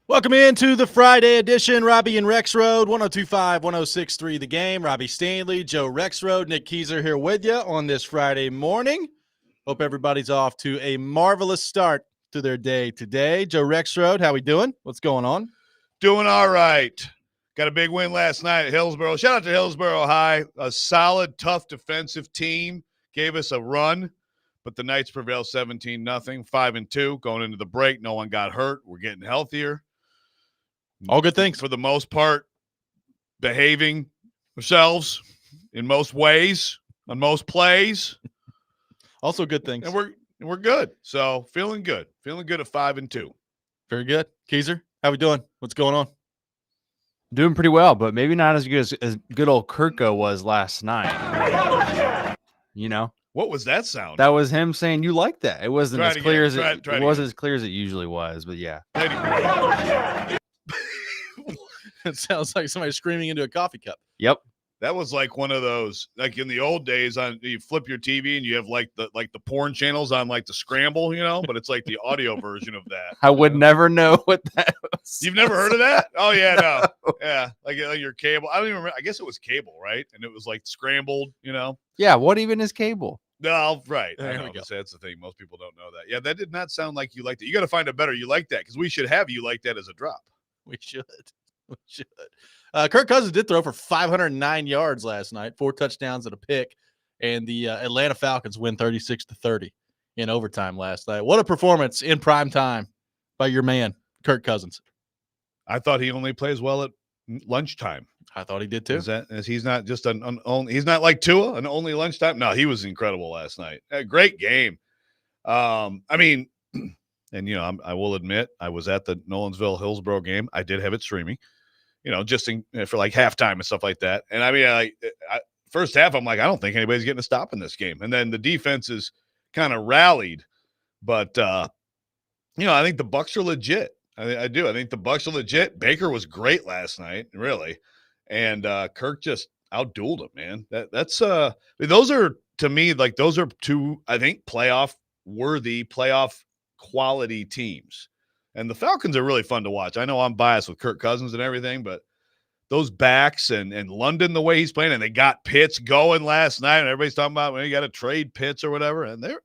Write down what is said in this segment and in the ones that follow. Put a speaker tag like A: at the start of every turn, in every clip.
A: Welcome into the Friday edition. Robby and Rexrode, 102.5, 106.3 The Game. Robbie Stanley, Joe Rexrode, Nick Keyser here with you on this Friday morning. Hope everybody's off to a marvelous start to their day today. Joe Rexrode, how we doing? What's going on?
B: Doing all right. Got a big win last night at Hillsborough. Shout out to Hillsborough High. A solid, tough defensive team. Gave us a run, but the Knights prevailed 17-0, 5-2. Going into the break, no one got hurt. We're getting healthier.
A: All good things.
B: For the most part, behaving ourselves in most ways, on most plays.
A: Also good things.
B: And we're good. So feeling good. Feeling good at 5-2.
A: Very good. Keyser, how we doing? What's going on?
C: Doing pretty well, but maybe not as good as good old Kirko was last night. You know?
B: What was that sound?
C: That was him saying you like that. It wasn't
B: Try
C: as
B: it
C: clear
B: again.
C: as
B: Try
C: it
B: it
C: wasn't
B: again.
C: as clear as it usually was, but yeah.
A: It sounds like somebody screaming into a coffee cup.
C: Yep.
B: That was like one of those, like in the old days, on you flip your TV and you have like the porn channels on like the scramble, but it's like the audio version of that.
C: I would never know what that was.
B: You've never heard of that? Oh yeah, no. Yeah, like your cable. I don't even remember. I guess it was cable, right? And it was like scrambled,
C: Yeah, what even is cable?
B: No, right.
A: There
B: I
A: we
B: know.
A: go.
B: That's the thing. Most people don't know that. Yeah, that did not sound like you liked it. You got to find a better you like that because we should have you like that as a drop.
A: We should. We should. Kirk Cousins did throw for 509 yards last night, 4 touchdowns and a pick, and the Atlanta Falcons win 36-30 in overtime last night. What a performance in prime time by your man, Kirk Cousins.
B: I thought he only plays well at lunchtime.
A: I thought he did too.
B: Is he's not just he's not like Tua, an only lunchtime? No, he was incredible last night. A great game. I mean, and I will admit I was at the Nolensville Hillsborough game. I did have it streaming, just for like halftime and stuff like that. And I mean, I first half, I'm like, I don't think anybody's getting a stop in this game. And then the defense is kind of rallied, but I think the Bucs are legit. I do. I think the Bucs are legit. Baker was great last night, really, and Kirk just outdueled him, man. Those are, to me, like those are two, I think, playoff quality teams. And the Falcons are really fun to watch. I know I'm biased with Kirk Cousins and everything, but those backs and London, the way he's playing, and they got Pitts going last night, and everybody's talking about when you got to trade Pitts or whatever. And the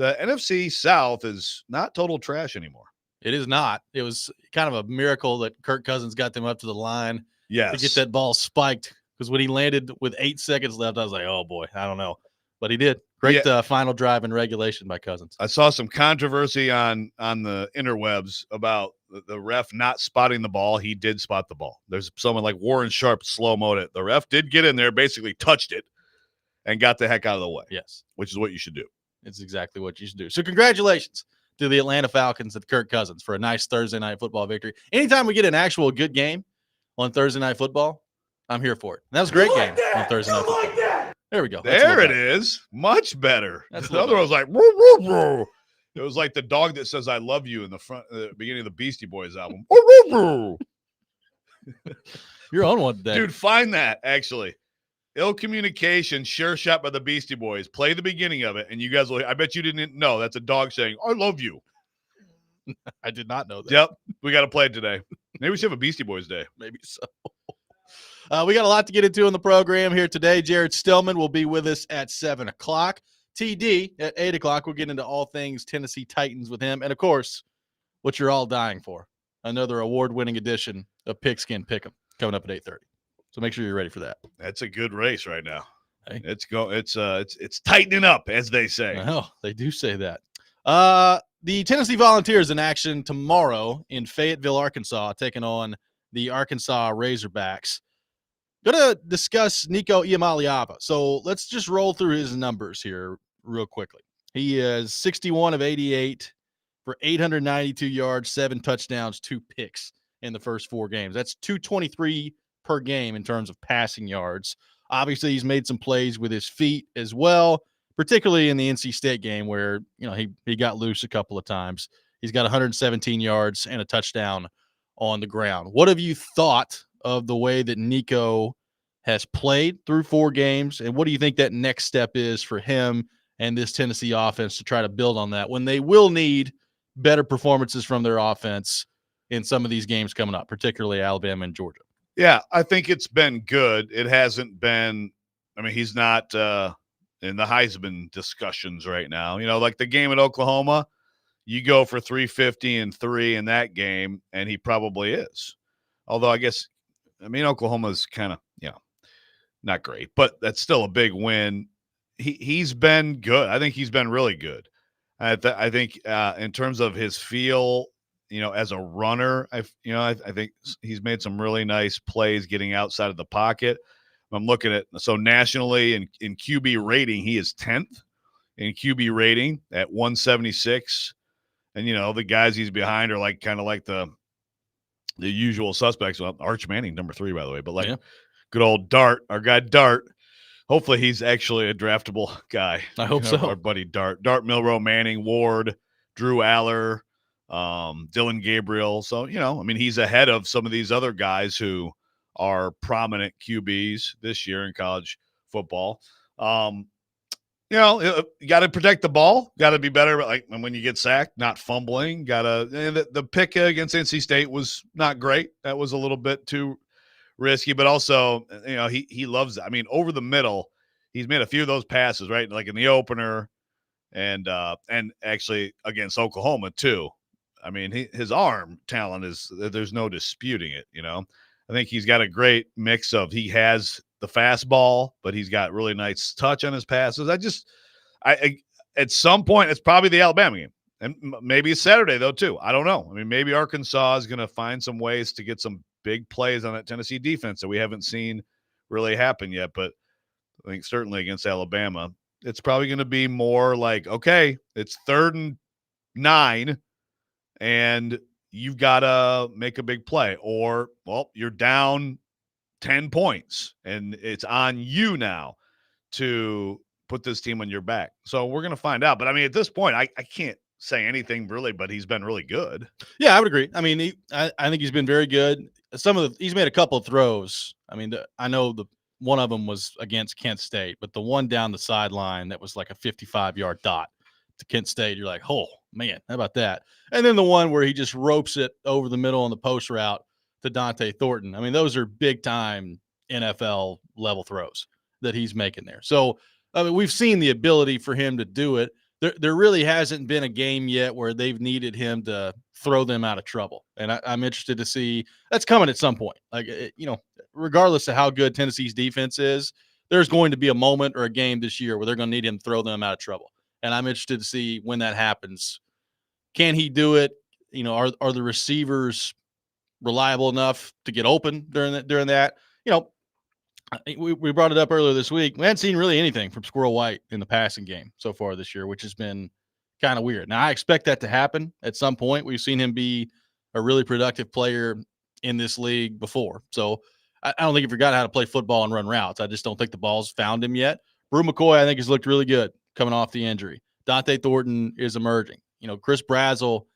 B: NFC South is not total trash anymore.
A: It is not. It was kind of a miracle that Kirk Cousins got them up to the line to get that ball spiked, because when he landed with 8 seconds left, I was like, oh, boy, I don't know. But he did. Great final drive in regulation by Cousins.
B: I saw some controversy on the interwebs about the ref not spotting the ball. He did spot the ball. There's someone like Warren Sharp slow-moed it. The ref did get in there, basically touched it, and got the heck out of the way.
A: Yes.
B: Which is what you should do.
A: It's exactly what you should do. So congratulations to the Atlanta Falcons and Kirk Cousins for a nice Thursday night football victory. Anytime we get an actual good game on Thursday night football, I'm here for it. And that was a great game on Thursday night football. There we go.
B: There it is. Much better. The other one was like, woo, woo, woo. It was like the dog that says I love you in the beginning of the Beastie Boys album. Woo, woo, woo.
A: You're on one today.
B: Dude, find that, actually. Ill Communication, Sure Shot by the Beastie Boys. Play the beginning of it, and you guys will. I bet you didn't know. That's a dog saying, I love you.
A: I did not know that.
B: Yep. We got to play it today. Maybe we should have a Beastie Boys day.
A: Maybe so. We got a lot to get into in the program here today. Jared Stillman will be with us at 7 o'clock. TD at 8 o'clock. We'll get into all things Tennessee Titans with him. And, of course, what you're all dying for, another award-winning edition of Pigskin Pick'em coming up at 8:30. So make sure you're ready for that.
B: That's a good race right now.
A: Hey.
B: It's tightening up, as they say.
A: Oh, they do say that. The Tennessee Volunteers in action tomorrow in Fayetteville, Arkansas, taking on the Arkansas Razorbacks. Going to discuss Nico Iamaleava. So let's just roll through his numbers here real quickly. He is 61 of 88 for 892 yards, 7 touchdowns, 2 picks in the first 4 games. That's 223 per game in terms of passing yards. Obviously, he's made some plays with his feet as well, particularly in the NC State game where, he got loose a couple of times. He's got 117 yards and a touchdown on the ground. What have you thought of the way that Nico has played through 4 games, and what do you think that next step is for him and this Tennessee offense to try to build on that when they will need better performances from their offense in some of these games coming up, particularly Alabama and Georgia.
B: Yeah, I think it's been good. It hasn't been – I mean, he's not in the Heisman discussions right now. You know, like the game at Oklahoma, you go for 350 and 3 in that game, and he probably is. Although I guess – I mean, Oklahoma's kind of, you know, not great, but that's still a big win. He's been good. I think he's been really good. I think in terms of his feel, you know, as a runner, I think he's made some really nice plays getting outside of the pocket. I'm looking at so nationally in QB rating, he is 10th in QB rating at 176, and you know the guys he's behind are like kind of like the usual suspects. Well, Arch Manning, number 3, by the way, but like good old Dart, our guy Dart. Hopefully he's actually a draftable guy.
A: I hope so.
B: Our buddy Dart, Milroe, Manning, Ward, Drew Aller, Dylan Gabriel. So, you know, I mean, he's ahead of some of these other guys who are prominent QBs this year in college football. You know, you got to protect the ball. Got to be better. Like when you get sacked, not fumbling. The pick against NC State was not great. That was a little bit too risky, but also, you know, he loves it. I mean, over the middle, he's made a few of those passes, right? Like in the opener and actually against Oklahoma too. I mean, his arm talent there's no disputing it, you know. I think he's got a great mix of he has the fastball, but he's got really nice touch on his passes. I at some point, it's probably the Alabama game. And maybe it's Saturday, though, too. I don't know. I mean, maybe Arkansas is going to find some ways to get some big plays on that Tennessee defense that we haven't seen really happen yet. But I think certainly against Alabama, it's probably going to be more like, okay, it's 3rd and 9, and you've got to make a big play. Or, well, you're down 10 points, and it's on you now to put this team on your back. So we're going to find out. But, I mean, at this point, I can't say anything really, but he's been really good.
A: Yeah, I would agree. I mean, I think he's been very good. He's made a couple of throws. I mean, I know one of them was against Kent State, but the one down the sideline that was like a 55-yard dot to Kent State, you're like, oh man, how about that? And then the one where he just ropes it over the middle on the post route to Dante Thornton. I mean, those are big time NFL level throws that he's making there. So, I mean, we've seen the ability for him to do it. There really hasn't been a game yet where they've needed him to throw them out of trouble. And I'm interested to see that's coming at some point. Like, you know, regardless of how good Tennessee's defense is, there's going to be a moment or a game this year where they're going to need him to throw them out of trouble. And I'm interested to see when that happens. Can he do it? You know, are the receivers reliable enough to get open during that? You know, we brought it up earlier this week. We hadn't seen really anything from Squirrel White in the passing game so far this year, which has been kind of weird. Now, I expect that to happen at some point. We've seen him be a really productive player in this league before. So I don't think he forgot how to play football and run routes. I just don't think the ball's found him yet. Brew McCoy, I think, has looked really good coming off the injury. Dante Thornton is emerging. You know, Chris Brazzell,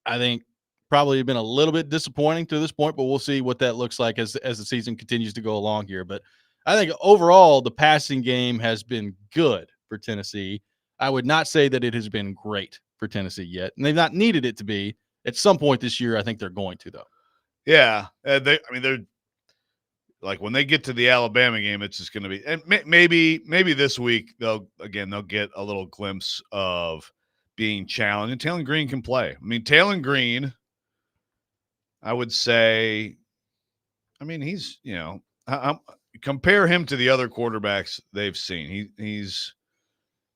A: I think, probably been a little bit disappointing to this point, but we'll see what that looks like as the season continues to go along here. But I think overall the passing game has been good for Tennessee. I would not say that it has been great for Tennessee yet, and they've not needed it to be. At some point this year, I think they're going to, though.
B: Yeah, they're like when they get to the Alabama game, it's just going to be, and maybe this week they'll get a little glimpse of being challenged. And Talon Green can play. I mean, Talon Green, I would say, I mean, he's, you know, compare him to the other quarterbacks they've seen. He's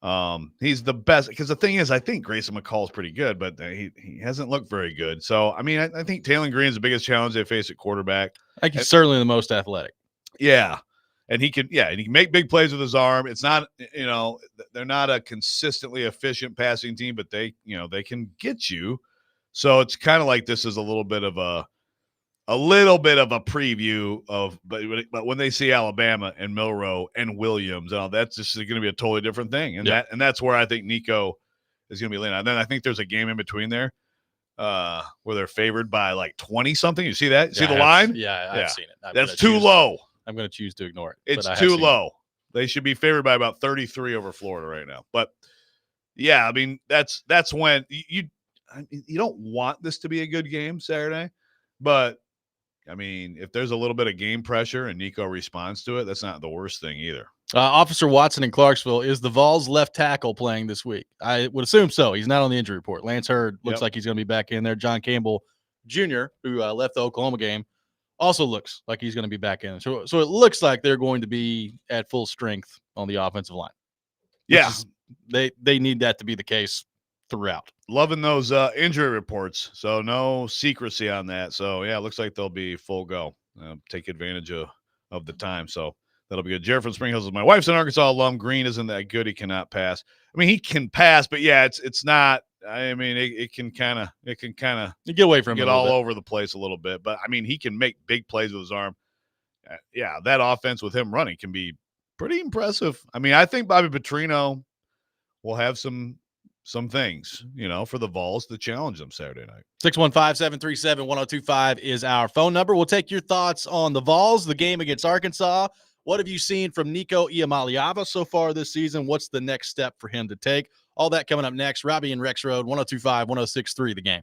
B: the best, because the thing is, I think Grayson McCall is pretty good, but he hasn't looked very good. So, I mean, I think Talon Green is the biggest challenge they face at quarterback.
A: I think he's certainly the most athletic.
B: Yeah. And he can make big plays with his arm. It's not, you know, they're not a consistently efficient passing team, but they can get you. So it's kind of like this is a little bit of a preview of, but when they see Alabama and Milroe and Williams, that's just going to be a totally different thing. And that's where I think Nico is going to be leaning on. And then I think there's a game in between there where they're favored by like 20 something. You see that? You see the line?
A: Yeah, I've seen it.
B: That's too low.
A: I'm going to choose to ignore it.
B: It's too low. They should be favored by about 33 over Florida right now. But yeah, I mean, that's when you don't want this to be a good game Saturday, but I mean, if there's a little bit of game pressure and Nico responds to it, that's not the worst thing either.
A: Officer Watson in Clarksville, is the Vols left tackle playing this week? I would assume so. He's not on the injury report. Lance Hurd looks like he's going to be back in there. John Campbell Jr., who left the Oklahoma game, also looks like he's going to be back in. So it looks like they're going to be at full strength on the offensive line.
B: Yeah.
A: They need that to be the case throughout.
B: Loving those injury reports. So no secrecy on that. So, yeah, it looks like they'll be full go. Take advantage of the time. So that'll be good. Jared from Spring Hills is my wife's an Arkansas alum. Green isn't that good. He cannot pass. I mean, he can pass, but, yeah, it's not. I mean, it can kind of
A: you get away from
B: get all over the place a little bit. But, I mean, he can make big plays with his arm. Yeah, that offense with him running can be pretty impressive. I mean, I think Bobby Petrino will have some things, for the Vols to challenge them Saturday night.
A: 615-737-1025 is our phone number. We'll take your thoughts on the Vols, the game against Arkansas. What have you seen from Nico Iamaleava so far this season? What's the next step for him to take? All that coming up next. Robby and Rexrode, 1025-1063, the game.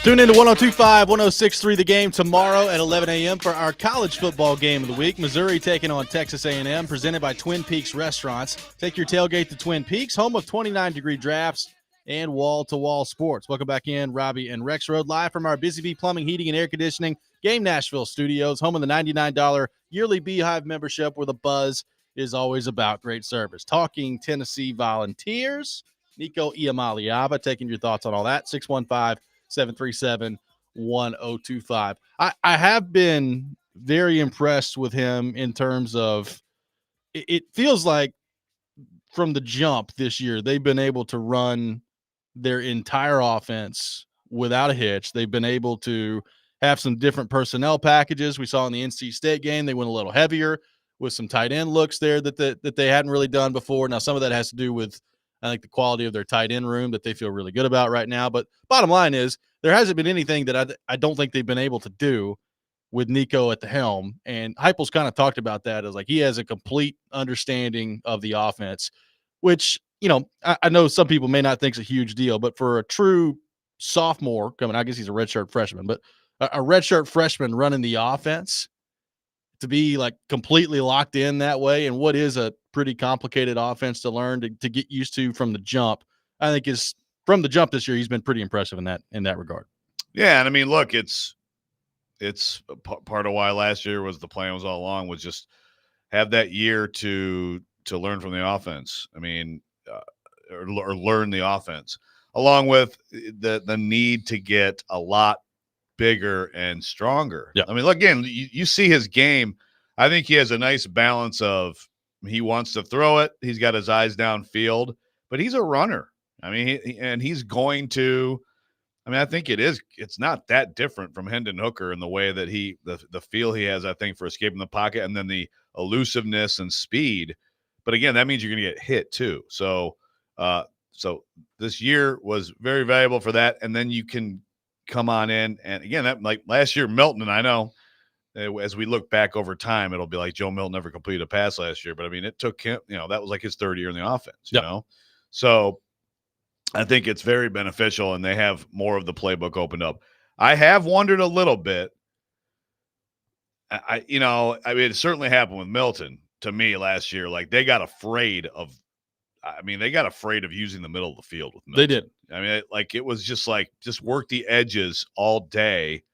A: Tune in to 102.5, 106.3 The Game tomorrow at 11 a.m. for our college football game of the week. Missouri taking on Texas A&M, presented by Twin Peaks Restaurants. Take your tailgate to Twin Peaks, home of 29-degree drafts and wall-to-wall sports. Welcome back in, Robby and Rexrode, live from our Busy Bee Plumbing, Heating, and Air Conditioning Game Nashville studios, home of the $99 yearly Beehive membership, where the buzz is always about great service. Talking Tennessee Volunteers, Nico Iamaleava, taking your thoughts on all that, 615-737-1025. I have been very impressed with him in terms of it feels like from the jump this year, they've been able to run their entire offense without a hitch. They've been able to have some different personnel packages. We saw in the NC State game, they went a little heavier with some tight end looks there that they hadn't really done before. Now, some of that has to do with, I think, the quality of their tight end room that they feel really good about right now. But bottom line is, there hasn't been anything that I don't think they've been able to do with Nico at the helm. And Heupel's kind of talked about that as like he has a complete understanding of the offense, which, you know, I know some people may not think is a huge deal, but for a true sophomore coming, I guess he's a redshirt freshman, but a redshirt freshman running the offense, to be like completely locked in that way, and what is a pretty complicated offense to learn to get used to from the jump, I think is from the jump this year, he's been pretty impressive in that regard.
B: Yeah, and I mean, look, it's part of why last year was the plan was all along was just have that year to learn from the offense. I mean, or learn the offense, along with the need to get a lot bigger and stronger.
A: Yeah.
B: I mean, look, again, you see his game. I think he has a nice balance of he wants to throw it. He's got his eyes downfield, but he's a runner. I mean, he's going to. I mean, I think it's not that different from Hendon Hooker in the way that the feel he has, I think, for escaping the pocket, and then the elusiveness and speed. But again, that means you're going to get hit too. So this year was very valuable for that. And then you can come on in. And again, that like last year, Milton, and I know as we look back over time, it'll be like Joe Milton never completed a pass last year. But I mean, it took him, that was like his third year in the offense, you know? So I think it's very beneficial, and they have more of the playbook opened up. I have wondered a little bit. I mean, it certainly happened with Milton to me last year. Like they got afraid of using the middle of the field with Milton.
A: They did.
B: I mean, it was just work the edges all day.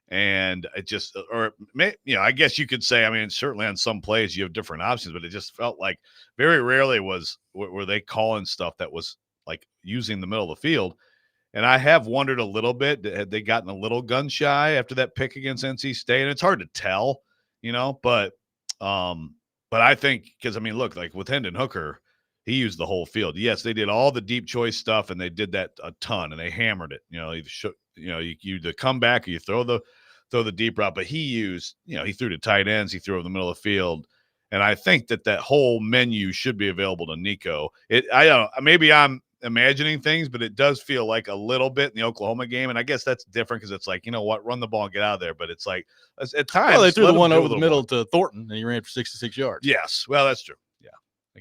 B: And it just, I guess you could say, I mean, certainly on some plays you have different options, but it just felt like very rarely were they calling stuff that was like using the middle of the field. And I have wondered a little bit, had they gotten a little gun shy after that pick against NC State? And it's hard to tell, but I think, because I mean, look, like with Hendon Hooker, he used the whole field. Yes, they did all the deep choice stuff, and they did that a ton, and they hammered it. You the comeback, or you throw the deep route, but he used, he threw to tight ends, he threw over the middle of the field, and I think that whole menu should be available to Nico. I don't know, maybe I'm imagining things, but it does feel like a little bit in the Oklahoma game, and I guess that's different because it's like, run the ball and get out of there. But it's like at times,
A: they threw the one over the middle to Thornton, and he ran for 66 yards.
B: Yes, well, that's true.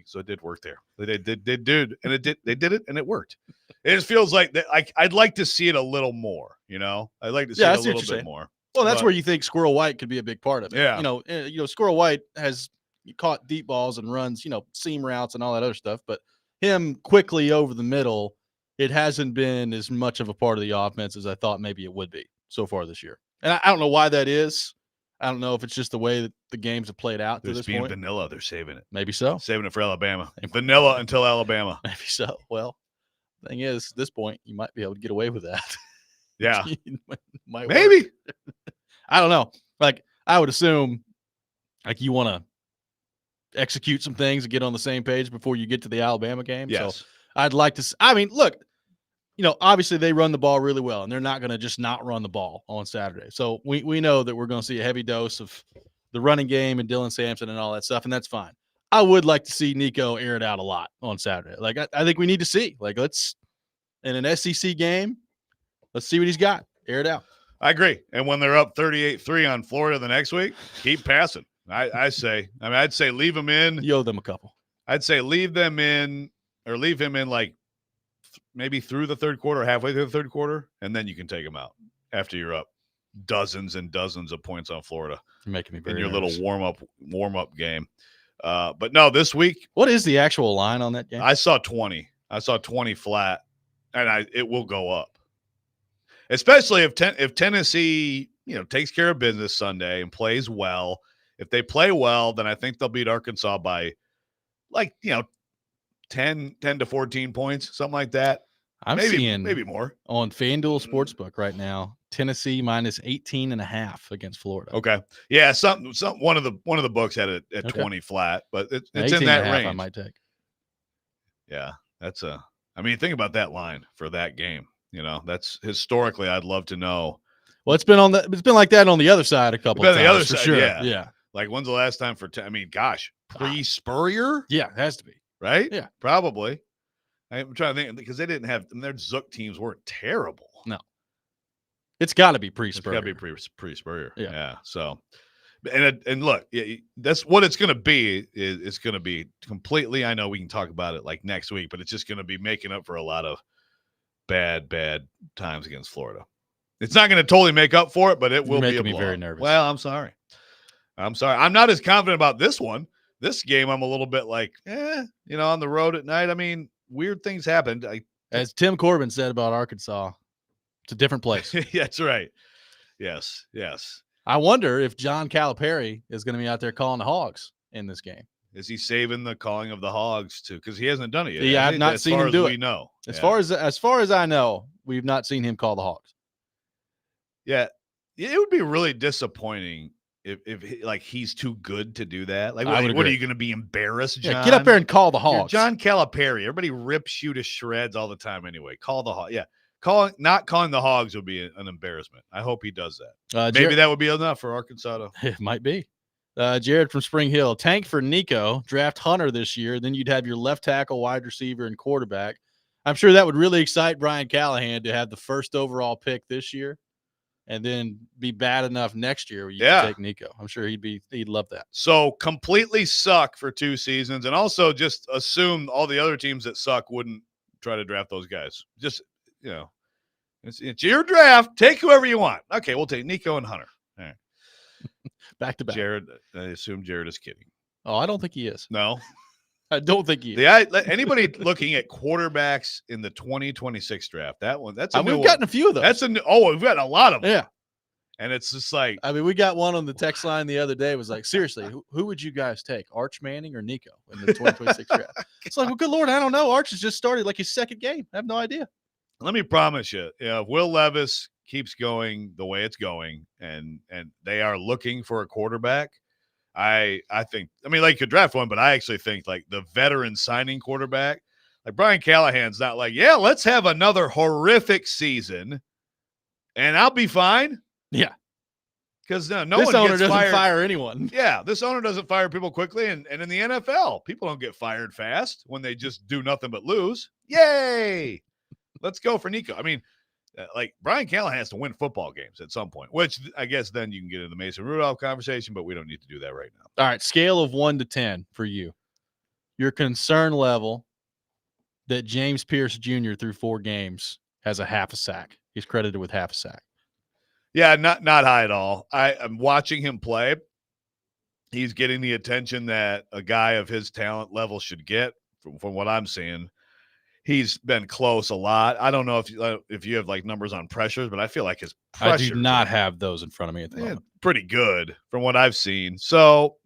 B: So it did work there. They did, and it did. They did it, and it worked. It just feels like that. I'd like to see it a little more. I'd like to see it a little bit more.
A: Well, that's where you think Squirrel White could be a big part of it.
B: Yeah.
A: Squirrel White has caught deep balls and runs, seam routes and all that other stuff. But him quickly over the middle, it hasn't been as much of a part of the offense as I thought maybe it would be so far this year. And I don't know why that is. I don't know if it's just the way that the games have played out to this point.
B: Vanilla. They're saving it.
A: Maybe so.
B: Saving it for Alabama. Vanilla until Alabama.
A: Maybe so. Well, the thing is, at this point, you might be able to get away with that.
B: Yeah.
A: Maybe. I don't know. Like, I would assume, like, you want to execute some things and get on the same page before you get to the Alabama game.
B: Yes.
A: So I'd like to – I mean, look – obviously they run the ball really well, and they're not going to just not run the ball on Saturday. So we know that we're going to see a heavy dose of the running game and Dylan Sampson and all that stuff, and that's fine. I would like to see Nico air it out a lot on Saturday. Like, I think we need to see. Like, let's – in an SEC game, let's see what he's got. Air it out.
B: I agree. And when they're up 38-3 on Florida the next week, keep passing. I'd say leave him in.
A: You owe them a couple.
B: I'd say leave them in or leave him in like maybe through the third quarter, halfway through the third quarter, and then you can take him out. after you're up dozens and dozens of points on Florida
A: You're making me
B: in
A: very
B: your
A: nervous.
B: little warm-up game. But no, this week
A: What is the actual line on that game?
B: I saw 20. I saw 20 flat, and it will go up. Especially if Tennessee, takes care of business Sunday and plays well. If they play well, then I think they'll beat Arkansas by 10 to 14 points, something like that.
A: I'm seeing
B: maybe more
A: on FanDuel Sportsbook right now, Tennessee minus 18.5 against Florida.
B: Okay. Yeah, one of the books had it at 20 flat, but it's in that range.
A: I might take.
B: Yeah, think about that line for that game. That's historically I'd love to know.
A: Well, it's been like that on the other side a couple of times.
B: The other
A: for
B: side,
A: sure.
B: Yeah. Like when's the last time pre-Spurrier?
A: Yeah, it has to be.
B: Right?
A: Yeah.
B: Probably. I'm trying to think because they didn't have their Zook teams weren't terrible.
A: No. It's got to be pre-Spurrier.
B: It's got to be pre-Spurrier.
A: Yeah.
B: Yeah. So, and look, that's what it's going to be. It's going to be completely. I know we can talk about it like next week, but it's just going to be making up for a lot of bad times against Florida. It's not going to totally make up for it, but it will be a blowout.
A: Very nervous.
B: Well, I'm sorry. I'm not as confident about this one. This game, I'm a little bit like, on the road at night. I mean, weird things happened.
A: As Tim Corbin said about Arkansas, it's a different place.
B: That's right. Yes.
A: I wonder if John Calipari is going to be out there calling the Hogs in this game.
B: Is he saving the calling of the Hogs too? Because he hasn't done it yet.
A: Yeah, I've not seen him do it.
B: We know.
A: As far as I know, we've not seen him call the Hogs.
B: Yeah, it would be really disappointing if he's too good to do that. Like, what are you going to be embarrassed, John?
A: Yeah, get up there and call the Hogs.
B: You're John Calipari. Everybody rips you to shreds all the time anyway. Call the Hogs. Yeah. Not calling the Hogs would be an embarrassment. I hope he does that. Maybe that would be enough for Arkansas.
A: It might be. Jared from Spring Hill. Tank for Nico. Draft Hunter this year. Then you'd have your left tackle, wide receiver, and quarterback. I'm sure that would really excite Brian Callahan to have the first overall pick this year and then be bad enough next year where you can take Nico. I'm sure he'd love that. So
B: completely suck for 2 seasons and also just assume all the other teams that suck wouldn't try to draft those guys. Just – it's your draft. Take whoever you want. Okay, we'll take Nico and Hunter. All right.
A: Back to back.
B: Jared, I assume Jared is kidding.
A: Oh, I don't think he is.
B: No?
A: I don't think he is.
B: Anybody looking at quarterbacks in the 2026 draft, that's a new one.
A: We've gotten a few of those.
B: We've got a lot of them.
A: Yeah.
B: And it's just like –
A: we got one on the text line the other day. It was like, seriously, who would you guys take, Arch Manning or Nico in the 2026 draft? It's like, well, good Lord, I don't know. Arch has just started like his second game. I have no idea.
B: Let me promise you, if Will Levis keeps going the way it's going and they are looking for a quarterback, I think – you could draft one, but I actually think like the veteran signing quarterback, like Brian Callahan's not like, yeah, let's have another horrific season and I'll be fine.
A: Yeah.
B: Because no
A: this
B: one
A: owner
B: gets
A: doesn't
B: fired.
A: fire anyone.
B: Yeah, this owner doesn't fire people quickly. And in the NFL, people don't get fired fast when they just do nothing but lose. Yay! Let's go for Nico. Brian Callahan has to win football games at some point, which I guess then you can get into the Mason Rudolph conversation, but we don't need to do that right now.
A: All right, scale of 1 to 10 for you. Your concern level that James Pierce Jr. through 4 games has a half a sack. He's credited with half a sack.
B: Yeah, not high at all. I'm watching him play. He's getting the attention that a guy of his talent level should get from what I'm seeing. He's been close a lot. I don't know if you have like numbers on pressures, but I feel like his pressure.
A: I do not have those in front of me at the moment.
B: Pretty good from what I've seen. So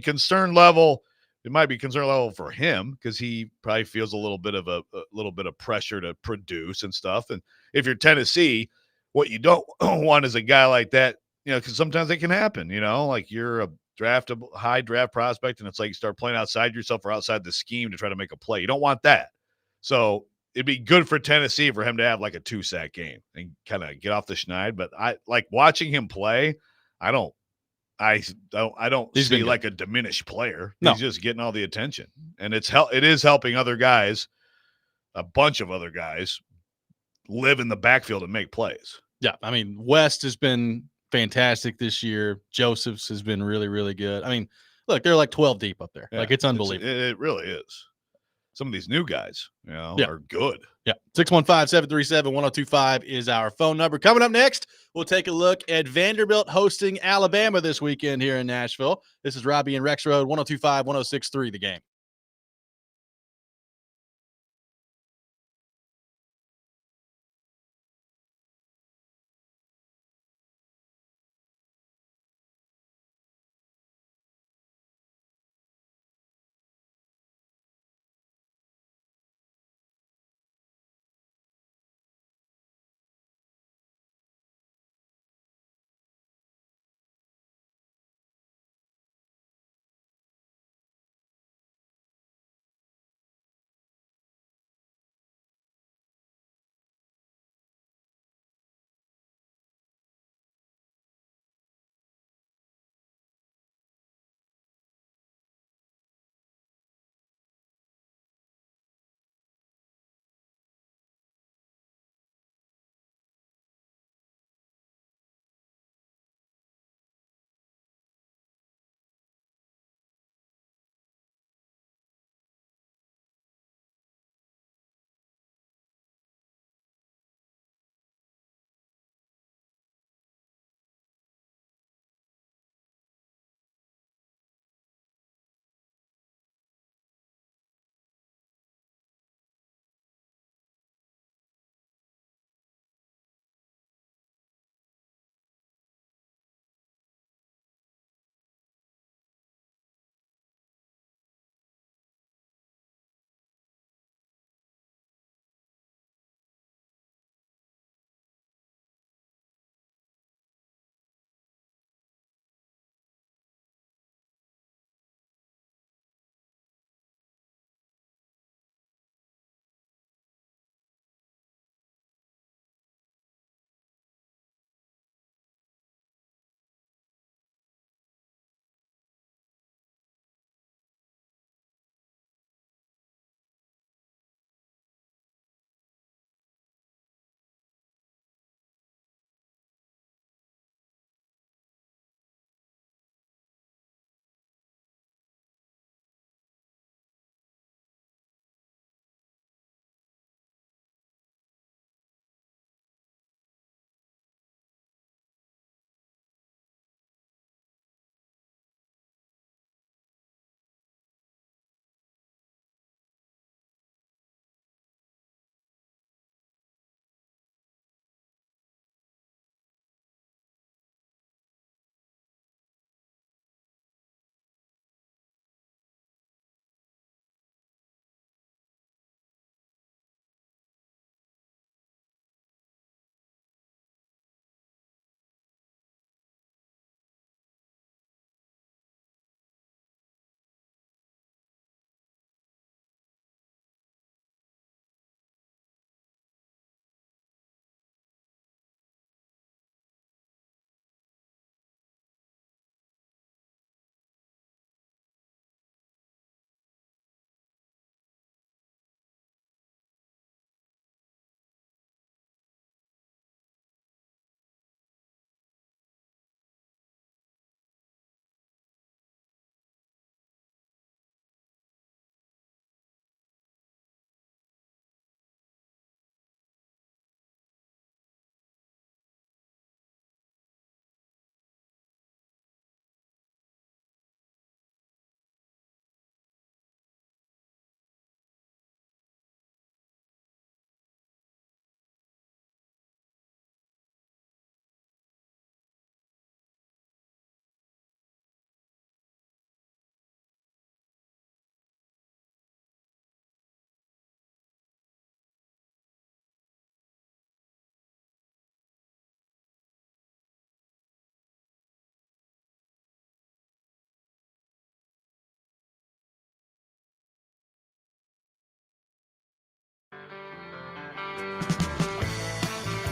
B: concern level. It might be concern level for him because he probably feels a little bit of pressure to produce and stuff. And if you're Tennessee, what you don't want is a guy like that, because sometimes it can happen. Like you're a high draft prospect, and it's like you start playing outside yourself or outside the scheme to try to make a play. You don't want that. So it'd be good for Tennessee for him to have like a 2-sack game and kind of get off the schneid. But I like watching him play. I don't see like a diminished player.
A: No.
B: He's just getting all the attention, and it is helping other guys, a bunch of other guys, live in the backfield and make plays.
A: Yeah, West has been fantastic this year. Joseph's has been really, really good. Look, they're like 12 deep up there.
B: Yeah,
A: it's unbelievable.
B: It really is. some of these new guys,
A: Yeah.
B: are good.
A: Yeah. 615-737-1025 is our phone number. Coming up next, we'll take a look at Vanderbilt hosting Alabama this weekend here in Nashville. This is Robby and Rexrode, 1025, 1063, The Game.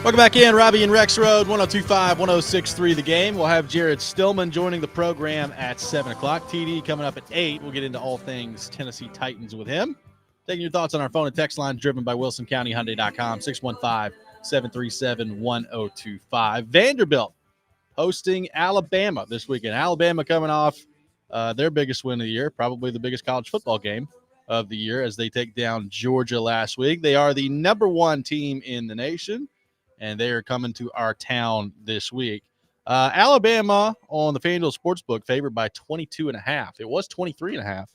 A: Welcome back in, Robby and Rexrode, 1025, 1063, The Game. We'll have Jared Stillman joining the program at 7 o'clock. TD coming up at 8. We'll get into all things Tennessee Titans with him. Taking your thoughts on our phone and text line driven by WilsonCountyHyundai.com, 615-737-1025. Vanderbilt hosting Alabama this weekend. Alabama coming off their biggest win of the year, probably the biggest college football game of the year as they take down Georgia last week. They are the #1 team in the nation, and they are coming to our town this week. Alabama on the FanDuel Sportsbook favored by 22.5. It was 23.5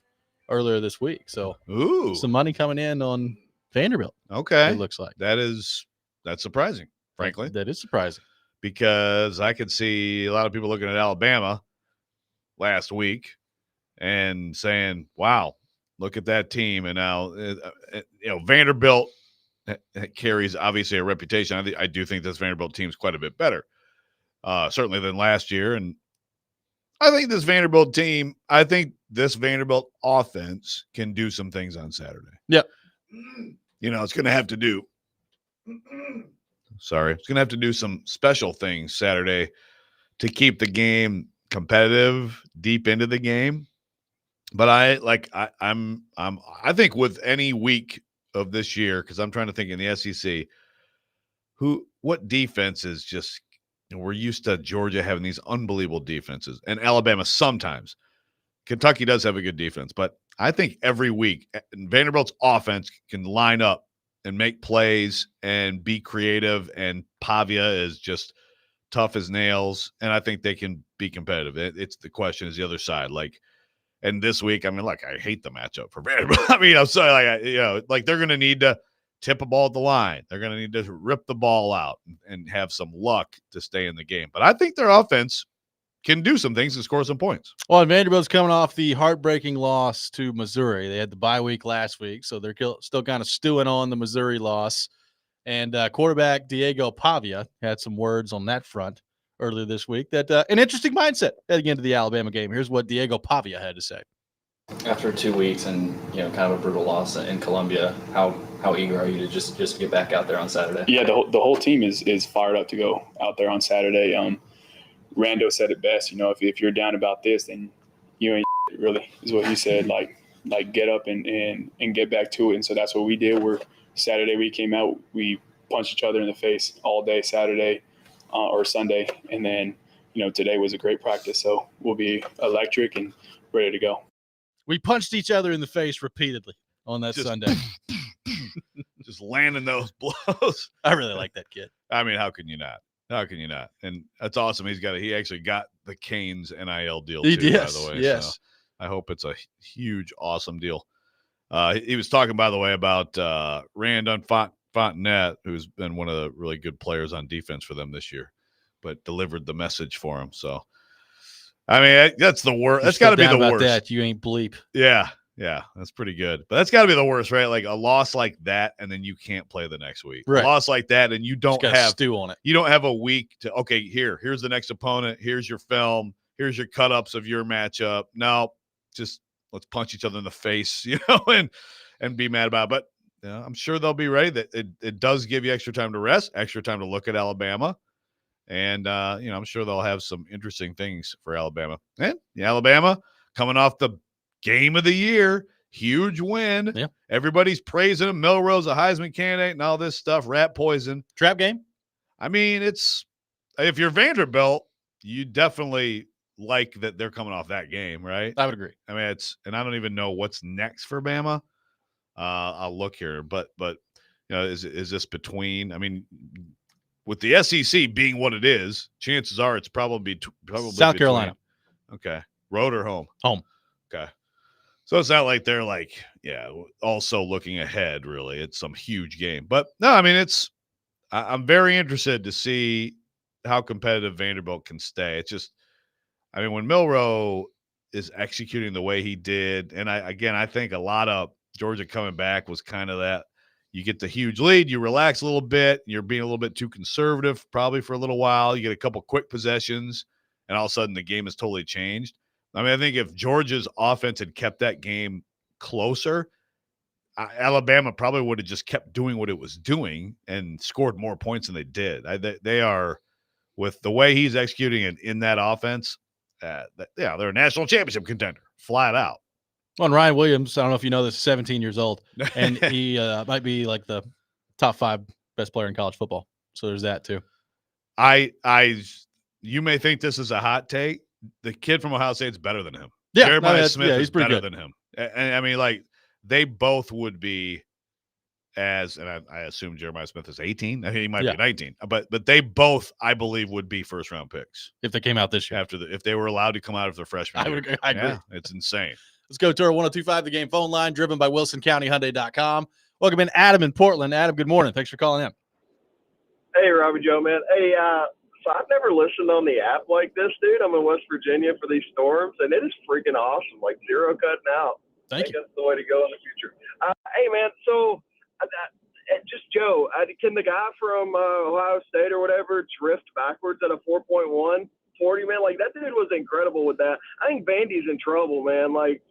A: earlier this week. So
B: Ooh,
A: some money coming in on Vanderbilt.
B: okay.
A: It looks like
B: That's surprising, frankly,
A: that is surprising.
B: because I could see a lot of people looking at Alabama last week and saying, wow, look at that team. And now, Vanderbilt carries obviously a reputation. I do think this Vanderbilt team is quite a bit better, certainly than last year. And I think this Vanderbilt offense can do some things on Saturday.
A: Yep.
B: It's going to have to do. Sorry, it's going to have to do some special things Saturday to keep the game competitive deep into the game. But I think with any week of this year, because I'm trying to think in the SEC, what defenses just we're used to Georgia having these unbelievable defenses, and Alabama sometimes. Kentucky does have a good defense, but I think every week Vanderbilt's offense can line up and make plays and be creative, and Pavia is just tough as nails, and I think they can be competitive. It's the question is the other side. And this week, I hate the matchup for Vanderbilt. I'm sorry, they're going to need to tip a ball at the line. They're going to need to rip the ball out and have some luck to stay in the game. But I think their offense can do some things and score some points.
A: Well, Vanderbilt's coming off the heartbreaking loss to Missouri. They had the bye week last week, so they're still kind of stewing on the Missouri loss. And quarterback Diego Pavia had some words on that front earlier this week that an interesting mindset heading into the Alabama game. Here's what Diego Pavia had to say.
D: After 2 weeks and kind of a brutal loss in Columbia, how eager are you to just get back out there on Saturday?
E: Yeah, the whole team is fired up to go out there on Saturday. Rando said it best. If you're down about this, then you ain't really is what he said. Like get up and get back to it. And so that's what we did. Saturday we came out, we punched each other in the face all day Saturday or Sunday, and then today was a great practice. So we'll be electric and ready to go.
A: We punched each other in the face repeatedly on that Sunday.
B: Just landing those blows.
A: I really like that kid.
B: I mean, how can you not? How can you not? And that's awesome. He actually got the Canes NIL deal too, by the way.
A: Yes.
B: So I hope it's a huge, awesome deal. He was talking, by the way, about Randon Fontenette, who's been one of the really good players on defense for them this year, but delivered the message for him. So, I mean, that's the worst. That's got to be the worst.
A: That you ain't bleep.
B: Yeah, that's pretty good. But that's got to be the worst, right? Like a loss like that, and then you can't play the next week.
A: Right.
B: A loss like that, and you don't have
A: stew on it.
B: You don't have a week to here's the next opponent. Here's your film. Here's your cut-ups of your matchup. No, just let's punch each other in the face, and be mad about it. But I'm sure they'll be ready. That it does give you extra time to rest, extra time to look at Alabama. And, I'm sure they'll have some interesting things for Alabama. And Alabama coming off the game of the year, huge win.
A: Yeah.
B: Everybody's praising him. Milrose, a Heisman candidate, and all this stuff. Rat poison.
A: Trap game?
B: I mean, if you're Vanderbilt, you definitely like that they're coming off that game, right?
A: I would agree.
B: I mean, and I don't even know what's next for Bama. I'll look here, but is this between? I mean, with the SEC being what it is, chances are it's probably
A: South Carolina.
B: Okay, road or home?
A: Home.
B: Okay, so it's not like they're also looking ahead. Really, it's some huge game. But no, I mean, I'm very interested to see how competitive Vanderbilt can stay. It's just, I mean, when Milroe is executing the way he did, and I think a lot of Georgia coming back was kind of that. You get the huge lead, you relax a little bit, you're being a little bit too conservative probably for a little while. You get a couple quick possessions, and all of a sudden the game has totally changed. I mean, I think if Georgia's offense had kept that game closer, Alabama probably would have just kept doing what it was doing and scored more points than they did. They are, with the way he's executing in that offense, they're a national championship contender, flat out.
A: Well, and Ryan Williams, I don't know if you know this, 17 years old, and he might be like the top 5 best player in college football. So there's that too.
B: You may think this is a hot take. The kid from Ohio State's better than him.
A: Yeah,
B: Jeremiah Smith is
A: he's pretty
B: better
A: good
B: than him. And I mean, they both would be and I assume Jeremiah Smith is 18. I mean, he might
A: Yeah.
B: be 19, but they both, I believe, would be first round picks
A: if they came out this year.
B: if they were allowed to come out of their freshman
A: I
B: year.
A: would agree. I agree.
B: Yeah, it's insane.
A: Let's go to our 102.5 The Game phone line, driven by WilsonCountyHyundai.com. Welcome in, Adam in Portland. Adam, good morning. Thanks for calling in.
F: Hey, Robby Joe, man. Hey, so I've never listened on the app like this, dude. I'm in West Virginia for these storms, and it is freaking awesome. Like zero cutting out.
A: Thank
F: I think
A: you.
F: that's the way to go in the future. Hey, man. So, just Joe, can the guy from Ohio State or whatever drift backwards at a 4.1 40, man? Like that dude was incredible with that. I think Vandy's in trouble, man. Like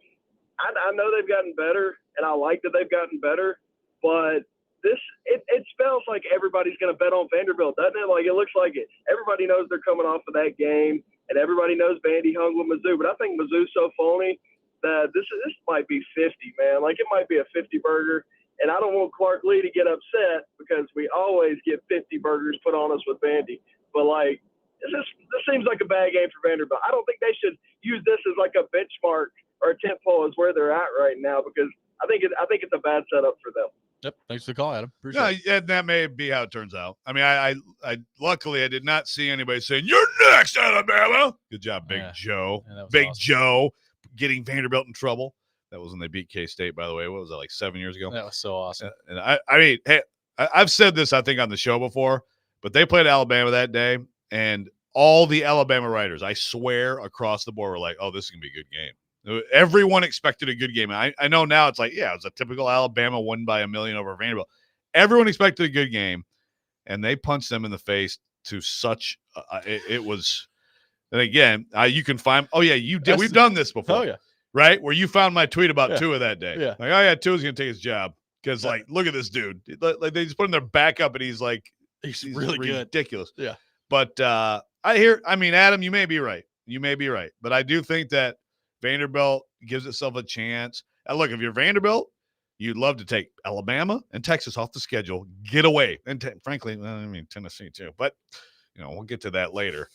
F: I know they've gotten better, and I like that they've gotten better, but it spells like everybody's going to bet on Vanderbilt, doesn't it? Like it looks like it. Everybody knows they're coming off of that game, and everybody knows Vandy hung with Mizzou. But I think Mizzou's so phony that this might be 50, man. Like it might be a 50 burger. And I don't want Clark Lee to get upset because we always get 50 burgers put on us with Vandy. But like this seems like a bad game for Vanderbilt. I don't think they should use this as like a benchmark or a tent pole as where they're at right now because I think it's a bad setup for them.
A: Yep. Thanks for the call, Adam. Appreciate it.
B: Yeah, that may be how it turns out. I mean, I luckily I did not see anybody saying, "You're next, Alabama." Good job, Big Joe.
A: Yeah, that was
B: Big
A: awesome.
B: Joe getting Vanderbilt in trouble. That was when they beat K-State, by the way. What was that, like 7 years ago?
A: That was so awesome.
B: And I mean, hey, I've said this, I think, on the show before, but they played Alabama that day, and all the Alabama writers, I swear, across the board were like, "Oh, this is going to be a good game." Everyone expected a good game. I know now it's like, yeah, it was a typical Alabama win by 1 million over Vanderbilt. Everyone expected a good game, and they punched them in the face to such it was. And again, you can find. Oh yeah, you did. We've done this before.
A: Oh yeah.
B: Right? Where you found my tweet about Tua that day.
A: Yeah.
B: Like, oh, yeah, Tua's going to take his job. Because, like, look at this dude. Like, they just put him their back up, and he's like,
A: He's really good.
B: ridiculous.
A: Yeah.
B: But I mean, Adam, you may be right. You may be right. But I do think that Vanderbilt gives itself a chance. And look, if you're Vanderbilt, you'd love to take Alabama and Texas off the schedule, get away. And frankly, I mean, Tennessee too. But, we'll get to that later.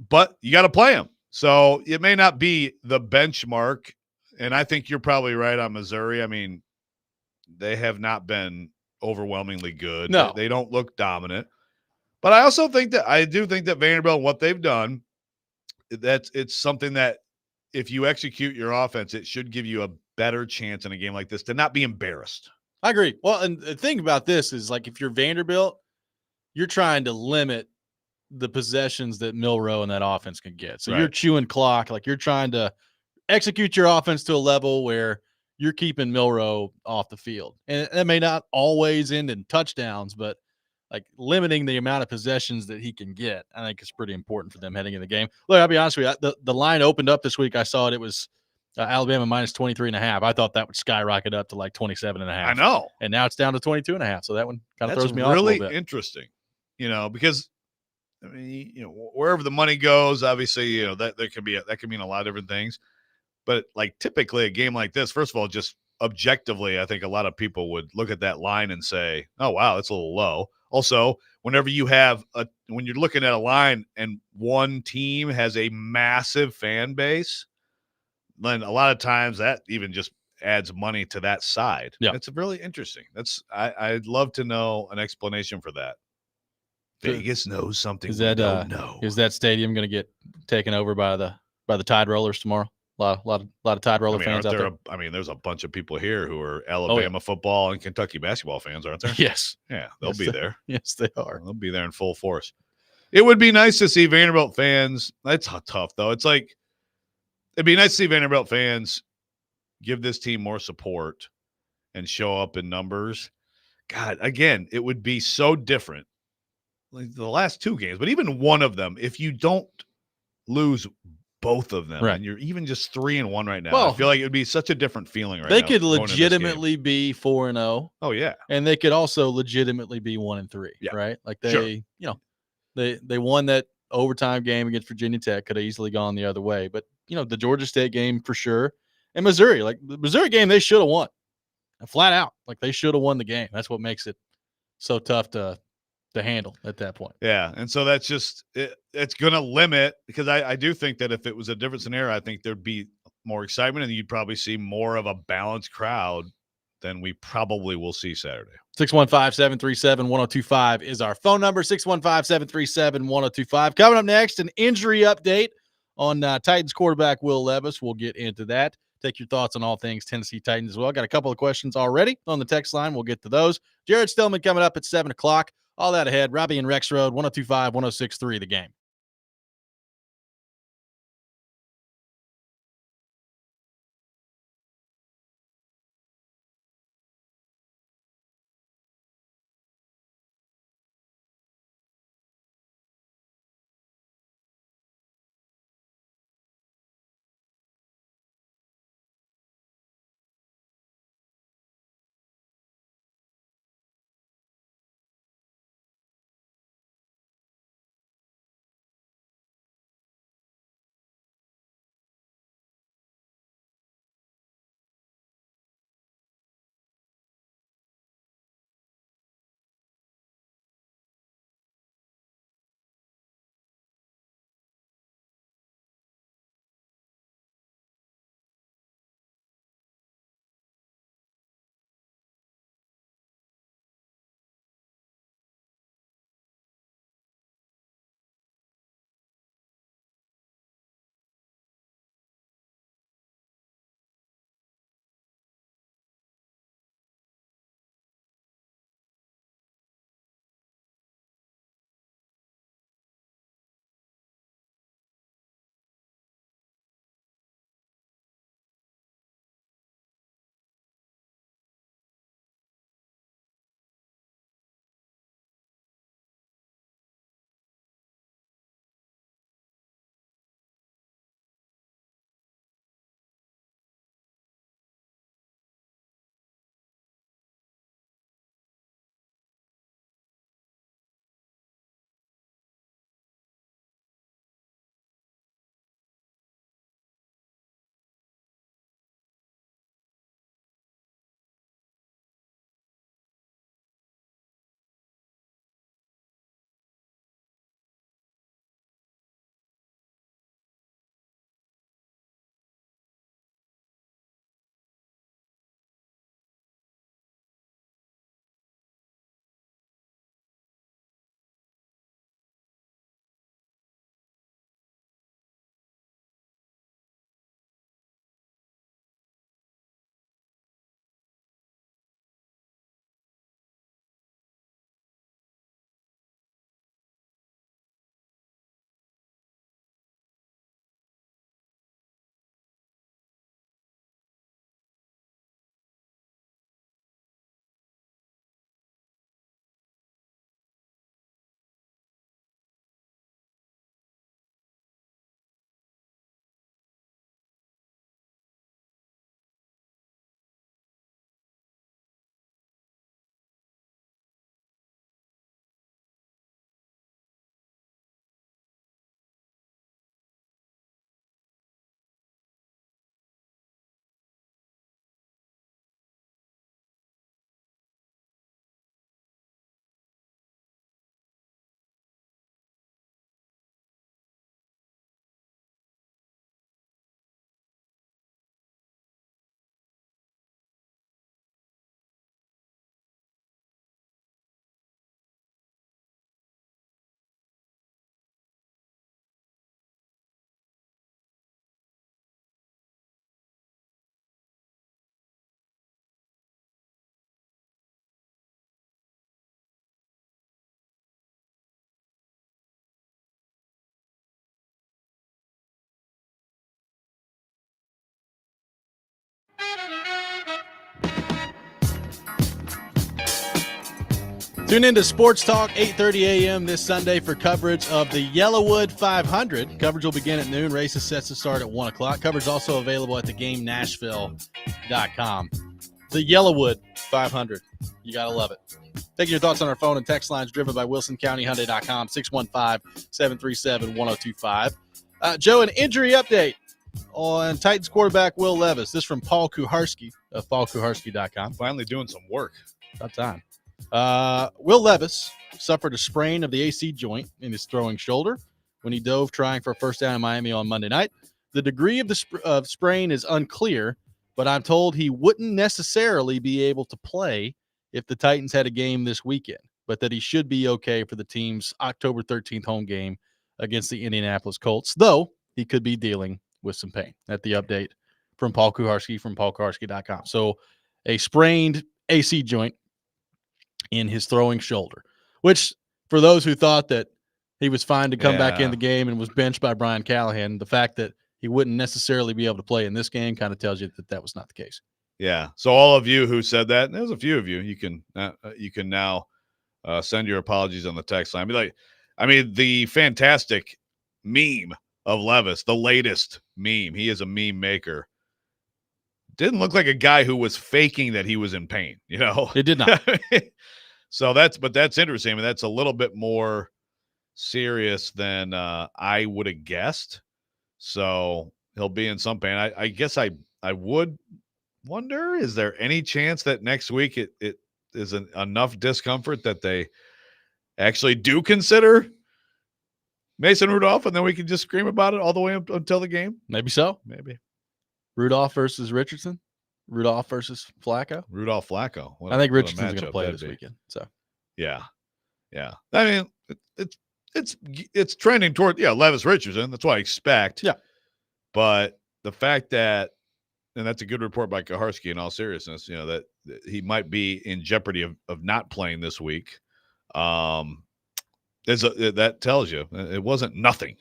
B: But you got to play them. So it may not be the benchmark, and I think you're probably right on Missouri. I mean, they have not been overwhelmingly good.
A: No.
B: They don't look dominant. But I do think that Vanderbilt, what they've done, it's something that if you execute your offense, it should give you a better chance in a game like this to not be embarrassed.
A: I agree. Well, and the thing about this is like if you're Vanderbilt, you're trying to limit the possessions that Milroe and that offense can get. So you're chewing clock, like you're trying to execute your offense to a level where you're keeping Milroe off the field. And that may not always end in touchdowns, but like limiting the amount of possessions that he can get, I think is pretty important for them heading in the game. Look, I'll be honest with you. The line opened up this week. I saw it. It was Alabama minus 23.5. I thought that would skyrocket up to like 27.5.
B: I know.
A: And now it's down to 22.5. So that one kind of throws me off a
B: really
A: little bit.
B: Interesting, because I mean, wherever the money goes, obviously, that can mean a lot of different things. But like typically a game like this, first of all, just objectively, I think a lot of people would look at that line and say, "Oh, wow, that's a little low." Also, whenever you have when you're looking at a line and one team has a massive fan base, then a lot of times that even just adds money to that side.
A: Yeah.
B: It's really interesting. I'd love to know an explanation for that. Vegas knows something.
A: Is that is that stadium going to get taken over by the Tide Rollers tomorrow? A lot of Tide Roller fans out there.
B: There's a bunch of people here who are Alabama football and Kentucky basketball fans, aren't there?
A: Yes.
B: Yeah, they'll be there.
A: Yes, they are.
B: They'll be there in full force. It would be nice to see Vanderbilt fans. That's tough, though. It's like it'd be nice to see Vanderbilt fans give this team more support and show up in numbers. God, again, it would be so different. Like the last two games, but even one of them, if you don't lose both of them, and you're even just 3-1 right now,
A: well,
B: I feel like it would be such a different feeling right now.
A: They could legitimately be 4-0.
B: Oh yeah,
A: and they could also legitimately be 1-3.
B: Yeah.
A: Right? Like they won that overtime game against Virginia Tech. Could have easily gone the other way, but the Georgia State game for sure, and Missouri. Like the Missouri game, they should have won, flat out. Like they should have won the game. That's what makes it so tough to handle at that point.
B: Yeah, and so that's just it's going to limit, because I do think that if it was a different scenario, I think there'd be more excitement, and you'd probably see more of a balanced crowd than we probably will see Saturday.
A: 615-737-1025 is our phone number, 615-737-1025. Coming up next, an injury update on Titans quarterback Will Levis. We'll get into that. Take your thoughts on all things Tennessee Titans as well. Got a couple of questions already on the text line. We'll get to those. Jared Stillman coming up at 7 o'clock. All that ahead. Robby and Rexrode, 102.5, 106.3 The Game. Tune into Sports Talk, 8:30 a.m. this Sunday for coverage of the Yellowwood 500. Coverage will begin at noon. Races set to start at 1 o'clock. Coverage also available at thegamenashville.com. The Yellowwood 500. You got to love it. Taking your thoughts on our phone and text lines driven by WilsonCountyHyundai.com, 615-737-1025. Joe, an injury update on Titans quarterback Will Levis. This from Paul Kuharski of paulkuharski.com.
B: Finally doing some work.
A: About time. Will Levis suffered a sprain of the AC joint in his throwing shoulder when he dove trying for a first down in Miami on Monday night. The degree of the sprain is unclear, but I'm told he wouldn't necessarily be able to play if the Titans had a game this weekend, but that he should be okay for the team's October 13th home game against the Indianapolis Colts, though he could be dealing with some pain. At the update from Paul Kuharsky from paulkuharsky.com. So a sprained AC joint in his throwing shoulder, which for those who thought that he was fine to come back in the game and was benched by Brian Callahan, the fact that he wouldn't necessarily be able to play in this game kind of tells you that that was not the case.
B: Yeah. So all of you who said that, and there's a few of you, you can now send your apologies on the text line. Be like, I mean, the fantastic meme of Levis, the latest meme. He is a meme maker. Didn't look like a guy who was faking that he was in pain. You know,
A: It did not.
B: So that's interesting. I mean, that's a little bit more serious than I would have guessed. So he'll be in some pain. I guess I would wonder, is there any chance that next week it is enough discomfort that they actually do consider Mason Rudolph, and then we can just scream about it all the way up until the game?
A: Maybe so.
B: Maybe.
A: Rudolph versus Richardson. Rudolph versus Flacco.
B: Rudolph Flacco.
A: I think Richardson's going to play this weekend. So
B: yeah. I mean, it's trending toward Levis Richardson. That's what I expect.
A: Yeah. But
B: the fact that, and that's a good report by Kuharsky in all seriousness, you know, that he might be in jeopardy of not playing this week. That tells you it wasn't nothing.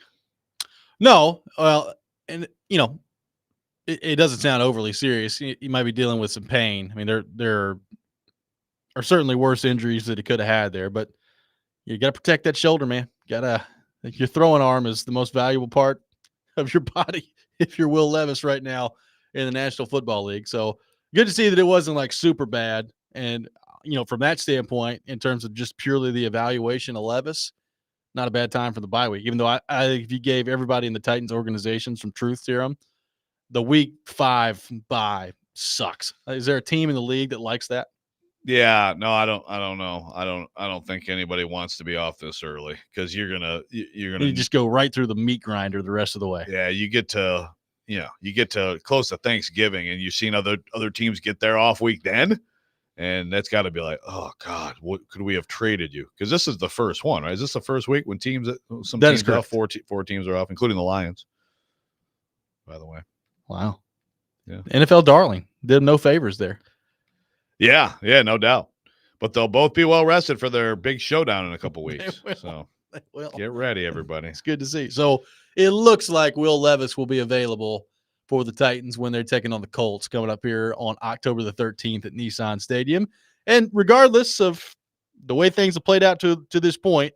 A: No, well, and you know, it doesn't sound overly serious. You might be dealing with some pain. I mean, there are certainly worse injuries that he could have had there, but you got to protect that shoulder, man. Your throwing arm is the most valuable part of your body if you're Will Levis right now in the National Football League. So good to see that it wasn't like super bad. And, you know, from that standpoint, in terms of just purely the evaluation of Levis, not a bad time for the bye week, even though I think if you gave everybody in the Titans organization some truth serum, the week 5 bye sucks. Is there a team in the league that likes that?
B: Yeah, no, I don't know. I don't think anybody wants to be off this early because you're gonna
A: You just go right through the meat grinder the rest of the way.
B: Yeah, you get to close to Thanksgiving and you've seen other teams get their off week then, and that's got to be like, oh God, what could we have traded you? Because this is the first one, right? Is this the first week when teams are off? Four teams are off, including the Lions. By the way,
A: wow,
B: yeah,
A: NFL darling did them no favors there.
B: Yeah, no doubt. But they'll both be well rested for their big showdown in a couple weeks. So get ready, everybody.
A: It's good to see. So it looks like Will Levis will be available for the Titans when they're taking on the Colts coming up here on October the 13th at Nissan Stadium. And regardless of the way things have played out to this point,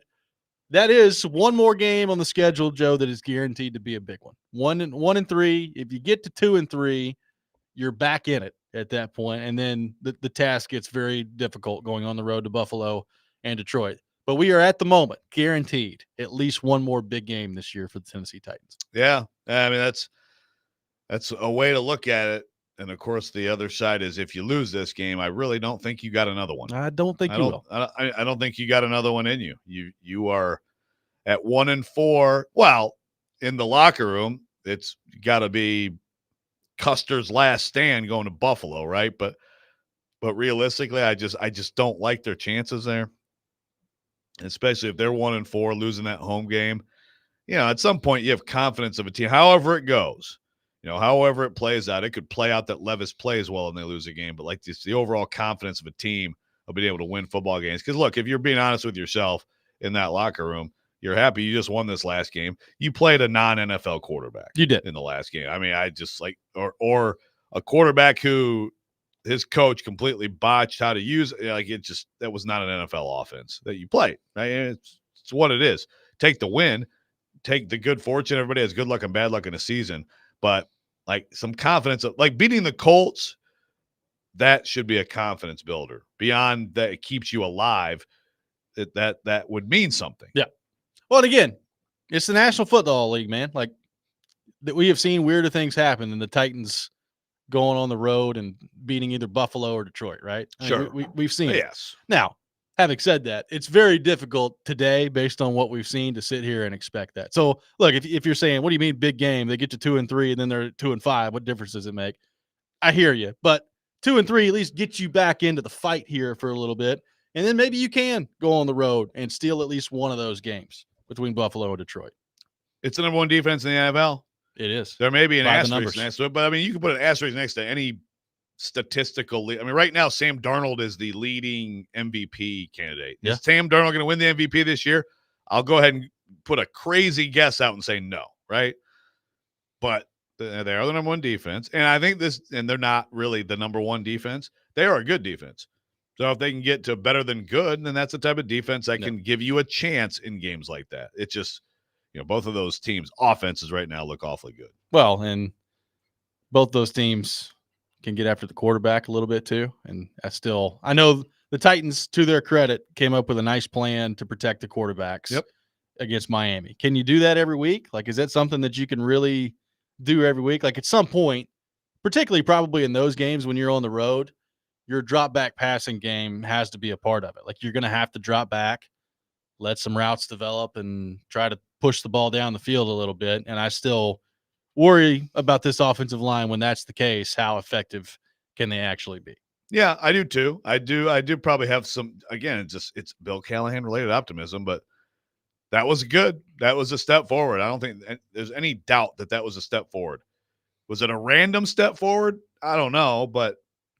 A: that is one more game on the schedule, Joe, that is guaranteed to be a big one. 1 and 3. If you get to 2 and 3, you're back in it at that point, and then the task gets very difficult going on the road to Buffalo and Detroit. But we are at the moment guaranteed at least one more big game this year for the Tennessee Titans.
B: Yeah, I mean that's a way to look at it. And of course, the other side is if you lose this game, I really don't think you got another one.
A: I don't think you will.
B: I don't think you got another one in you. You are at 1 and 4. Well, in the locker room, it's got to be Custer's last stand going to Buffalo, right? But realistically, I just don't like their chances there, especially if they're 1 and 4, losing that home game. You know, at some point you have confidence of a team, however it goes. You know, however it plays out, it could play out that Levis plays well and they lose a game, but like this, the overall confidence of a team of being able to win football games. Because look, if you're being honest with yourself in that locker room, you're happy you just won this last game. You played a non-NFL quarterback.
A: You did
B: in the last game. I mean, I just like or a quarterback who his coach completely botched how to use it. Like that was not an NFL offense that you played. Right? It's what it is. Take the win, take the good fortune. Everybody has good luck and bad luck in a season, but like some confidence of like beating the Colts, that should be a confidence builder. Beyond that, it keeps you alive. That would mean something.
A: Yeah. Well, and again, it's the National Football League, man. Like that, we have seen weirder things happen than the Titans going on the road and beating either Buffalo or Detroit, right?
B: Sure.
A: We've seen it.
B: Yes.
A: Now, Having said that, it's very difficult today based on what we've seen to sit here and expect that. So, look, if you're saying, what do you mean big game? They get to 2-3 and then they're 2-5. What difference does it make? I hear you, but 2-3 at least gets you back into the fight here for a little bit, and then maybe you can go on the road and steal at least one of those games between Buffalo and Detroit.
B: It's the number one defense in the NFL.
A: It is.
B: There may be an
A: By the
B: asterisk
A: numbers.
B: next to it, but I mean, you can put an asterisk next to any statistical. I mean, right now, Sam Darnold is the leading MVP candidate.
A: Yeah.
B: Is Sam Darnold going to win the MVP this year? I'll go ahead and put a crazy guess out and say no, right? But they are the number one defense. And I think and they're not really the number one defense. They are a good defense. So if they can get to better than good, then that's the type of defense that can give you a chance in games like that. It's just, both of those teams' offenses right now look awfully good.
A: Well, and both those teams can get after the quarterback a little bit too. And I know the Titans, to their credit, came up with a nice plan to protect the quarterbacks against Miami. Can you do that every week? Like, is that something that you can really do every week? Like, at some point, particularly probably in those games when you're on the road, your drop back passing game has to be a part of it. Like, you're going to have to drop back, let some routes develop, and try to push the ball down the field a little bit. And I still worry about this offensive line when that's the case. How effective can they actually be?
B: Yeah, I do too. I do probably have some, again, it's Bill Callahan related optimism, but that was good. That was a step forward. I don't think there's any doubt that was a step forward. Was it a random step forward? I don't know, but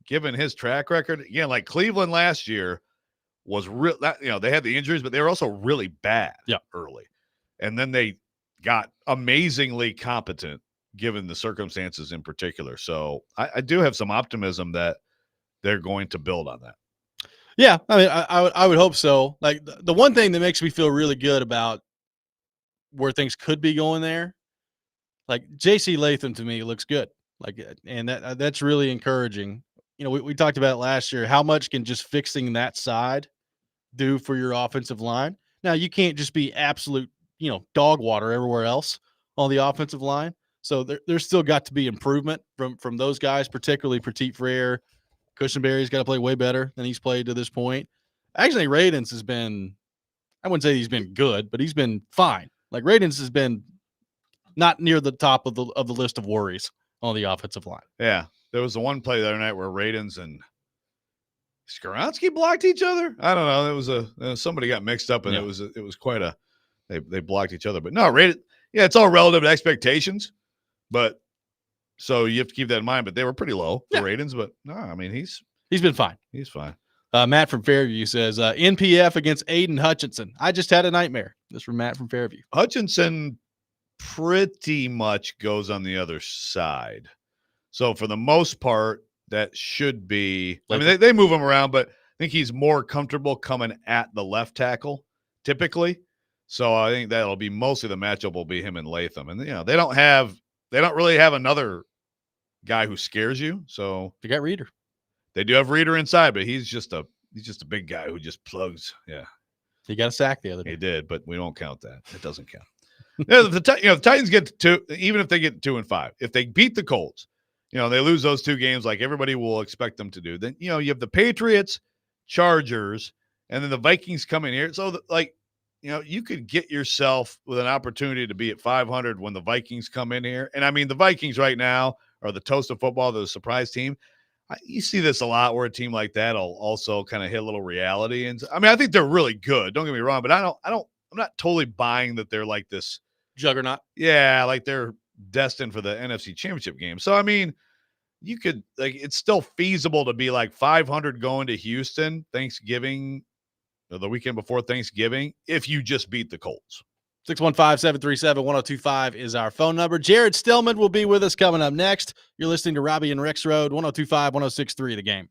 B: given his track record, again, like Cleveland last year was real. They had the injuries, but they were also really bad early, and then they got amazingly competent given the circumstances in particular. So I do have some optimism that they're going to build on that.
A: Yeah, I mean, I would hope so. Like, the one thing that makes me feel really good about where things could be going there, like J.C. Latham to me looks good. Like, and that's really encouraging. We talked about it last year. How much can just fixing that side do for your offensive line? Now, you can't just be absolute, dog water everywhere else on the offensive line. So there's still got to be improvement from those guys, particularly Petit Frere. Cushenberry's got to play way better than he's played to this point. Actually, Radens has been, I wouldn't say he's been good, but he's been fine. Like, Radens has been not near the top of the list of worries on the offensive line.
B: Yeah. There was the one play the other night where Radens and Skoronski blocked each other. I don't know. It was somebody got mixed up, and it was quite a they blocked each other. But no, Radens, it's all relative to expectations. But so you have to keep that in mind. But they were pretty low for Radens. But no, I mean he's
A: been fine.
B: He's fine.
A: Matt from Fairview says NPF against Aiden Hutchinson. I just had a nightmare. This from Matt from Fairview.
B: Hutchinson pretty much goes on the other side. So for the most part, that should be. I mean, they move him around, but I think he's more comfortable coming at the left tackle typically. So I think that'll be mostly the matchup will be him and Latham, and they don't really have another guy who scares you. So
A: they got Reeder.
B: They do have Reeder inside, but he's just a big guy who just plugs. Yeah,
A: he got a sack the other day.
B: He did, but we won't count that. It doesn't count. The Titans get to 2, even if they get 2-5, if they beat the Colts, they lose those 2 games like everybody will expect them to do. Then you have the Patriots, Chargers, and then the Vikings come in here. So you could get yourself with an opportunity to be at 500 when the Vikings come in here. And I mean, the Vikings right now are the toast of football. They're the surprise team. You see this a lot where a team like that will also kind of hit a little reality. And I mean, I think they're really good. Don't get me wrong, but I'm not totally buying that they're like this
A: juggernaut.
B: Yeah, like they're destined for the NFC Championship game. So I mean, you could it's still feasible to be like 500 going to Houston Thanksgiving, or the weekend before Thanksgiving, if you just beat the Colts.
A: 615-737-1025 is our phone number. Jared Stillman will be with us coming up next. You're listening to Robby and Rexrode, 102.5, 106.3 The Game.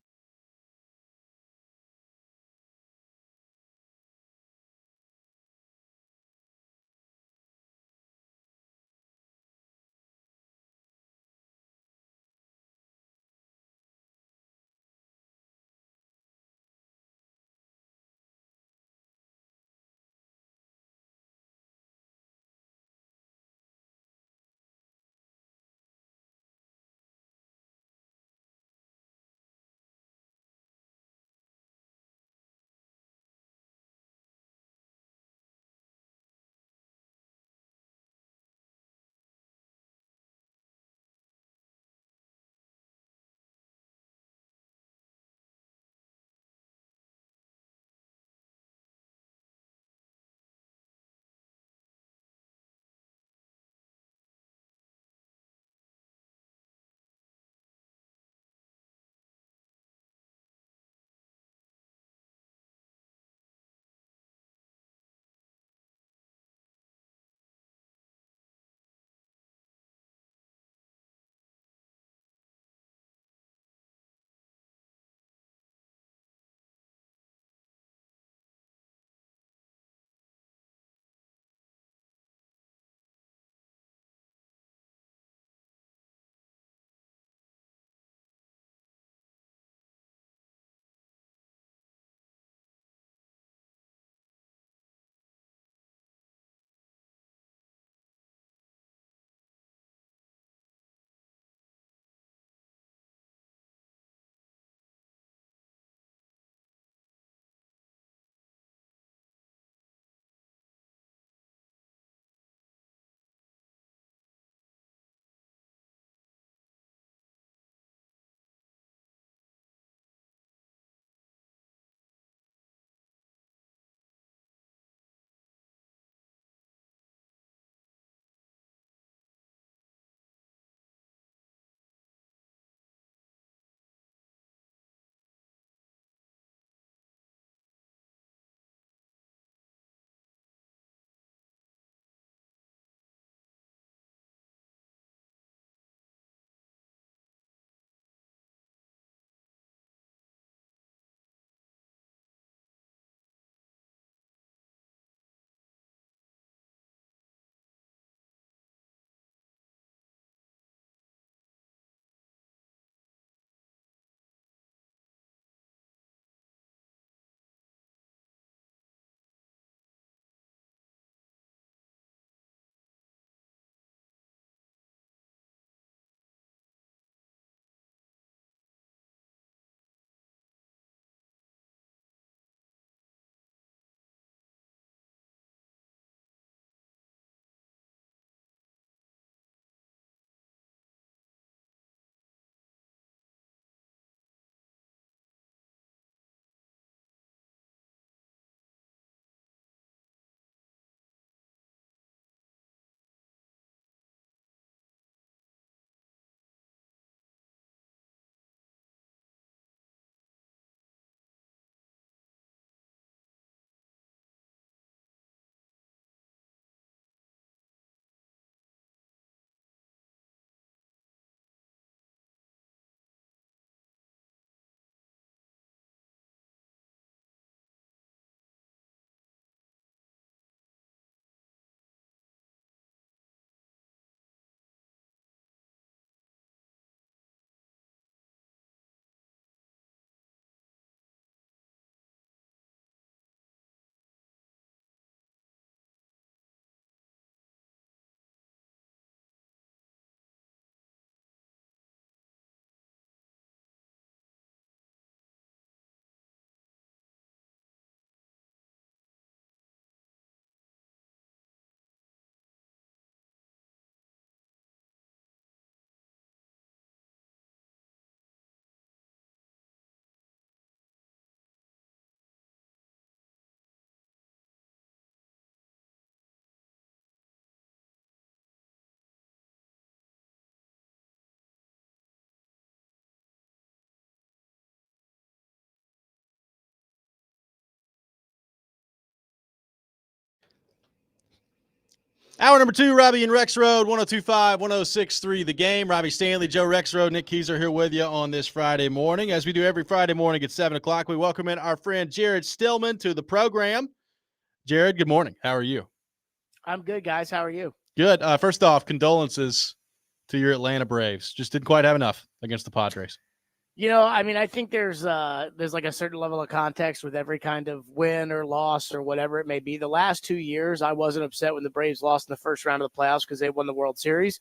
A: Hour number 2, Robby and Rexrode, 102.5, 106.3 The Game. Robby Stanley, Joe Rexrode, Nick Keyser here with you on this Friday morning. As we do every Friday morning at 7 o'clock, we welcome in our friend Jared Stillman to the program. Jared, good morning. How are you?
G: I'm good, guys. How are you?
A: Good. First off, condolences to your Atlanta Braves. Just didn't quite have enough against the Padres.
G: You know, I mean, I think there's like a certain level of context with every kind of win or loss or whatever it may be. The last 2 years, I wasn't upset when the Braves lost in the first round of the playoffs because they won the World Series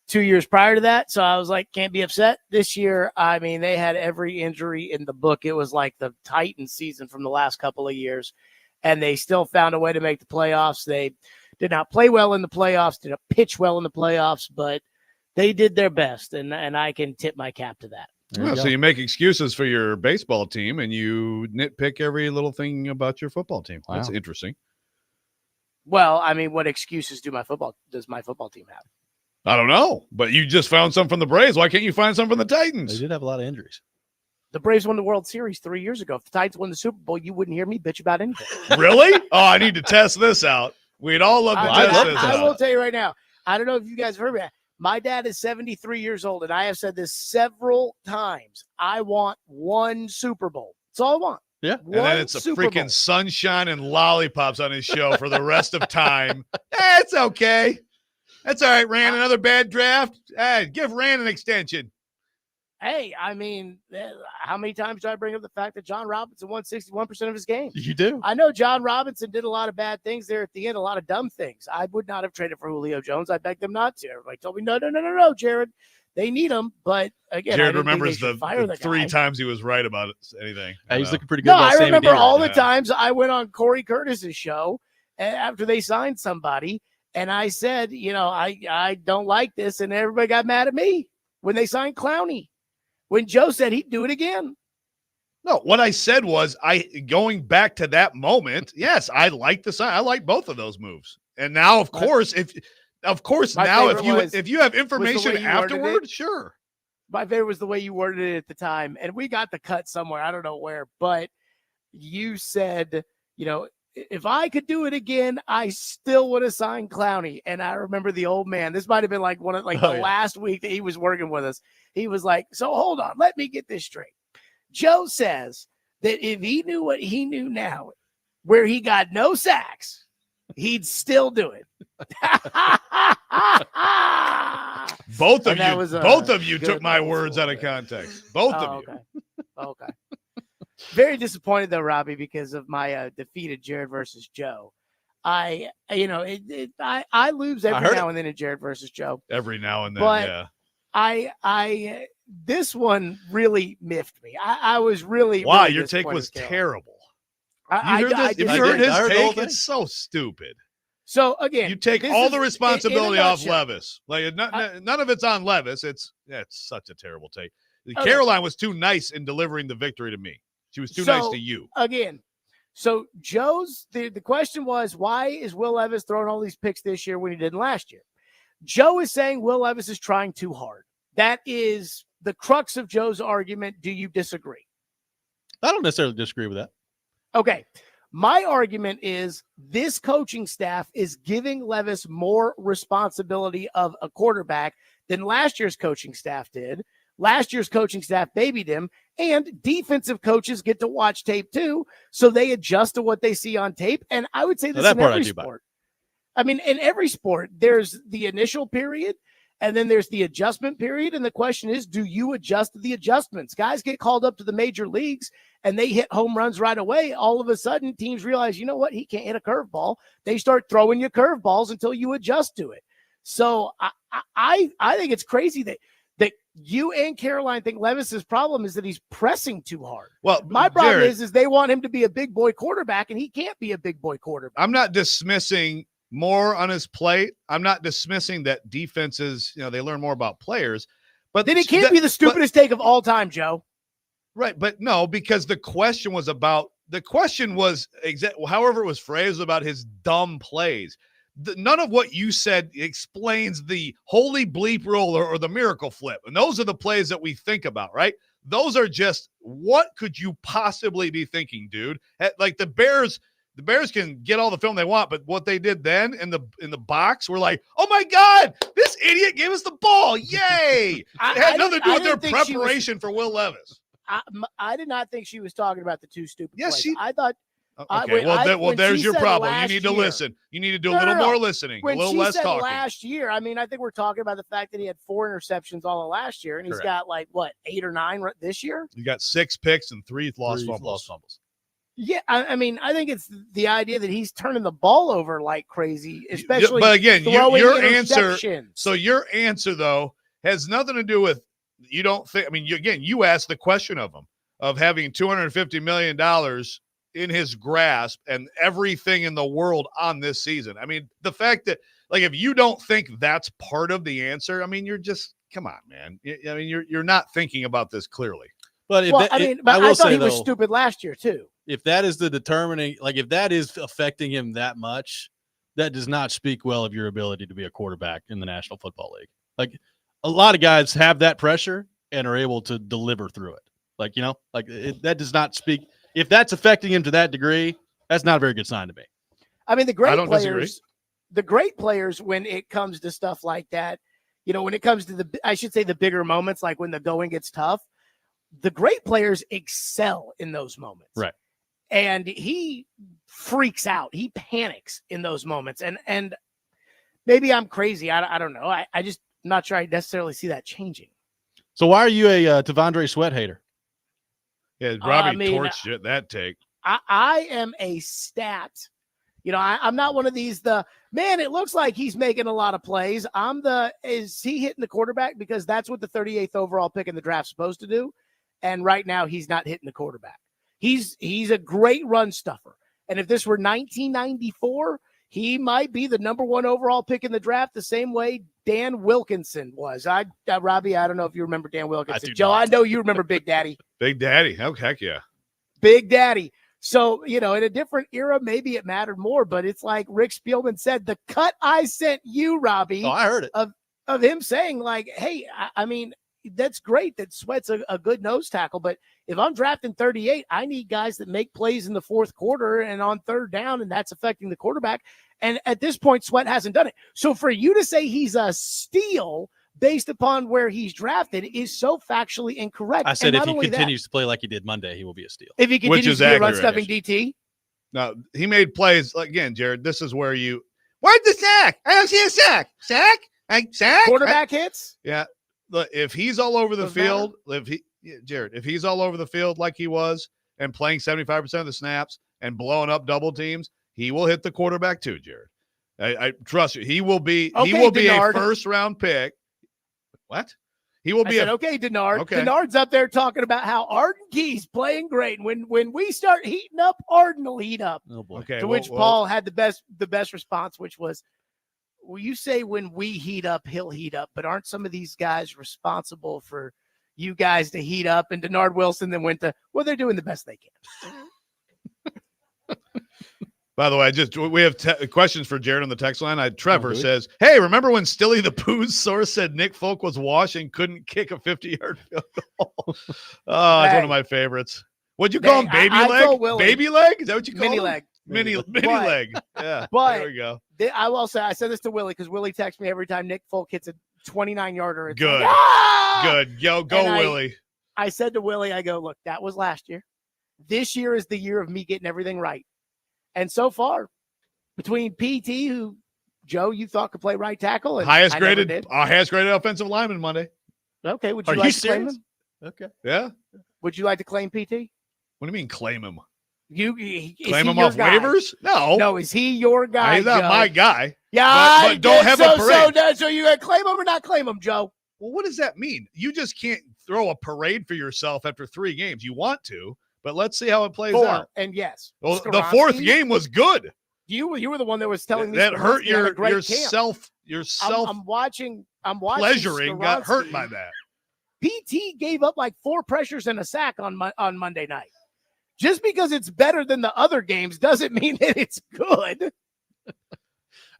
G: 2 years prior to that. So I was like, can't be upset. This year, I mean, they had every injury in the book. It was like the Titans season from the last couple of years, and they still found a way to make the playoffs. They did not play well in the playoffs, did not pitch well in the playoffs, but they did their best, and I can tip my cap to that.
B: So you make excuses for your baseball team and you nitpick every little thing about your football team. Wow. That's interesting.
G: Well, I mean, what excuses does my football team have?
B: I don't know, but you just found some from the Braves. Why can't you find some from the Titans?
A: They did have a lot of injuries.
G: The Braves won the World Series 3 years ago. If the Titans won the Super Bowl, you wouldn't hear me bitch about anything.
B: Really? Oh, I need to test this out. We'd all love to test this out.
G: I will tell you right now. I don't know if you guys have heard me. My dad is 73 years old, and I have said this several times. I want one Super Bowl. That's all I want.
A: Yeah.
B: And then it's a freaking sunshine and lollipops on his show for the rest of time. It's okay. That's all right, Rand. Another bad draft. Hey, give Rand an extension.
G: Hey, I mean, how many times do I bring up the fact that John Robinson won 61% of his games?
A: You do.
G: I know John Robinson did a lot of bad things there at the end, a lot of dumb things. I would not have traded for Julio Jones. I begged them not to. Everybody told me, no, Jared. They need him. But again,
B: Jared remembers the 3 times he was right about anything.
A: Hey, he's looking pretty good.
G: No, I remember all the times I went on Corey Curtis's show after they signed somebody, and I said, you know, I don't like this, and everybody got mad at me when they signed Clowney. When Joe said he'd do it again.
B: No, what I said was going back to that moment. Yes, I like the sign. I like both of those moves. And now, of course, if you have information afterward, sure.
G: My favorite was the way you worded it at the time, and we got the cut somewhere. I don't know where, but you said, you know, if I could do it again, I still would have signed Clowney. And I remember the old man. This might have been like last week that he was working with us. He was like, so hold on, let me get this straight. Joe says that if he knew what he knew now, where he got no sacks, he'd still do it.
B: Both of you took my words out of context. Both of you.
G: Okay. Very disappointed though, Robby, because of my defeat at Jared versus Joe. I lose every now and then at Jared versus Joe.
B: Every now and then,
G: but
B: yeah.
G: I this one really miffed me. I was really
B: wow. Your take was terrible. You heard his take? It's so stupid.
G: So again,
B: you take all the responsibility off Levis. Like none of it's on Levis. It's such a terrible take. Okay. Caroline was too nice in delivering the victory to me. She was too nice to you.
G: Again, so Joe's the question was, why is Will Levis throwing all these picks this year when he didn't last year? Joe is saying Will Levis is trying too hard. That is the crux of Joe's argument. Do you disagree?
A: I don't necessarily disagree with that.
G: Okay. My argument is this coaching staff is giving Levis more responsibility of a quarterback than last year's coaching staff did. Last year's coaching staff babied him, and defensive coaches get to watch tape too, so they adjust to what they see on tape. And I would say this in every sport. I mean, in every sport, there's the initial period, and then there's the adjustment period. And the question is, do you adjust to the adjustments? Guys get called up to the major leagues, and they hit home runs right away. All of a sudden, teams realize, you know what? He can't hit a curveball. They start throwing you curveballs until you adjust to it. So I think it's crazy that you and Caroline think Levis's problem is that he's pressing too hard.
B: Well,
G: my problem is they want him to be a big boy quarterback, and he can't be a big boy quarterback.
B: I'm not dismissing more on his plate. I'm not dismissing that defenses, they learn more about players. But
G: then it can't be the stupidest take of all time, Joe.
B: Right, but no, because the question was however it was phrased, about his dumb plays. None of what you said explains the holy bleep roller or the miracle flip. And those are the plays that we think about, right? Those are just, what could you possibly be thinking, dude? Like the Bears The Bears can get all the film they want, but what they did then in the box, we're like, oh my God, this idiot gave us the ball. Yay. It had nothing to do with their preparation for Will Levis.
G: I did not think she was talking about the two stupid
B: Yes,
G: plays. I thought.
B: Okay, there's your problem. You need to listen. You need to do a little more listening, a little less talking.
G: Last year, I mean, I think we're talking about the fact that he had 4 interceptions all of last year, and he's got like, what, 8 or 9 this year?
B: You got 6 picks and 3 lost fumbles.
G: Yeah, I mean, I think it's the idea that he's turning the ball over like crazy, especially.
B: But again, your answer.
G: So
B: your answer though has nothing to do with you don't think. I mean, you asked the question of him of having $250 million in his grasp and everything in the world on this season. I mean, the fact that if you don't think that's part of the answer, I mean, you're just come on, man. I mean, you're not thinking about this clearly.
A: But
G: I thought he was stupid last year too.
A: If that is the determining, if that is affecting him that much, that does not speak well of your ability to be a quarterback in the National Football League. A lot of guys have that pressure and are able to deliver through it. That does not speak. If that's affecting him to that degree, that's not a very good sign to me.
G: I mean, the great players, when it comes to stuff like that, when it comes to the bigger moments, like when the going gets tough, the great players excel in those moments.
A: Right.
G: And he freaks out. He panics in those moments. And maybe I'm crazy. I don't know. I just not sure I necessarily see that changing.
A: So why are you a Tavondre Sweat hater?
B: Yeah, Robby torched that take.
G: I am a stat. I'm not one of these, it looks like he's making a lot of plays. Is he hitting the quarterback? Because that's what the 38th overall pick in the draft is supposed to do. And right now he's not hitting the quarterback. He's a great run stuffer. And if this were 1994, he might be the number 1 overall pick in the draft the same way Dan Wilkinson was. Robby, I don't know if you remember Dan Wilkinson. Joe, I know you remember Big Daddy.
B: Big Daddy. Oh, heck yeah.
G: Big Daddy. So, in a different era, maybe it mattered more, but it's like Rick Spielman said, the cut I sent you, Robby.
A: Oh, I heard it.
G: Of him saying hey, I mean, that's great that Sweat's a good nose tackle, but if I'm drafting 38, I need guys that make plays in the fourth quarter and on third down, and that's affecting the quarterback. And at this point, Sweat hasn't done it. So for you to say he's a steal based upon where he's drafted is so factually incorrect.
A: I said if he continues to play like he did Monday, he will be a steal.
G: If he continues to be a run-stuffing DT?
B: No, he made plays. Again, Jared, this is where where's the sack? I don't see a sack. Sack?
G: Quarterback hits?
B: Yeah. Look, if he's all over the field, if he's all over the field like he was and playing 75% of the snaps and blowing up double teams, he will hit the quarterback too, Jared. I trust you. He will be a first-round pick. What? He will be
G: okay, Denard. Okay. Denard's up there talking about how Arden Key's playing great. And when we start heating up, Arden will heat up.
A: Oh boy.
B: Okay.
G: To which Paul had the best response, which was, well, you say when we heat up, he'll heat up, but aren't some of these guys responsible for you guys to heat up? And Denard Wilson then went to, well, they're doing the best they can.
B: By the way, we have questions for Jared on the text line. Trevor says, hey, remember when Stilly the Pooh's source said Nick Folk was washed and couldn't kick a 50-yard field goal? Oh, it's one of my favorites. What'd you call him? Baby leg? Baby leg? Is that what you call him?
G: Leg.
B: Mini leg. Yeah.
G: But
B: there we go.
G: I will say, I said this to Willie because Willie texts me every time Nick Folk hits a 29-yarder.
B: Good.
G: Like, ah!
B: Good. Go, Willie.
G: I said to Willie, I go, look, that was last year. This year is the year of me getting everything right. And so far, between PT, who, Joe, you thought could play right tackle, and
B: highest graded offensive lineman Monday.
G: Okay. Would you like to claim him?
A: Okay.
B: Yeah.
G: Would you like to claim PT?
B: What do you mean claim him?
G: Claim
B: him off waivers?
G: No, is he your guy?
B: He's not
G: Joe?
B: My guy.
G: Yeah,
B: but don't have a parade.
G: So you gonna claim him or not claim him, Joe?
B: Well, what does that mean? You just can't throw a parade for yourself after 3 games. You want to, but let's see how it plays
G: 4,
B: out.
G: And yes,
B: well, the 4th game was good.
G: You were the one that was telling me
B: that hurt your
G: self. I'm watching.
B: Pleasuring got hurt by that.
G: PT gave up like 4 pressures and a sack on Monday night. Just because it's better than the other games doesn't mean that it's good.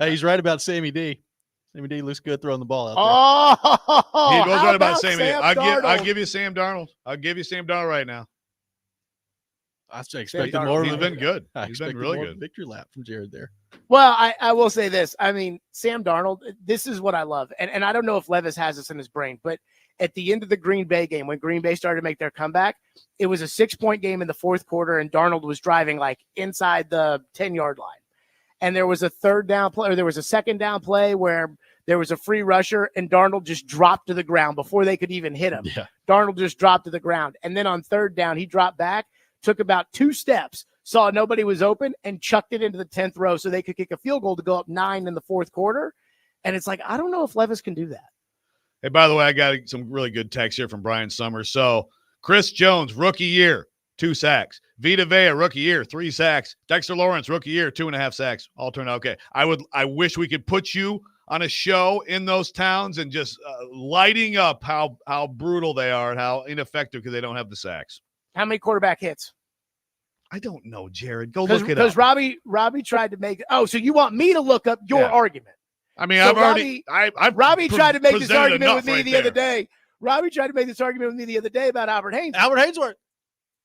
A: Hey, he's right about Sammy D. Sammy D looks good throwing the ball out there.
G: Oh,
B: he goes right about Sammy D.
G: I'll
B: give you Sam Darnold. I'll give you Sam Darnold right now.
A: I expected
G: Darnold.
A: more.
B: He's
A: of
B: been
A: a-
B: good.
A: I
B: He's been
A: expected
B: really
A: more of a
B: good.
A: victory lap from Jared there.
G: Well, I will say this. I mean, Sam Darnold, this is what I love. And I don't know if Levis has this in his brain, but at the end of the Green Bay game, when Green Bay started to make their comeback, it was a 6-point game in the fourth quarter, and Darnold was driving like inside the 10-yard line. And there was a third down play, or there was a second down play where there was a free rusher, and Darnold just dropped to the ground before they could even hit him.
A: Yeah.
G: Darnold just dropped to the ground. And then on third down, he dropped back, took about 2 steps, saw nobody was open, and chucked it into the 10th row so they could kick a field goal to go up 9 in the fourth quarter. And it's like, I don't know if Levis can do that.
B: Hey, by the way, I got some really good text here from Brian Summers. So Chris Jones, rookie year, 2 sacks. Vita Vea, rookie year, 3 sacks. Dexter Lawrence, rookie year, 2.5 sacks. All turned out okay. I wish we could put you on a show in those towns and just lighting up how brutal they are and how ineffective because they don't have the sacks.
G: How many quarterback hits?
B: I don't know, Jared. Go look it up.
G: Because Robby tried to make – oh, so you want me to look up your argument?
B: I mean,
G: So
B: Robbie
G: tried to make this argument with me the other day. Robbie tried to make this argument with me the other day about Albert Haynesworth.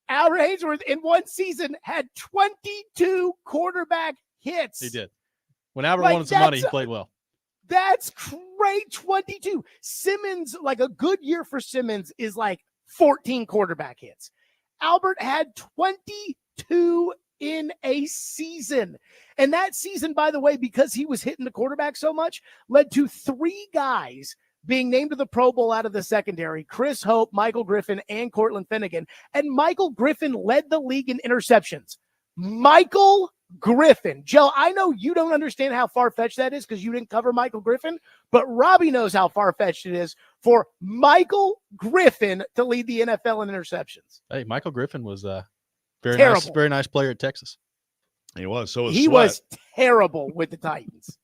G: Albert Haynesworth in one season had 22 quarterback hits.
A: He did. When Albert wanted some money, he played well.
G: That's great. 22. Simmons, like a good year for Simmons is like 14 quarterback hits. Albert had 22 in a season. And that season, by the way, because he was hitting the quarterback so much, led to 3 guys being named to the Pro Bowl out of the secondary: Chris Hope, Michael Griffin, and Cortland Finnegan. And Michael Griffin led the league in interceptions. Michael Griffin. Joe, I know you don't understand how far-fetched that is because you didn't cover Michael Griffin, but Robbie knows how far-fetched it is for Michael Griffin to lead the NFL in interceptions.
A: Hey, Michael Griffin was
G: Terrible.
A: very nice player at Texas.
B: He was. So was
G: He
B: Sweat.
G: was terrible with the Titans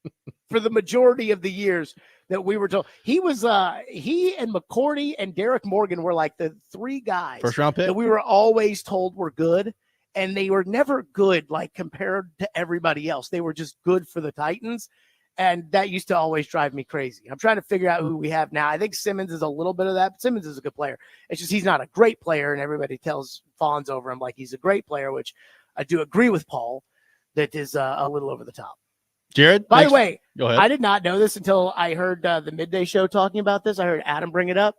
G: for the majority of the years that we were told. He was he and McCourty and Derek Morgan were like the 3 guys
A: First round pick.
G: that we were always told were good, and they were never good like compared to everybody else. They were just good for the Titans, and that used to always drive me crazy. I'm trying to figure out who we have now. I think Simmons is a little bit of that, but Simmons is a good player. It's just he's not a great player, and everybody fawns over him like he's a great player, which I do agree with Paul. That is a little over the top.
A: Jared,
G: By the way,
A: go ahead.
G: I did not know this until I heard the midday show talking about this. I heard Adam bring it up.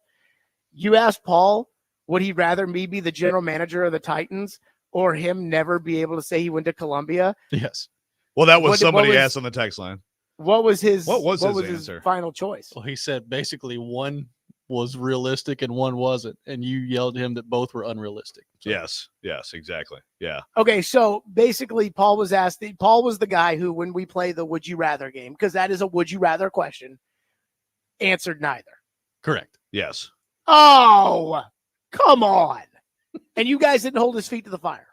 G: You asked Paul, would he rather me be the general manager of the Titans or him never be able to say he went to Columbia?
A: Yes.
B: Well, that was
G: What
B: somebody
G: was-
B: asked on the text line.
G: What was his
B: his answer?
G: final choice?
A: Well, he said basically one was realistic and one wasn't, and you yelled at him that both were unrealistic. So,
B: Yes, exactly. Yeah.
G: Okay, so basically Paul was the guy who, when we play the would you rather game, because that is a would you rather question, answered neither.
A: correct.
B: Yes.
G: Oh, come on. And you guys didn't hold his feet to the fire.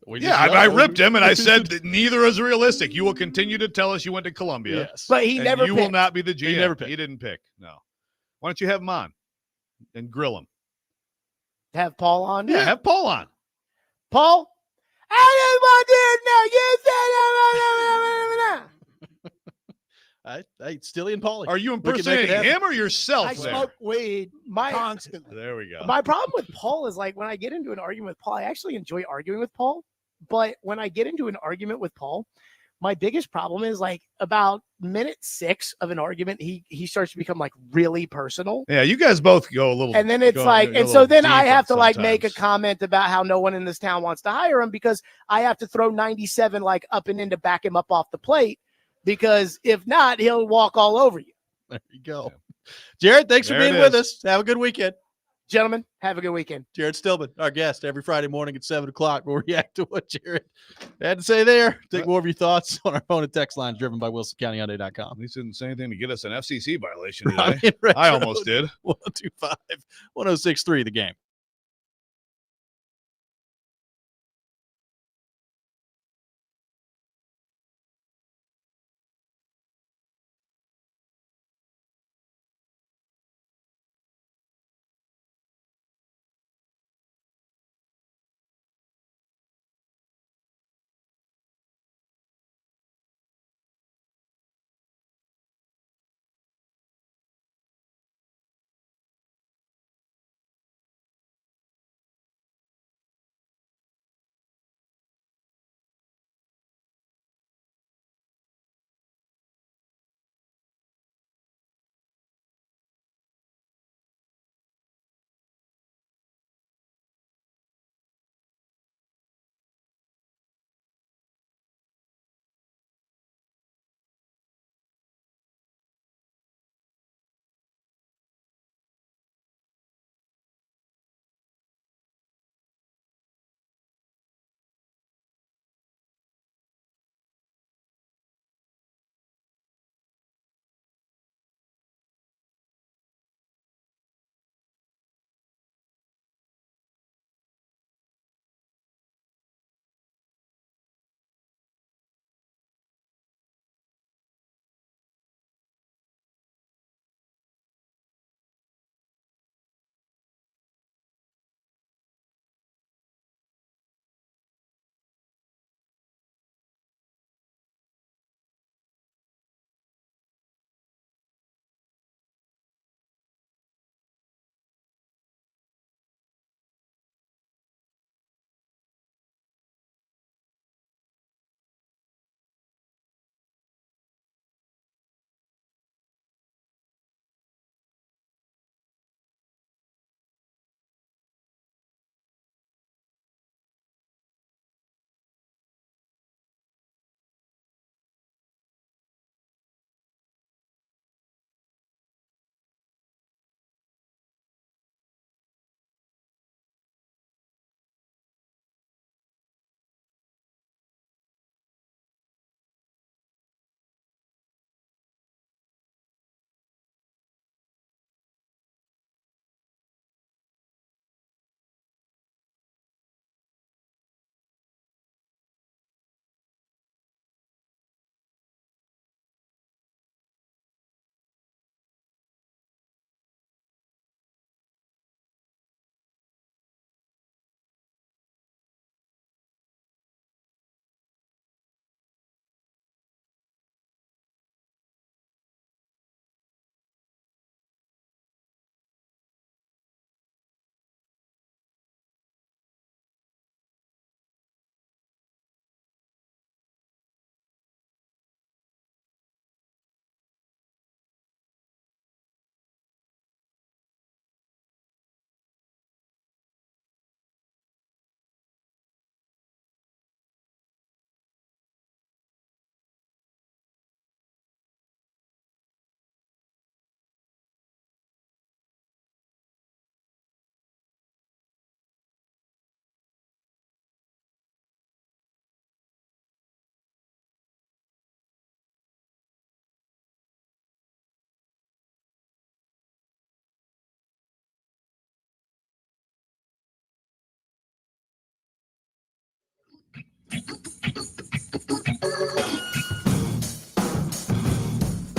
A: We
B: Yeah,
A: just
B: I
A: yelled.
B: ripped him and I said that neither is realistic. You will continue to tell us you went to Columbia.
A: Yes.
G: But he
B: and
G: never
B: you
G: picked.
B: will not be the GM.
A: He never picked.
B: He didn't pick. No. Why don't you have him on and grill him?
G: Have Paul on?
B: Yeah, have Paul on.
G: Paul? I
A: Hey, Stilly and Paulie.
B: Are you
A: We can make it
B: impersonating
A: happen.
B: him or yourself there?
G: smoke weed.
B: There we go.
G: My problem with Paul is like when I get into an argument with Paul, I actually enjoy arguing with Paul. But when I get into an argument with Paul, my biggest problem is like about minute 6 of an argument, he starts to become like really personal.
B: Yeah, you guys both go a little.
G: And then it's
B: go
G: like,
B: a
G: and so
B: little
G: then I
B: deeper
G: have to like make a
B: sometimes.
G: comment about how no one in this town wants to hire him because I have to throw 97 like up and in to back him up off the plate. Because if not, he'll walk all over you.
A: There you go. Jared, thanks
B: There
A: for being
B: it
A: with
B: is.
A: us. Have a good weekend.
G: Gentlemen, have a good weekend.
A: Jared Stillman, our guest every Friday morning at 7 o'clock. We'll react to what Jared had to say there. Take more of your thoughts on our phone and text lines driven by WilsonCountyHyundai.com.
B: At least didn't say anything to get us an FCC violation today.
A: Robbie and
B: I
A: Rexrode,
B: almost did.
A: 1025 1063 The Game.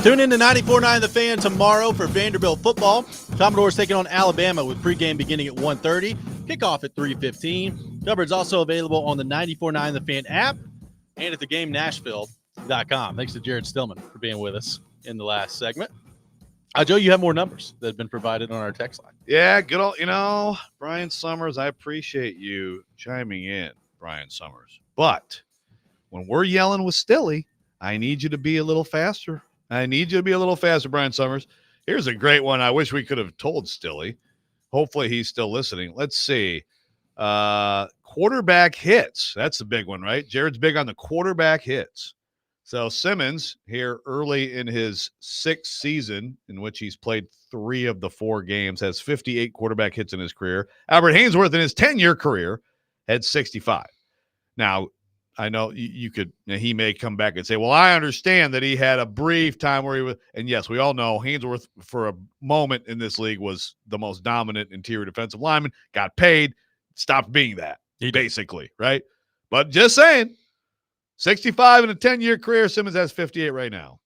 A: Tune in to 94.9 The Fan tomorrow for Vanderbilt football. Commodores taking on Alabama with pregame beginning at 1:30, kickoff at 3:15. Coverage also available on the 94.9 The Fan app and at theGameNashville.com. Thanks to Jared Stillman for being with us in the last segment. Joe, you have more numbers that have been provided on our text line.
B: Yeah, good old, Brian Summers, I appreciate you chiming in, Brian Summers. But when we're yelling with Stilly, I need you to be a little faster. Brian Summers. Here's a great one. I wish we could have told Stilly. Hopefully he's still listening. Let's see. Quarterback hits. That's the big one, right? Jared's big on the quarterback hits. So Simmons here early in his 6th season, in which he's played 3 of the 4 games, has 58 quarterback hits in his career. Albert Haynesworth in his 10-year career had 65. Now, I know he may come back and say, well, I understand that he had a brief time where he was, and yes, we all know Haynesworth for a moment in this league was the most dominant interior defensive lineman, got paid, stopped being that, basically, right? But just saying, 65 in a 10-year career, Simmons has 58 right now.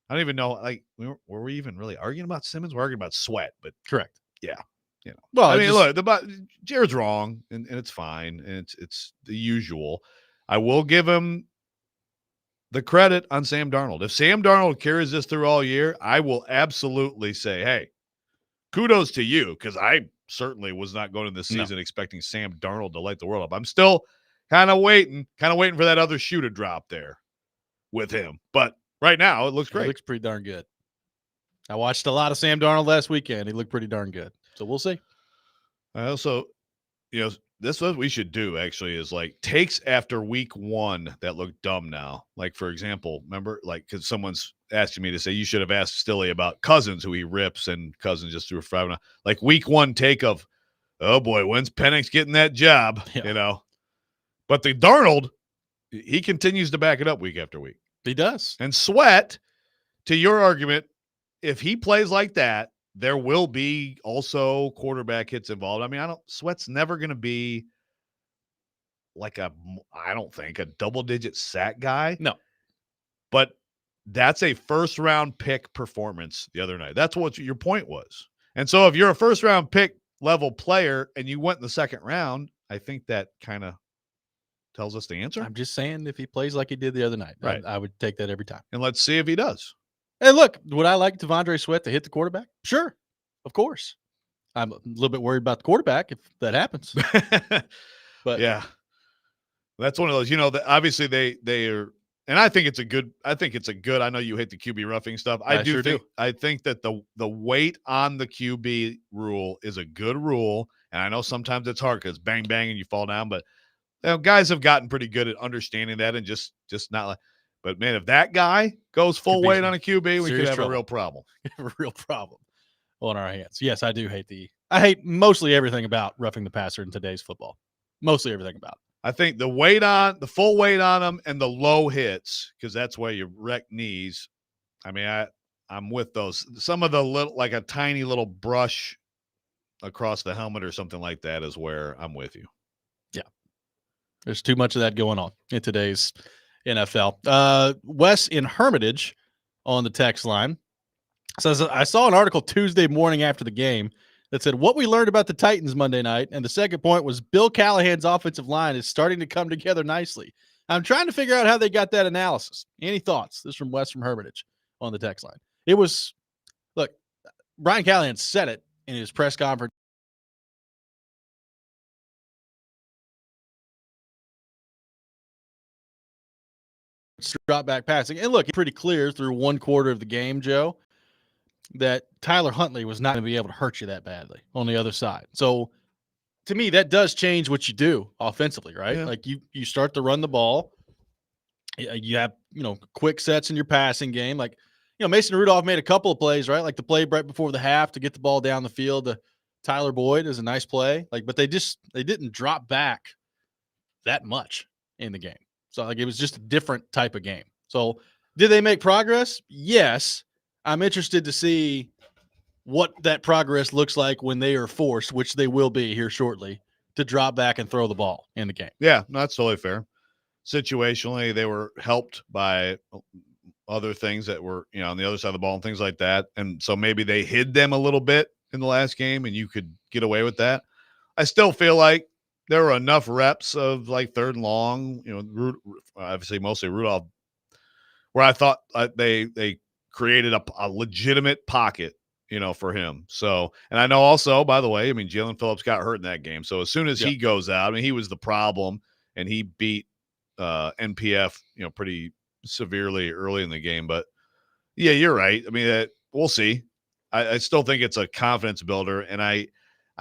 B: I don't even know, like, were we even really arguing about Simmons? We're arguing about Sweat, but
A: correct.
B: Yeah.
A: Well,
B: I mean, look, Jared's wrong, and it's fine, and it's the usual. I will give him the credit on Sam Darnold. If Sam Darnold carries this through all year, I will absolutely say, hey, kudos to you, because I certainly was not going into this season expecting Sam Darnold to light the world up. I'm still kind of waiting for that other shoe to drop there with him. But right now, it looks great.
A: It looks pretty darn good. I watched a lot of Sam Darnold last weekend. He looked pretty darn good. So we'll see.
B: I also, this is what we should do, actually, is like takes after week 1 that look dumb now. Like, for example, remember, like, because someone's asking me to say you should have asked Stilly about Cousins, who he rips, and Cousins just threw a 5. Like, week 1 take of, oh boy, when's Penix getting that job?
A: Yeah.
B: But the Darnold, he continues to back it up week after week.
A: He does.
B: And Sweat, to your argument, if he plays like that, there will be also quarterback hits involved. I mean, Sweat's never going to be like I don't think, a double-digit sack guy.
A: No.
B: But that's a first-round pick performance the other night. That's what your point was. And so if you're a first-round pick level player and you went in the 2nd round, I think that kind of tells us the answer.
A: I'm just saying, if he plays like he did the other night,
B: right,
A: I would take that every time.
B: And let's see if he does.
A: Hey, look, would I like Devondre Sweat to hit the quarterback? Sure, of course. I'm a little bit worried about the quarterback if that happens. But
B: yeah, that's one of those. Obviously they are, and I think it's a good. I know you hate the QB roughing stuff. I do think. I think that the weight on the QB rule is a good rule, and I know sometimes it's hard because bang bang and you fall down, but guys have gotten pretty good at understanding that and just not like. But man, if that guy goes full weight on a QB, we could have a real problem.
A: A real problem on our hands. Yes, I do hate I hate mostly everything about roughing the passer in today's football. Mostly everything about it.
B: I think the full weight on them and the low hits, because that's where you wreck knees. I mean, I'm with those. Some of the little, like a tiny little brush across the helmet or something like that is where I'm with you.
A: Yeah. There's too much of that going on in today's NFL. Wes in Hermitage on the text line says, I saw an article Tuesday morning after the game that said what we learned about the Titans Monday night, and the second point was Bill Callahan's offensive line is starting to come together nicely. I'm trying to figure out how they got that analysis. Any thoughts? This is from Wes from Hermitage on the text line. It was, look, Brian Callahan said it in his press conference. Drop back passing. And look, it's pretty clear through one quarter of the game, Joe, that Tyler Huntley was not going to be able to hurt you that badly on the other side. So to me, that does change what you do offensively, right?
B: Yeah.
A: Like you start to run the ball. You have, quick sets in your passing game. Like, Mason Rudolph made a couple of plays, right? Like the play right before the half to get the ball down the field to Tyler Boyd is a nice play. Like, but they didn't drop back that much in the game. So like it was just a different type of game. So did they make progress? Yes. I'm interested to see what that progress looks like when they are forced, which they will be here shortly, to drop back and throw the ball in the game.
B: Yeah, no, that's totally fair. situationally, they were helped by other things that were, on the other side of the ball and things like that. And so maybe they hid them a little bit in the last game and you could get away with that. I still feel like there were enough reps of like 3rd and long, obviously mostly Rudolph, where I thought they created a legitimate pocket, for him. So, and I know also, by the way, Jalen Phillips got hurt in that game. So as soon as he goes out, he was the problem and he beat NPF, pretty severely early in the game. But yeah, you're right. We'll see. I still think it's a confidence builder. And I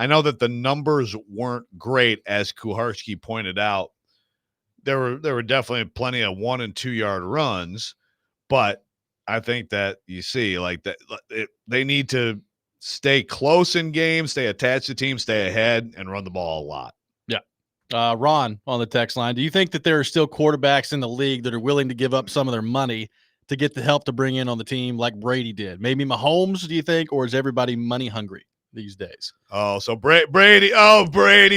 B: know that the numbers weren't great, as Kuharski pointed out. There were definitely plenty of 1 and 2 yard runs, but I think that you see like that they need to stay close in games, stay attached to teams, stay ahead, and run the ball a lot.
A: Yeah. Ron on the text line, do you think that there are still quarterbacks in the league that are willing to give up some of their money to get the help to bring in on the team like Brady did? Maybe Mahomes, do you think, or is everybody money hungry these days?
B: Oh, so Brady,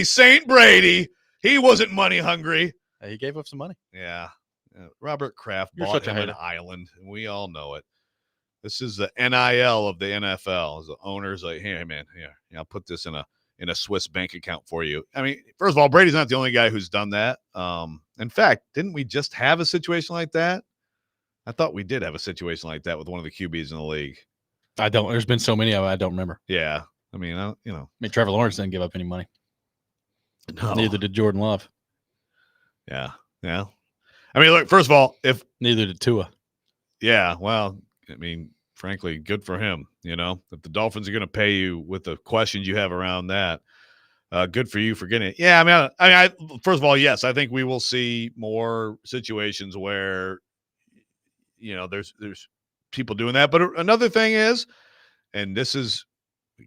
B: Saint Brady. He wasn't money hungry.
A: He gave up some money.
B: Yeah. Robert Kraft
A: You're
B: bought
A: such a
B: him an
A: hater.
B: island, and we all know it. This is the NIL of the NFL. The owner's like, hey, man, here, I'll put this in a Swiss bank account for you. First of all, Brady's not the only guy who's done that. In fact, didn't we just have a situation like that? I thought we did have a situation like that with one of the QBs in the league.
A: I don't. There's been so many of them, I don't remember.
B: Yeah.
A: Trevor Lawrence didn't give up any money.
B: No.
A: Neither did Jordan Love.
B: Yeah. Yeah. Look, first of all,
A: Neither did Tua.
B: Yeah, well, frankly, good for him. If the Dolphins are going to pay you with the questions you have around that, good for you for getting it. Yeah, first of all, yes, I think we will see more situations where, there's people doing that. But another thing is, and this is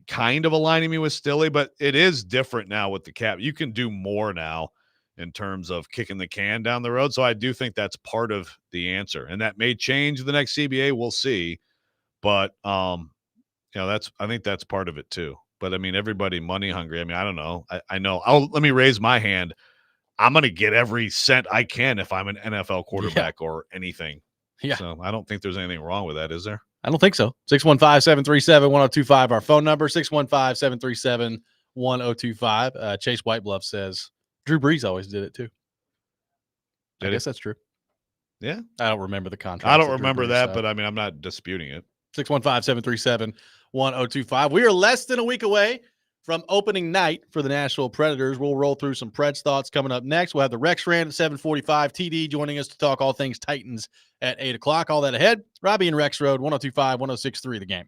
B: kind of aligning me with Stilly, but it is different now with the cap. You can do more now in terms of kicking the can down the road. So I do think that's part of the answer, and that may change the next CBA. We'll see, but I think that's part of it too. But everybody money hungry. I don't know. I know. Let me raise my hand. I'm going to get every cent I can if I'm an NFL quarterback or anything.
A: Yeah.
B: So I don't think there's anything wrong with that, is there?
A: I don't think so. 615-737-1025, our phone number, 615-737-1025. Chase Whitebluff says Drew Brees always did it too. I guess that's true.
B: Yeah.
A: I don't remember the contract.
B: I don't remember that, but I'm not disputing it.
A: 615-737-1025. We are less than a week away from opening night for the Nashville Predators. We'll roll through some Preds thoughts coming up next. We'll have the Rexrode at 7:45. TD joining us to talk all things Titans at 8 o'clock. All that ahead. Robby and Rexrode, 102.5, 106.3 The Game.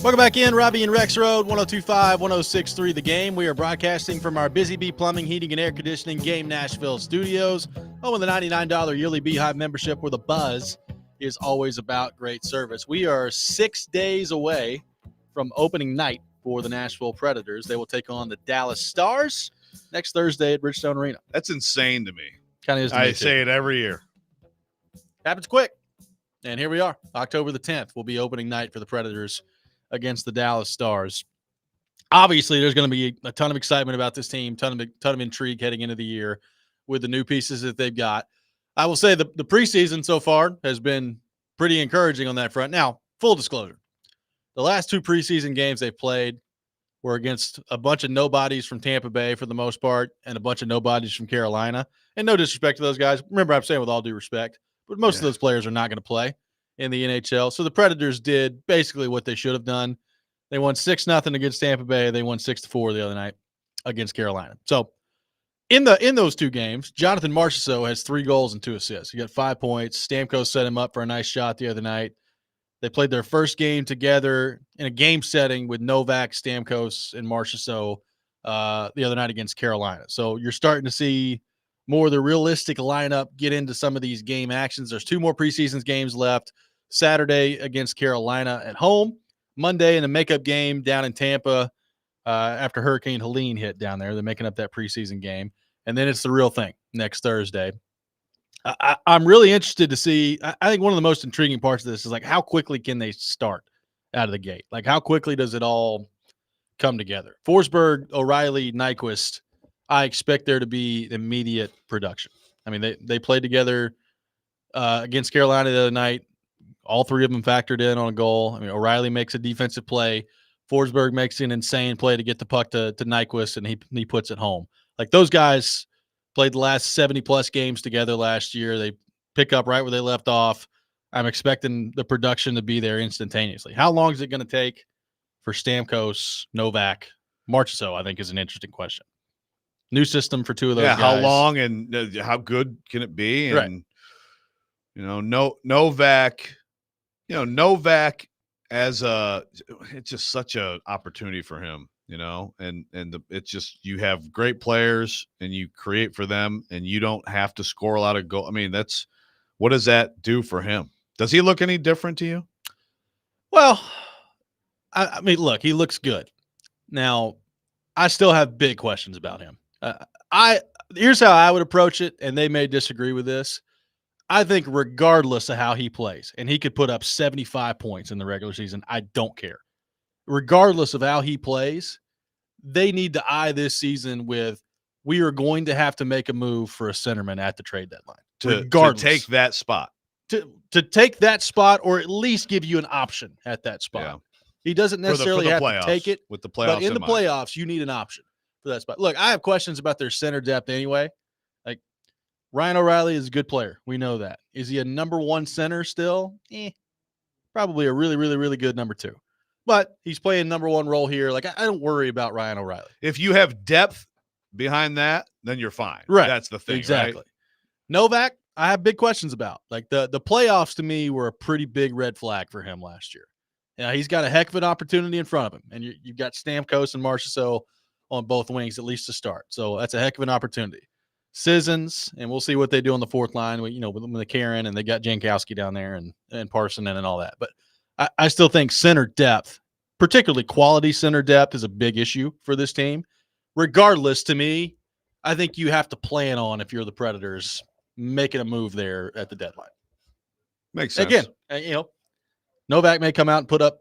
A: Welcome back in, Robby and Rexrode, 102.5, 106.3 The Game. We are broadcasting from our Busy Bee Plumbing, Heating, and Air Conditioning Game Nashville studios. Home with the $99 yearly Beehive membership where the buzz is always about great service. We are 6 days away from opening night for the Nashville Predators. They will take on the Dallas Stars next Thursday at Bridgestone Arena.
B: That's insane to me.
A: Kind of is to me,
B: I
A: too.
B: say it every year.
A: Happens quick. And here we are. October the 10th will be opening night for the Predators against the Dallas Stars. Obviously, there's going to be a ton of excitement about this team, ton of intrigue heading into the year with the new pieces that they've got. I will say the preseason so far has been pretty encouraging on that front. Now, full disclosure, the last 2 preseason games they've played were against a bunch of nobodies from Tampa Bay for the most part and a bunch of nobodies from Carolina. And no disrespect to those guys. Remember, I'm saying with all due respect, but most of those players are not going to play in the NHL. So the Predators did basically what they should have done. They won 6-0 against Tampa Bay. They won 6-4 the other night against Carolina. So in those 2 games, Jonathan Marchessault has 3 goals and 2 assists. He got 5 points. Stamkos set him up for a nice shot the other night. They played their first game together in a game setting with Novak, Stamkos, and Marchessault the other night against Carolina. So you're starting to see more of the realistic lineup get into some of these game actions. There's 2 more preseason games left. Saturday against Carolina at home. Monday in a makeup game down in Tampa after Hurricane Helene hit down there. They're making up that preseason game. And then it's the real thing next Thursday. I'm really interested to see. I think one of the most intriguing parts of this is like how quickly can they start out of the gate? Like how quickly does it all come together? Forsberg, O'Reilly, Nyquist, I expect there to be immediate production. I mean, they played together against Carolina the other night. All 3 of them factored in on a goal. I mean, O'Reilly makes a defensive play. Forsberg makes an insane play to get the puck to Nyquist, and he puts it home. Like those guys played the last 70-plus games together last year. They pick up right where they left off. I'm expecting the production to be there instantaneously. How long is it going to take for Stamkos, Novak, Marchessault, I think is an interesting question. New system for 2 of those guys.
B: How long and how good can it be? And, Novak – Novak it's just such an opportunity for him, it's just, you have great players and you create for them and you don't have to score a lot of goals. I mean, what does that do for him? Does he look any different to you?
A: Well, I mean, look, he looks good. Now, I still have big questions about him. Here's how I would approach it, and they may disagree with this. I think regardless of how he plays, and he could put up 75 points in the regular season, I don't care. Regardless of how he plays, they need to eye this season with, we are going to have to make a move for a centerman at the trade deadline.
B: To take that spot.
A: To take that spot, or at least give you an option at that spot. Yeah. He doesn't necessarily have to take it.
B: With the playoffs,
A: but in the playoffs, you need an option for that spot. Look, I have questions about their center depth anyway. Like, Ryan O'Reilly is a good player. We know that. Is he a number 1 center still? Probably a really, really, really good number 2. But he's playing number 1 role here. Like, I don't worry about Ryan O'Reilly.
B: If you have depth behind that, then you're fine.
A: Right.
B: That's the thing.
A: Exactly.
B: Right?
A: Novak, I have big questions about. Like, the playoffs to me were a pretty big red flag for him last year. Yeah, he's got a heck of an opportunity in front of him. And you've got Stamkos and Marchessault on both wings, at least to start. So that's a heck of an opportunity. Sissons, and we'll see what they do on the 4th line, with the Karen, and they got Jankowski down there and Parson and all that. But I still think center depth, particularly quality center depth, is a big issue for this team. Regardless, to me, I think you have to plan on, if you're the Predators, making a move there at the deadline.
B: Makes sense.
A: Again, Novak may come out and put up,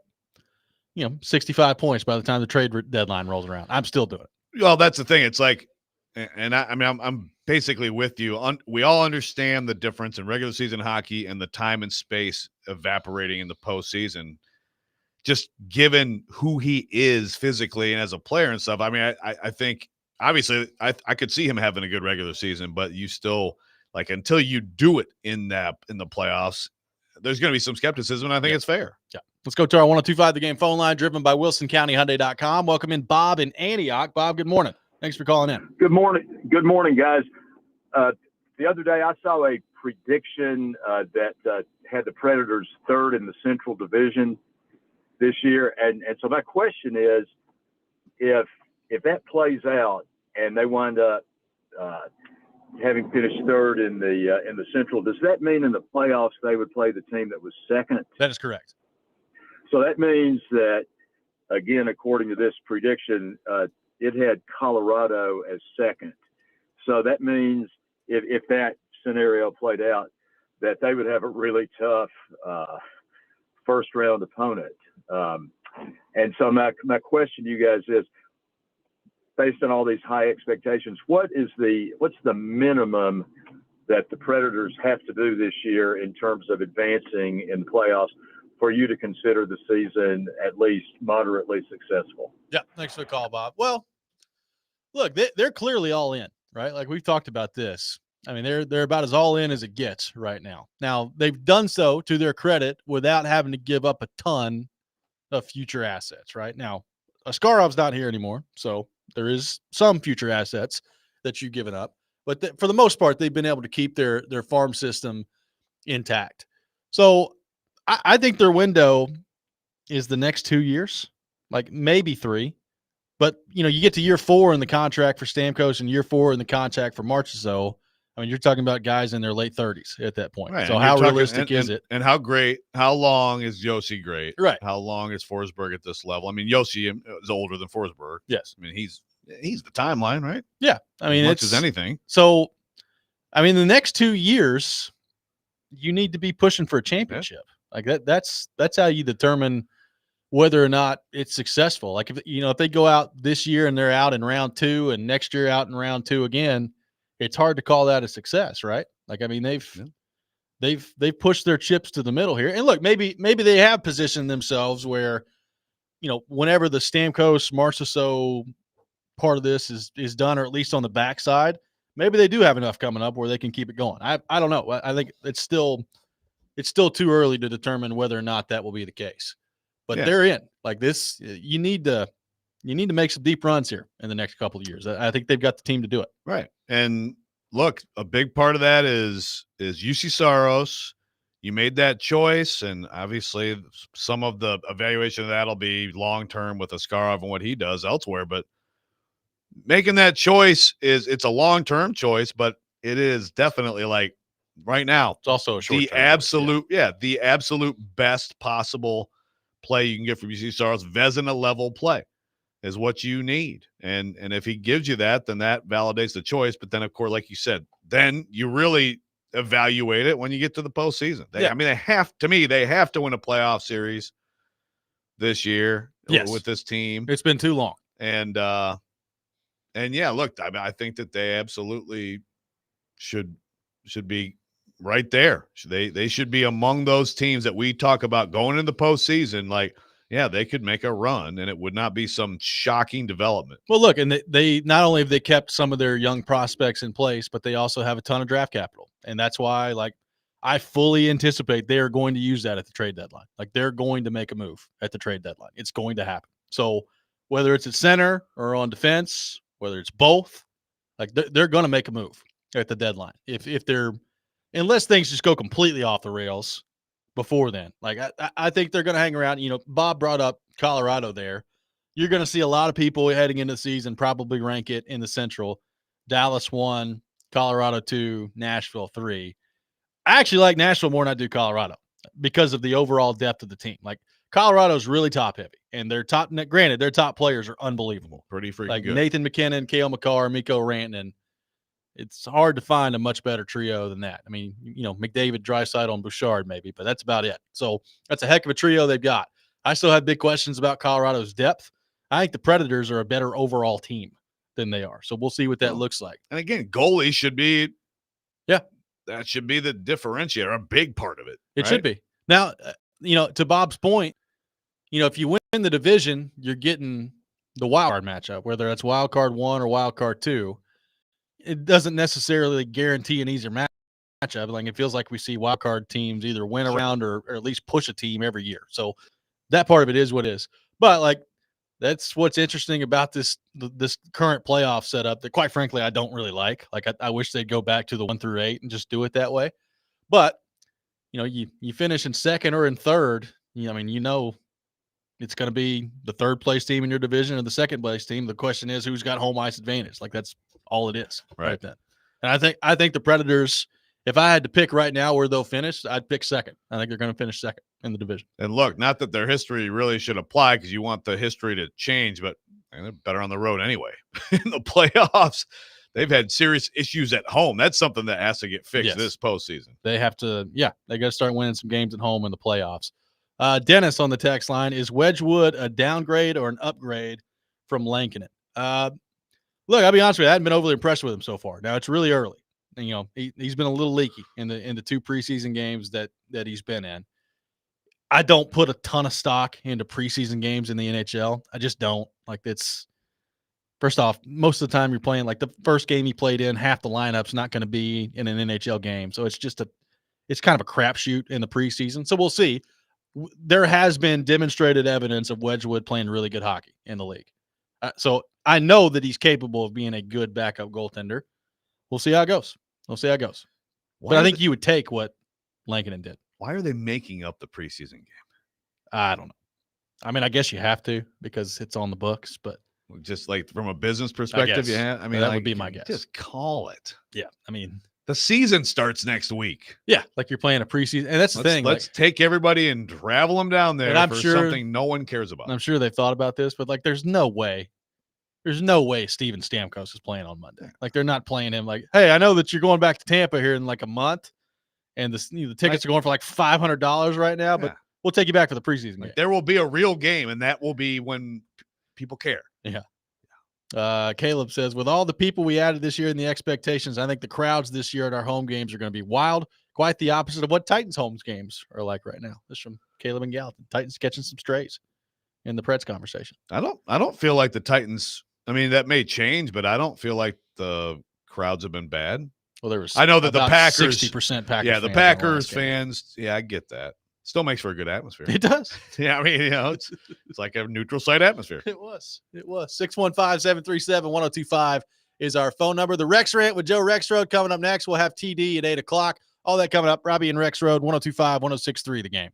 A: 65 points by the time the trade deadline rolls around. I'm still doing it.
B: Well, that's the thing. It's like, and I'm basically with you. We all understand the difference in regular season hockey and the time and space evaporating in the postseason. Just given who he is physically and as a player and stuff. I mean, I think obviously I could see him having a good regular season, but you still, like, until you do it in the playoffs, there's going to be some skepticism, and I think it's fair.
A: Yeah. Let's go to our 102.5 The Game phone line, driven by WilsonCountyHyundai.com. Welcome in Bob in Antioch. Bob, good morning. Thanks for calling in.
H: Good morning. Good morning, guys. The other day I saw a prediction that had the Predators 3rd in the Central Division. this year. And so my question is, if that plays out and they wind up having finished third in the Central, does that mean in the playoffs they would play the team that was second?
A: That is correct.
H: So that means that, again, according to this prediction, it had Colorado as second. So that means if that scenario played out, that they would have a really tough first round opponent. And so my question to you guys is, based on all these high expectations, what's the minimum that the Predators have to do this year in terms of advancing in the playoffs for you to consider the season at least moderately successful?
A: Yeah, thanks for the call, Bob. Well, look, they're clearly all in, right? Like we've talked about this. I mean, they're about as all in as it gets right now. Now, they've done so to their credit without having to give up a ton of future assets, right? Now, Askarov's not here anymore, so there is some future assets that you've given up. But for the most part, they've been able to keep their farm system intact. So I think their window is the next 2 years, like maybe 3. But, you get to year 4 in the contract for Stamkos and year 4 in the contract for Marchessault. I mean, you're talking about guys in their late 30s at that point.
B: Right.
A: So how realistic is it?
B: And how long is Yossi great?
A: Right.
B: How long is Forsberg at this level? I mean, Yossi is older than Forsberg.
A: Yes.
B: I mean, he's the timeline, right?
A: Yeah. I mean,
B: as much as anything.
A: So, I mean, the next 2 years, you need to be pushing for a championship. Yeah. Like that's how you determine whether or not it's successful. Like if they go out this year and they're out in round 2 and next year out in round 2 again, it's hard to call that a success, right? Like, I mean, they've pushed their chips to the middle here. And look, maybe they have positioned themselves where, whenever the Stamkos, Marchessault part of this is done, or at least on the backside, maybe they do have enough coming up where they can keep it going. I don't know. I think it's still too early to determine whether or not that will be the case. But they're in. Like this, you need to make some deep runs here in the next couple of years. I think they've got the team to do it.
B: Right. And look, a big part of that is UC Saros. You made that choice, and obviously some of the evaluation of that will be long-term with Askarov and what he does elsewhere. But making that choice it's a long-term choice, but it is definitely, like, right now,
A: it's also a short-term
B: the absolute best possible play you can get from UC Saros. Vezina level play is what you need. And if he gives you that, then that validates the choice. But then, of course, like you said, then you really evaluate it when you get to the postseason. I mean, they have to win a playoff series this year with this team.
A: It's been too long.
B: And yeah, look, I mean, I think that they absolutely should be right there. They should be among those teams that we talk about going into the postseason. Like, yeah, they could make a run, and it would not be some shocking development.
A: Well, look, and they not only have they kept some of their young prospects in place, but they also have a ton of draft capital, and that's why, like, I fully anticipate they are going to use that at the trade deadline. Like, they're going to make a move at the trade deadline. It's going to happen. So whether it's at center or on defense, whether it's both, like they're going to make a move at the deadline. If they're, unless things just go completely off the rails before then. Like, I think they're going to hang around. Bob brought up Colorado there. You're going to see a lot of people heading into the season probably rank it in the Central. Dallas 1, Colorado 2, Nashville 3. I actually like Nashville more than I do Colorado because of the overall depth of the team. Like, Colorado's really top heavy, and their top players are unbelievable.
B: Pretty freaking
A: like
B: good.
A: Nathan McKinnon, Cale Makar, Mikko Rantanen. It's hard to find a much better trio than that. I mean, McDavid, Draisaitl, and Bouchard maybe, but that's about it. So that's a heck of a trio they've got. I still have big questions about Colorado's depth. I think the Predators are a better overall team than they are. So we'll see what that looks like.
B: And again, goalie should be, that should be the differentiator, a big part of it.
A: It should be. Now, to Bob's point, if you win the division, you're getting the wild card matchup, whether that's wild card 1 or wild card 2. It doesn't necessarily guarantee an easier matchup. Like, it feels like we see wild card teams either win around or at least push a team every year. So that part of it is what it is. But, like, that's what's interesting about this current playoff setup that, quite frankly, I don't really like. Like, I wish they'd go back to the 1 through 8 and just do it that way. But, you finish in second or in third, It's going to be the third place team in your division or the second place team. The question is who's got home ice advantage. Like that's all it is right then. And I think the Predators, if I had to pick right now where they'll finish, I'd pick second. I think they're going to finish second in the division.
B: And look, not that their history really should apply because you want the history to change, but they're better on the road anyway. In the playoffs, they've had serious issues at home. That's something that has to get fixed this postseason.
A: They have to, they got to start winning some games at home in the playoffs. Dennis on the text line, is Wedgwood a downgrade or an upgrade from Lankinen? Look, I'll be honest with you, I haven't been overly impressed with him so far. Now it's really early. And, you know, he's been a little leaky in the 2 preseason games that he's been in. I don't put a ton of stock into preseason games in the NHL. I just don't. Like, it's first off, most of the time you're playing, like the first game you played in, half the lineup's not going to be in an NHL game. So it's just it's kind of a crapshoot in the preseason. So we'll see. There has been demonstrated evidence of Wedgwood playing really good hockey in the league. So I know that he's capable of being a good backup goaltender. We'll see how it goes. But I think you would take what Lankinen did.
B: Why are they making up the preseason game?
A: I don't know. I mean, I guess you have to because it's on the books, but
B: just like from a business perspective, I mean,
A: that would be my guess.
B: Just call it.
A: Yeah. I mean,
B: the season starts next week.
A: Yeah. Like you're playing a preseason. And that's the thing.
B: Let's take everybody and travel them down there for something no one cares about.
A: I'm sure they've thought about this, but like there's no way Steven Stamkos is playing on Monday. Like they're not playing him like, hey, I know that you're going back to Tampa here in like a month. And the tickets are going for like $500 right now, but we'll take you back for the preseason game.
B: There will be a real game, and that will be when people care.
A: Yeah. Caleb says, with all the people we added this year and the expectations, I think the crowds this year at our home games are going to be wild. Quite the opposite of what Titans home games are like right now. This is from Caleb and Gallatin. Titans catching some strays in the Preds conversation.
B: I don't feel like the Titans. I mean, that may change, but I don't feel like the crowds have been bad.
A: Well, there was.
B: I know that the Packers,
A: 60% Packers.
B: Yeah, the Packers fans. Yeah, I get that. Still makes for a good atmosphere.
A: It does.
B: Yeah, I mean, you know, it's like a neutral site atmosphere.
A: It was. 615-737-1025 is our phone number. The Rex Rant with Joe Rexrode coming up next. We'll have TD at 8:00. All that coming up. Robby and Rexrode, 1025, 1063, The Game.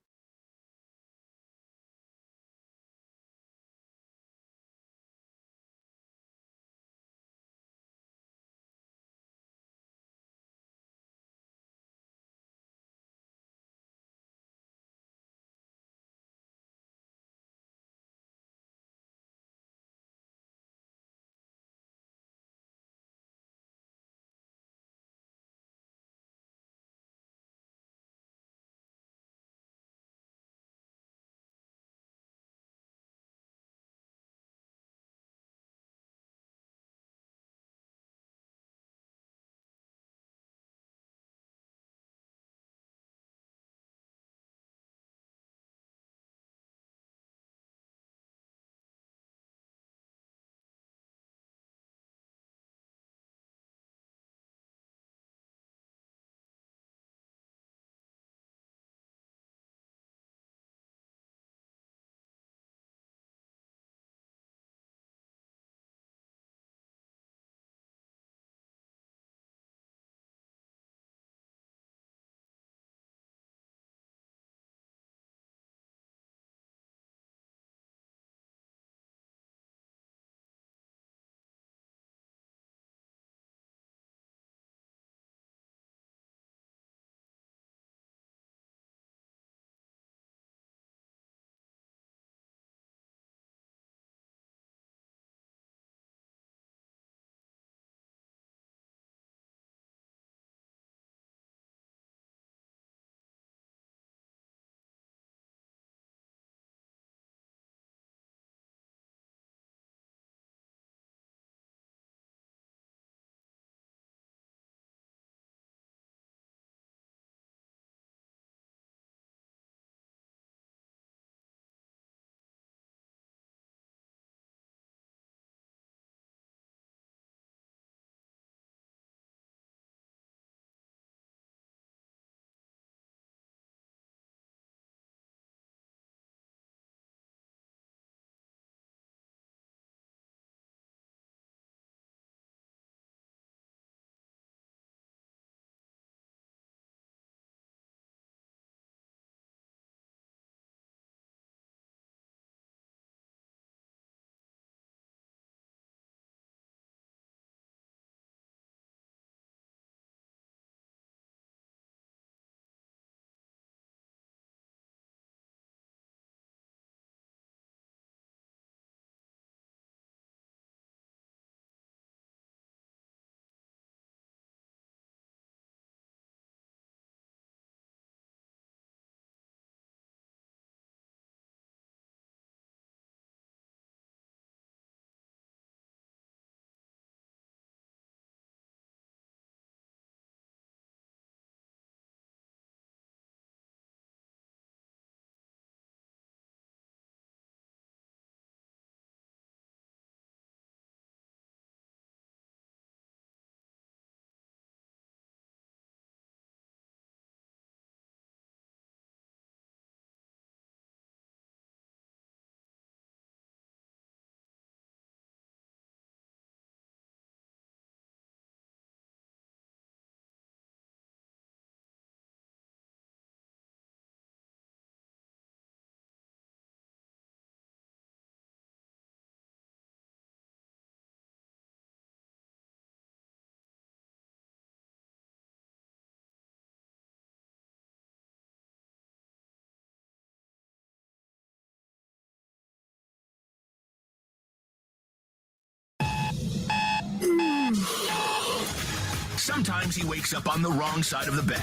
I: Sometimes he wakes up on the wrong side of the bed.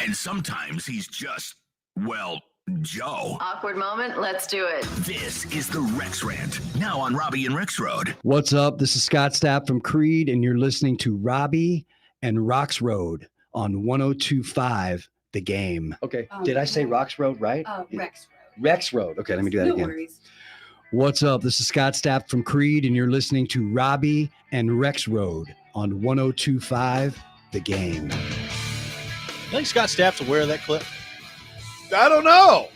I: And sometimes he's just, well, Joe.
J: Awkward moment. Let's do it.
I: This is the Rex Rant, now on Robby and Rexrode.
K: What's up? This is Scott Stapp from Creed, and you're listening to Robby and Rexrode on 102.5 The Game. Okay. Did I say Rexrode right?
J: Rex.
K: Rexrode. Okay, let me do that again.
J: Worries.
K: What's up? This is Scott Stapp from Creed, and you're listening to Robby and Rexrode on 102.5 The Game.
A: I think Scott Stapp's aware of that clip.
B: I don't know.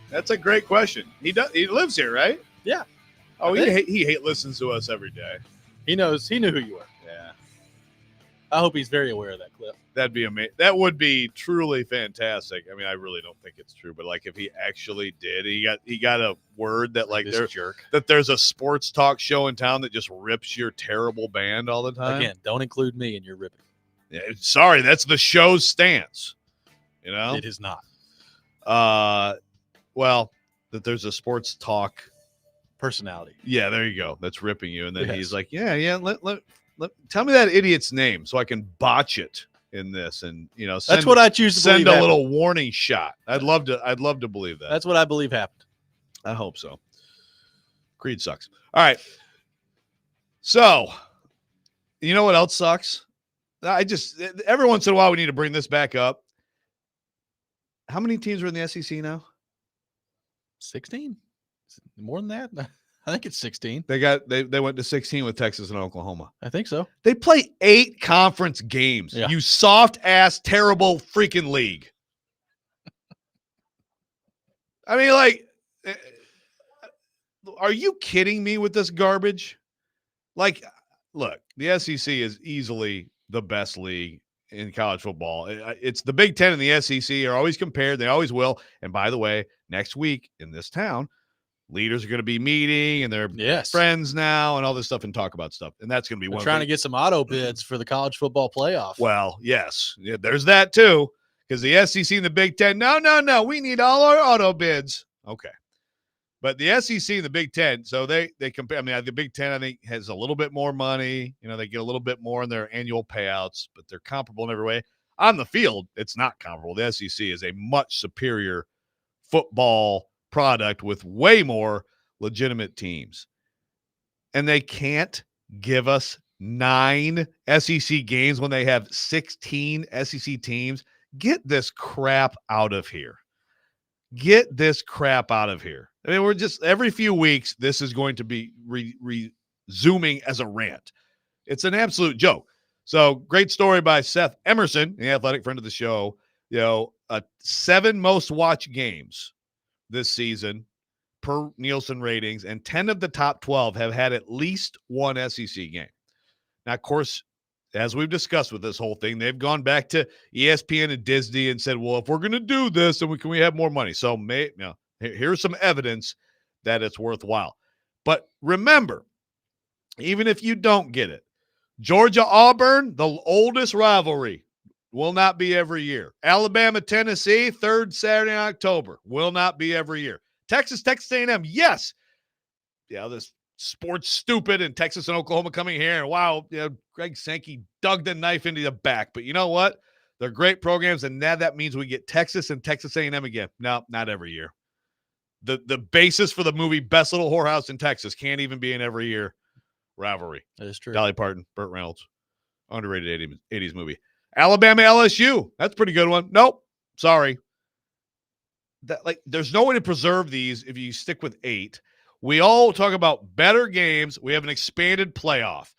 B: That's a great question. He lives here, right?
A: Yeah.
B: Oh, he listens to us every day.
A: He knew who you were.
B: Yeah.
A: I hope he's very aware of that clip.
B: That'd be amazing. That would be truly fantastic. I mean, I really don't think it's true, but like if he actually did, he got a word that like there's a sports talk show in town that just rips your terrible band all the time.
A: Again, don't include me in your ripping.
B: Yeah, sorry, that's the show's stance. You know,
A: it is not.
B: Well, that there's a sports talk
A: personality.
B: Yeah, there you go. That's ripping you, and then he's like, yeah. Let tell me that idiot's name so I can botch it in this, and
A: that's what I choose to
B: send
A: believe
B: a little warning shot. I'd love to believe that.
A: That's what I believe happened.
B: I hope so. Creed sucks. All right. So, you know what else sucks? Every once in a while we need to bring this back up. How many teams are in the SEC now?
A: 16? More than that? I think it's 16.
B: They went to 16 with Texas and Oklahoma.
A: I think so.
B: They play 8 conference games. Yeah. You soft ass, terrible freaking league. I mean, like, are you kidding me with this garbage? Like, look, the SEC is easily the best league in college football. It's the Big Ten and the SEC are always compared. They always will. And by the way, next week in this town, leaders are going to be meeting and they're friends now and all this stuff and talk about stuff. And that's going to be
A: one. Trying to get some auto bids for the college football playoff.
B: Well, yes. Yeah, there's that too. Because the SEC and the Big Ten, no. We need all our auto bids. Okay. But the SEC and the Big Ten, so they compare. I mean, the Big Ten, I think, has a little bit more money. They get a little bit more in their annual payouts, but they're comparable in every way. On the field, it's not comparable. The SEC is a much superior football product with way more legitimate teams. And they can't give us 9 SEC games when they have 16 SEC teams. Get this crap out of here. Get this crap out of here. I mean, we're just every few weeks, this is going to be resuming as a rant. It's an absolute joke. So great story by Seth Emerson, the athletic friend of the show. 7 most watched games this season per Nielsen ratings, and 10 of the top 12 have had at least one SEC game. Now, of course, as we've discussed with this whole thing, they've gone back to ESPN and Disney and said, well, if we're going to do this, then can we have more money? So here's some evidence that it's worthwhile. But remember, even if you don't get it, Georgia-Auburn, the oldest rivalry, will not be every year. Alabama-Tennessee, 3rd Saturday in October, will not be every year. Texas A&M, yes. Yeah, this sports stupid, and Texas and Oklahoma coming here, and wow, Greg Sankey dug the knife into the back. But you know what? They're great programs, and now that means we get Texas and Texas A&M again. No, not every year. The basis for the movie Best Little Whorehouse in Texas can't even be an every year rivalry.
A: That is true.
B: Dolly Parton, Burt Reynolds, underrated 80s movie. Alabama LSU, that's a pretty good one. Nope, sorry. There's no way to preserve these if you stick with 8. We all talk about better games. We have an expanded playoff.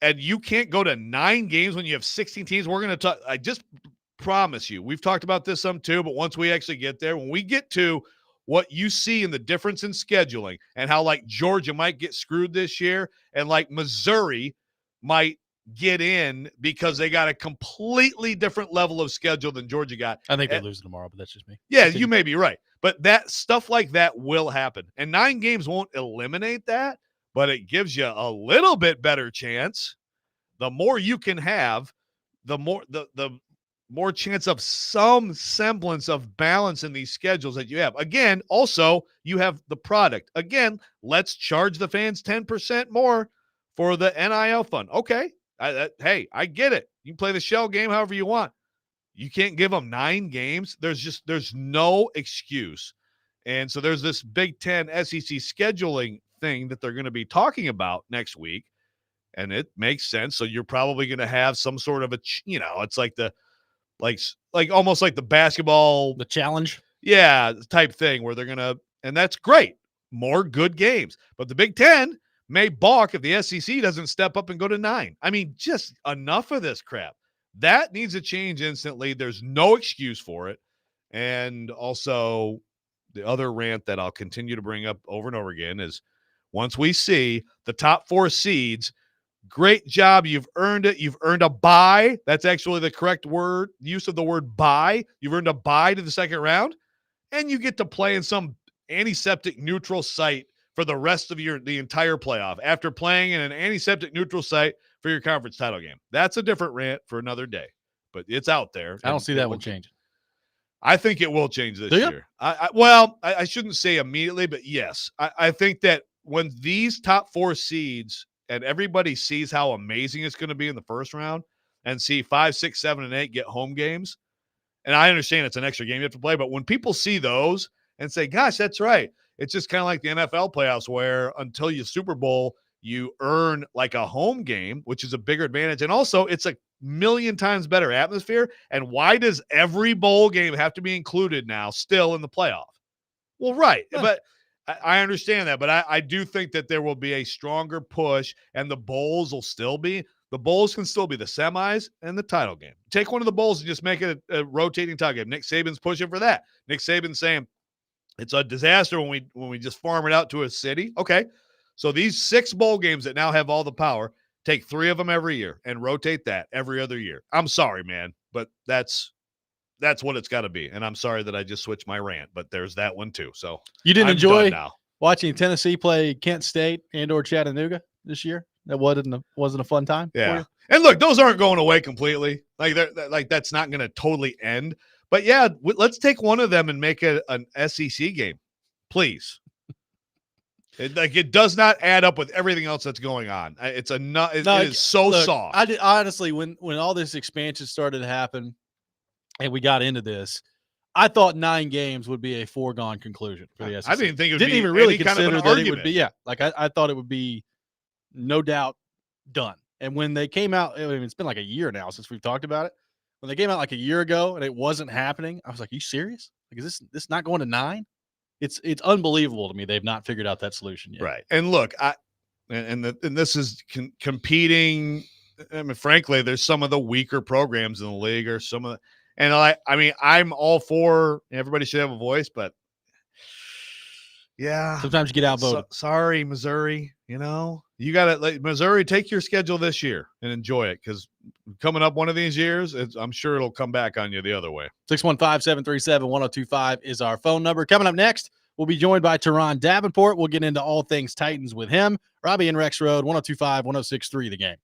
B: And you can't go to 9 games when you have 16 teams. We're going to talk. I just promise you, we've talked about this some too, but once we actually get there, when we get to what you see in the difference in scheduling and how Georgia might get screwed this year and Missouri might get in because they got a completely different level of schedule than Georgia got.
A: I think they lose tomorrow, but that's just me.
B: Yeah, you may be right. But that stuff like that will happen. And 9 games won't eliminate that, but it gives you a little bit better chance. The more you can have, the more chance of some semblance of balance in these schedules that you have. Again, also, you have the product. Again, let's charge the fans 10% more for the NIL fund. Okay. Hey, I get it. You can play the shell game however you want. You can't give them 9 games. There's no excuse. And so there's this Big Ten SEC scheduling thing that they're going to be talking about next week. And it makes sense. So you're probably going to have some sort of it's like like almost like the basketball,
A: The challenge.
B: yeah, type thing where they're going to, and that's great. More good games. But the Big Ten may balk if the SEC doesn't step up and go to 9. I mean, just enough of this crap. That needs to change instantly. There's no excuse for it. And also, the other rant that I'll continue to bring up over and over again is once we see the top 4 seeds, great job. You've earned it. You've earned a bye. That's actually the correct word, use of the word bye. You've earned a bye to the second round, and you get to play in some antiseptic neutral site for the rest of the entire playoff after playing in an antiseptic neutral site for your conference title game. That's a different rant for another day, but it's out there.
A: I don't see that one changing.
B: I think it will change this
A: Do you?
B: year. I shouldn't say immediately, but yes. I think that when these top 4 seeds and everybody sees how amazing it's going to be in the first round and see 5, 6, 7, and 8 get home games, and I understand it's an extra game you have to play, but when people see those and say, gosh, that's right. It's just kind of like the NFL playoffs where until you Super Bowl, you earn like a home game, which is a bigger advantage. And also it's a million times better atmosphere. And why does every bowl game have to be included now still in the playoff? Well, right. But I understand that. But I do think that there will be a stronger push and the bowls can still be the semis and the title game. Take one of the bowls and just make it a rotating title game. Nick Saban's pushing for that. Nick Saban's saying it's a disaster when we just farm it out to a city. Okay. So these 6 bowl games that now have all the power, take 3 of them every year and rotate that every other year. I'm sorry, man, but that's what it's got to be. And I'm sorry that I just switched my rant, but there's that one too. So
A: You didn't
B: I'm
A: enjoy
B: done now.
A: watching Tennessee play Kent State and/or Chattanooga this year? That wasn't a fun time.
B: Yeah.
A: For you?
B: And look, those aren't going away completely. Like that's not going to totally end. But yeah, let's take one of them and make it an SEC game, please. It does not add up with everything else that's going on. It is so soft.
A: I honestly, when all this expansion started to happen, and we got into this, I thought 9 games would be a foregone conclusion for the SEC.
B: I didn't think it would
A: didn't
B: be
A: even really
B: any kind
A: consider
B: of an
A: that
B: argument.
A: it would be. Yeah, like I thought it would be no doubt done. And when they came out, I mean, it's been like a year now since we've talked about it. When they came out like a year ago and it wasn't happening, I was like, "Are you serious? Like, is this not going to 9?" It's unbelievable to me they've not figured out that solution yet.
B: Right. And look, and this is competing. I mean, frankly, there's some of the weaker programs in the league, or some of the, and I mean, I'm all for everybody should have a voice, but yeah,
A: Sometimes you get outvoted.
B: Sorry, Missouri. You got to Missouri. Take your schedule this year and enjoy it, because coming up one of these years, I'm sure it'll come back on you the other way.
A: 615-737-1025 is our phone number. Coming up next, we'll be joined by Teron Davenport. We'll get into all things Titans with him. Robby and Rexrode, 1025, 1063, The Game.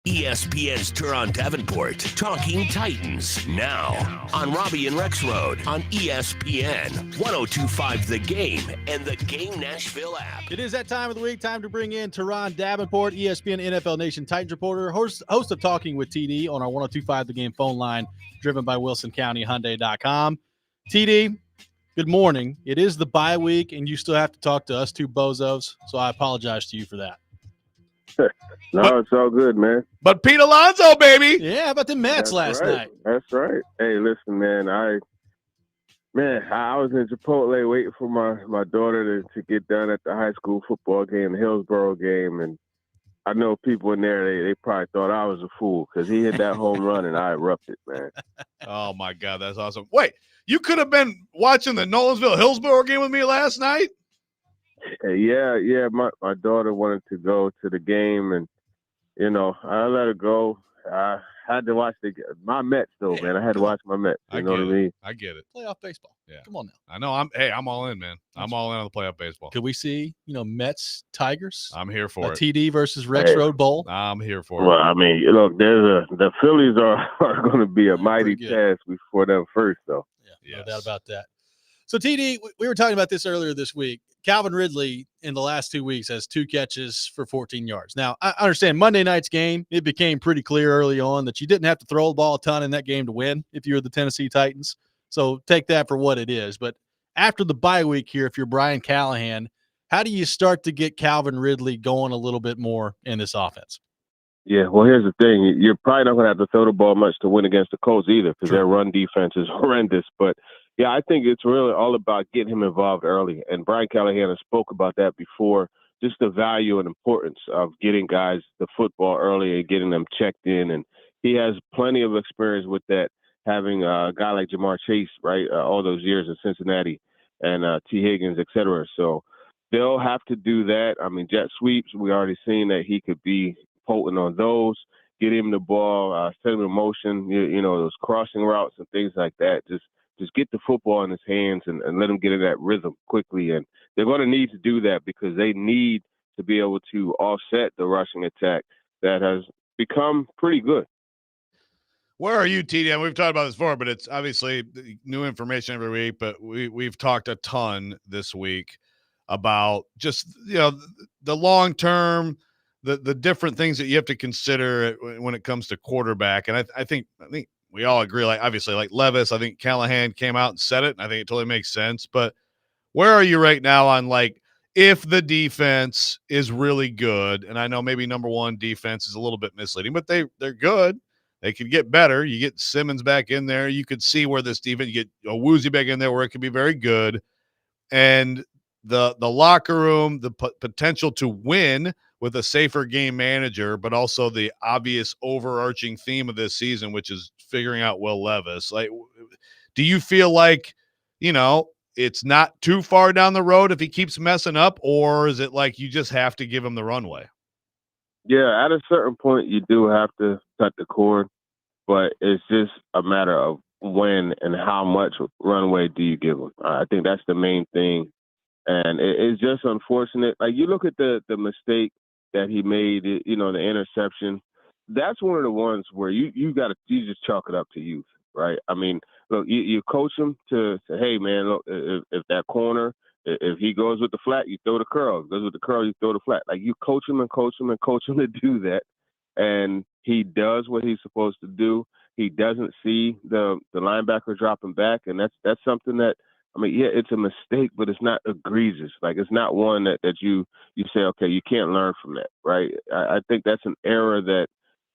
I: ESPN's Turon Davenport, Talking Titans, now on Robby and Rexrode on ESPN, 102.5 The Game, and the Game Nashville app.
A: It is that time of the week, time to bring in Turon Davenport, ESPN NFL Nation Titans reporter, host of Talking with TD on our 102.5 The Game phone line, driven by WilsonCountyHyundai.com. TD, good morning. It is the bye week, and you still have to talk to us two bozos, so I apologize to you for that.
L: No, it's all good, man.
B: But Pete Alonso, baby.
A: Yeah, how about the Mets last night?
L: That's right. Hey, listen, man. I was in Chipotle waiting for my daughter to get done at the high school football game, the Hillsborough game, and I know people in there, they probably thought I was a fool because he hit that home run and I erupted, man.
B: Oh, my God, that's awesome. Wait, you could have been watching the Nolensville-Hillsborough game with me last night?
L: Yeah. My daughter wanted to go to the game, and I let her go. I had to watch my Mets, though, man. I had to watch my Mets. You know what I mean?
B: I get it.
A: Playoff baseball.
B: Yeah.
A: Come on now.
B: I know. I'm all in, man. I'm all in on the playoff baseball.
A: Could we see, Mets, Tigers?
B: I'm here for it.
A: TD versus Rexrode Bowl?
B: I'm here for it.
L: Well, I mean, look, the Phillies are going to be a mighty task before them first, though.
A: Yeah, no doubt about that. So, TD, we were talking about this earlier this week. Calvin Ridley in the last 2 weeks has 2 catches for 14 yards. Now, I understand Monday night's game, it became pretty clear early on that you didn't have to throw the ball a ton in that game to win if you were the Tennessee Titans. So take that for what it is. But after the bye week here, if you're Brian Callahan, how do you start to get Calvin Ridley going a little bit more in this offense?
L: Yeah, well, here's the thing. You're probably not going to have to throw the ball much to win against the Colts either because their run defense is horrendous. But, yeah, I think it's really all about getting him involved early. And Brian Callahan has spoke about that before, just the value and importance of getting guys the football early and getting them checked in. And he has plenty of experience with that, having a guy like Jamar Chase, right, all those years in Cincinnati and T. Higgins, et cetera. So they'll have to do that. I mean, jet sweeps, we already seen that he could be potent on those, get him the ball, set him in motion, those crossing routes and things like that. Just get the football in his hands and let him get in that rhythm quickly. And they're going to need to do that because they need to be able to offset the rushing attack that has become pretty good.
B: Where are you, TD? And we've talked about this before, but it's obviously new information every week. But we've talked a ton this week about just, the long term, the different things that you have to consider when it comes to quarterback. And I think we all agree, like, obviously, like Levis, I think Callahan came out and said it, and I think it totally makes sense. But where are you right now on, like, if the defense is really good, and I know maybe number one defense is a little bit misleading, but they're good. They could get better. You get Simmons back in there. You could see where this defense, you get a Woozy back in there where it could be very good. And the locker room, the potential to win with a safer game manager, but also the obvious overarching theme of this season, which is figuring out Will Levis. Like, do you feel like, it's not too far down the road if he keeps messing up, or is it like you just have to give him the runway?
L: Yeah, at a certain point, you do have to cut the cord, but it's just a matter of when and how much runway do you give him. I think that's the main thing. And it's just unfortunate. Like, you look at the mistake that he made, the interception. That's one of the ones where you just chalk it up to youth, right? I mean, look, you coach him to say, hey, man, look, if that corner, if he goes with the flat, you throw the curl. If he goes with the curl, you throw the flat. Like, you coach him and coach him and coach him to do that. And he does what he's supposed to do. He doesn't see the linebacker dropping back. And that's something that, I mean, yeah, it's a mistake, but it's not egregious. Like, it's not one that you say, okay, you can't learn from that, right? I think that's an error that,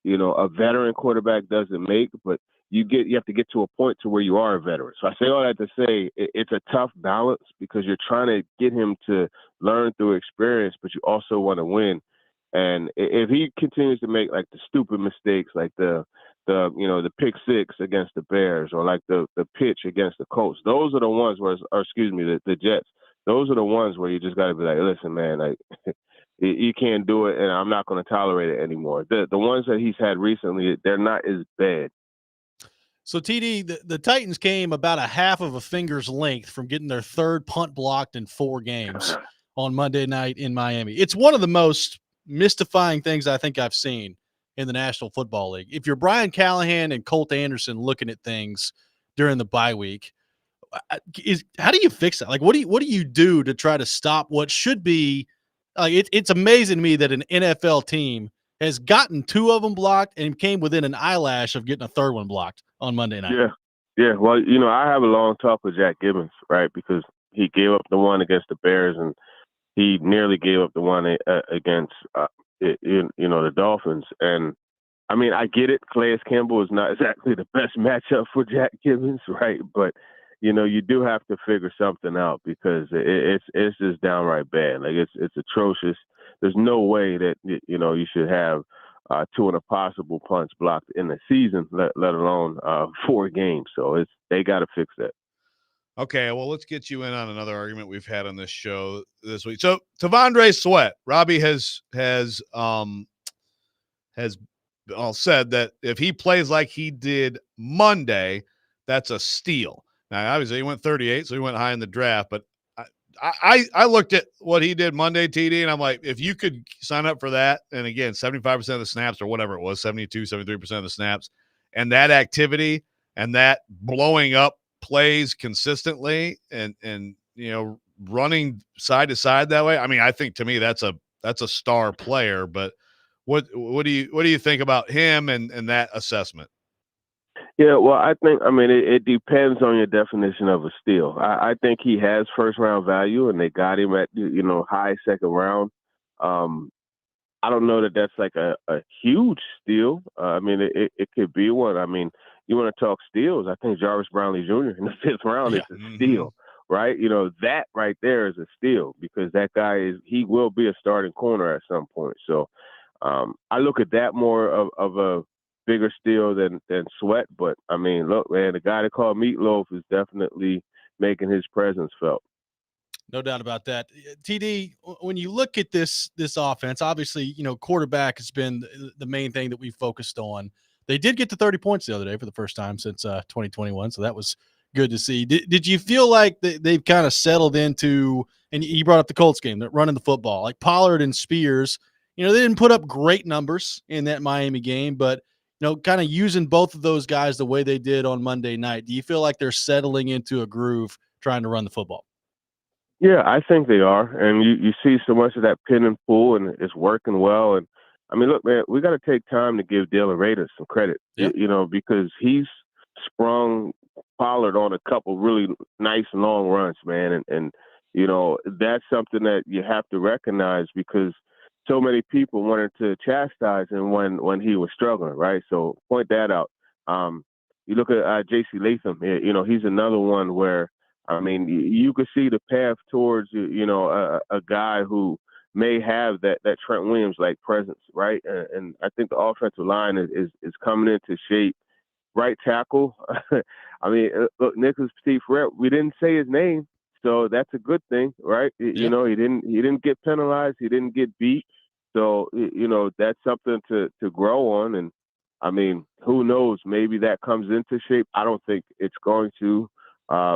L: a veteran quarterback doesn't make, but you have to get to a point to where you are a veteran. So I say all that to say it's a tough balance because you're trying to get him to learn through experience, but you also want to win. And if he continues to make like the stupid mistakes, like the pick six against the Bears, or like the pitch against the Colts, those are the ones where, the Jets. Those are the ones where you just got to be like, listen, man, like you can't do it, and I'm not going to tolerate it anymore. The ones that he's had recently, they're not as bad.
A: So, TD, the Titans came about a half of a finger's length from getting their third punt blocked in 4 games on Monday night in Miami. It's one of the most mystifying things I think I've seen in the National Football League. If you're Brian Callahan and Colt Anderson looking at things during the bye week, how do you fix that? Like, what do you do to try to stop what should be? It's amazing to me that an NFL team has gotten 2 of them blocked and came within an eyelash of getting a 3rd one blocked on Monday night.
L: Yeah. Well, I have a long talk with Jack Gibbons, right? Because he gave up the one against the Bears, and he nearly gave up the one against, the Dolphins. And I mean, I get it. Calais Campbell is not exactly the best matchup for Jack Gibbons, right? But you do have to figure something out because it's just downright bad. Like it's atrocious. There's no way that you should have 2 impossible punts blocked in the season, let alone 4 games. So they got to fix that.
B: Okay, well, let's get you in on another argument we've had on this show this week. So Tavondre Sweat, Robby has all said that if he plays like he did Monday, that's a steal. Now, obviously, he went 38, so he went high in the draft. But I looked at what he did Monday, TD, and I'm like, if you could sign up for that, and again, 75% of the snaps or whatever it was, 72, 73% of the snaps, and that activity and that blowing up plays consistently and running side to side that way. I mean, I think to me that's a star player. But what do you think about him and that assessment?
L: Yeah, well, it depends on your definition of a steal. I think he has first round value, and they got him at high second round. I don't know that that's like a huge steal. It could be one. I mean, you want to talk steals? I think Jarvis Brownlee Jr. in the 5th round is a steal, right? That right there is a steal because that guy he will be a starting corner at some point. So I look at that more of a bigger steal than Sweat. But I mean, look, man, the guy they call Meatloaf is definitely making his presence felt.
A: No doubt about that. TD, when you look at this offense, obviously, quarterback has been the main thing that we focused on. They did get to 30 points the other day for the first time since 2021, so that was good to see. Did you feel like they've kind of settled into, and you brought up the Colts game, that running the football, like Pollard and Spears, they didn't put up great numbers in that Miami game, but kind of using both of those guys the way they did on Monday night, do you feel like they're settling into a groove trying to run the football?
L: Yeah, I think they are. And you see so much of that pin and pull, and it's working well. And I mean, look, man, we got to take time to give Dylan Rader some credit, because he's sprung Pollard on a couple really nice long runs, man. And that's something that you have to recognize because so many people wanted to chastise him when he was struggling, right? So point that out. You look at J.C. Latham, he's another one where, I mean, you could see the path towards, a guy who may have that Trent Williams-like presence, right? And I think the offensive line is coming into shape. Right tackle, I mean, look, Nicholas Petit-Frere, we didn't say his name, so that's a good thing, right? Yeah. He didn't get penalized, he didn't get beat, so that's something to grow on. And I mean, who knows? Maybe that comes into shape. I don't think it's going to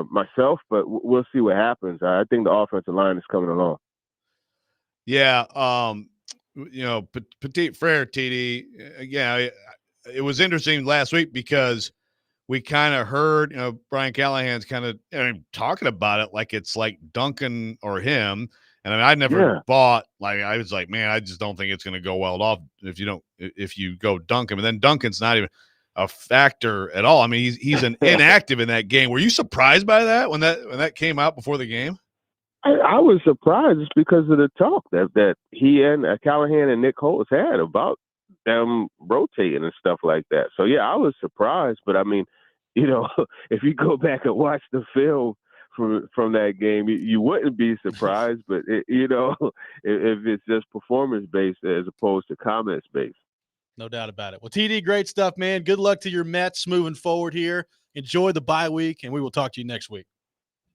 L: myself, but we'll see what happens. I think the offensive line is coming along.
B: Yeah, Petit-Frere, TD. Again, it was interesting last week because we kind of heard, Brian Callahan's kind of talking about it like it's like Duncan or him. And I never bought, like, I was like, man, I just don't think it's going to go well off if you go Duncan. And then Duncan's not even a factor at all. I mean, he's an inactive in that game. Were you surprised by that when that came out before the game?
L: I was surprised just because of the talk that he and Callahan and Nick Holtz had about them rotating and stuff like that. So yeah, I was surprised. But I mean, if you go back and watch the film from that game, you wouldn't be surprised. But if it's just performance based as opposed to comments based.
A: No doubt about it. Well, TD, great stuff, man. Good luck to your Mets moving forward here. Enjoy the bye week, and we will talk to you next week.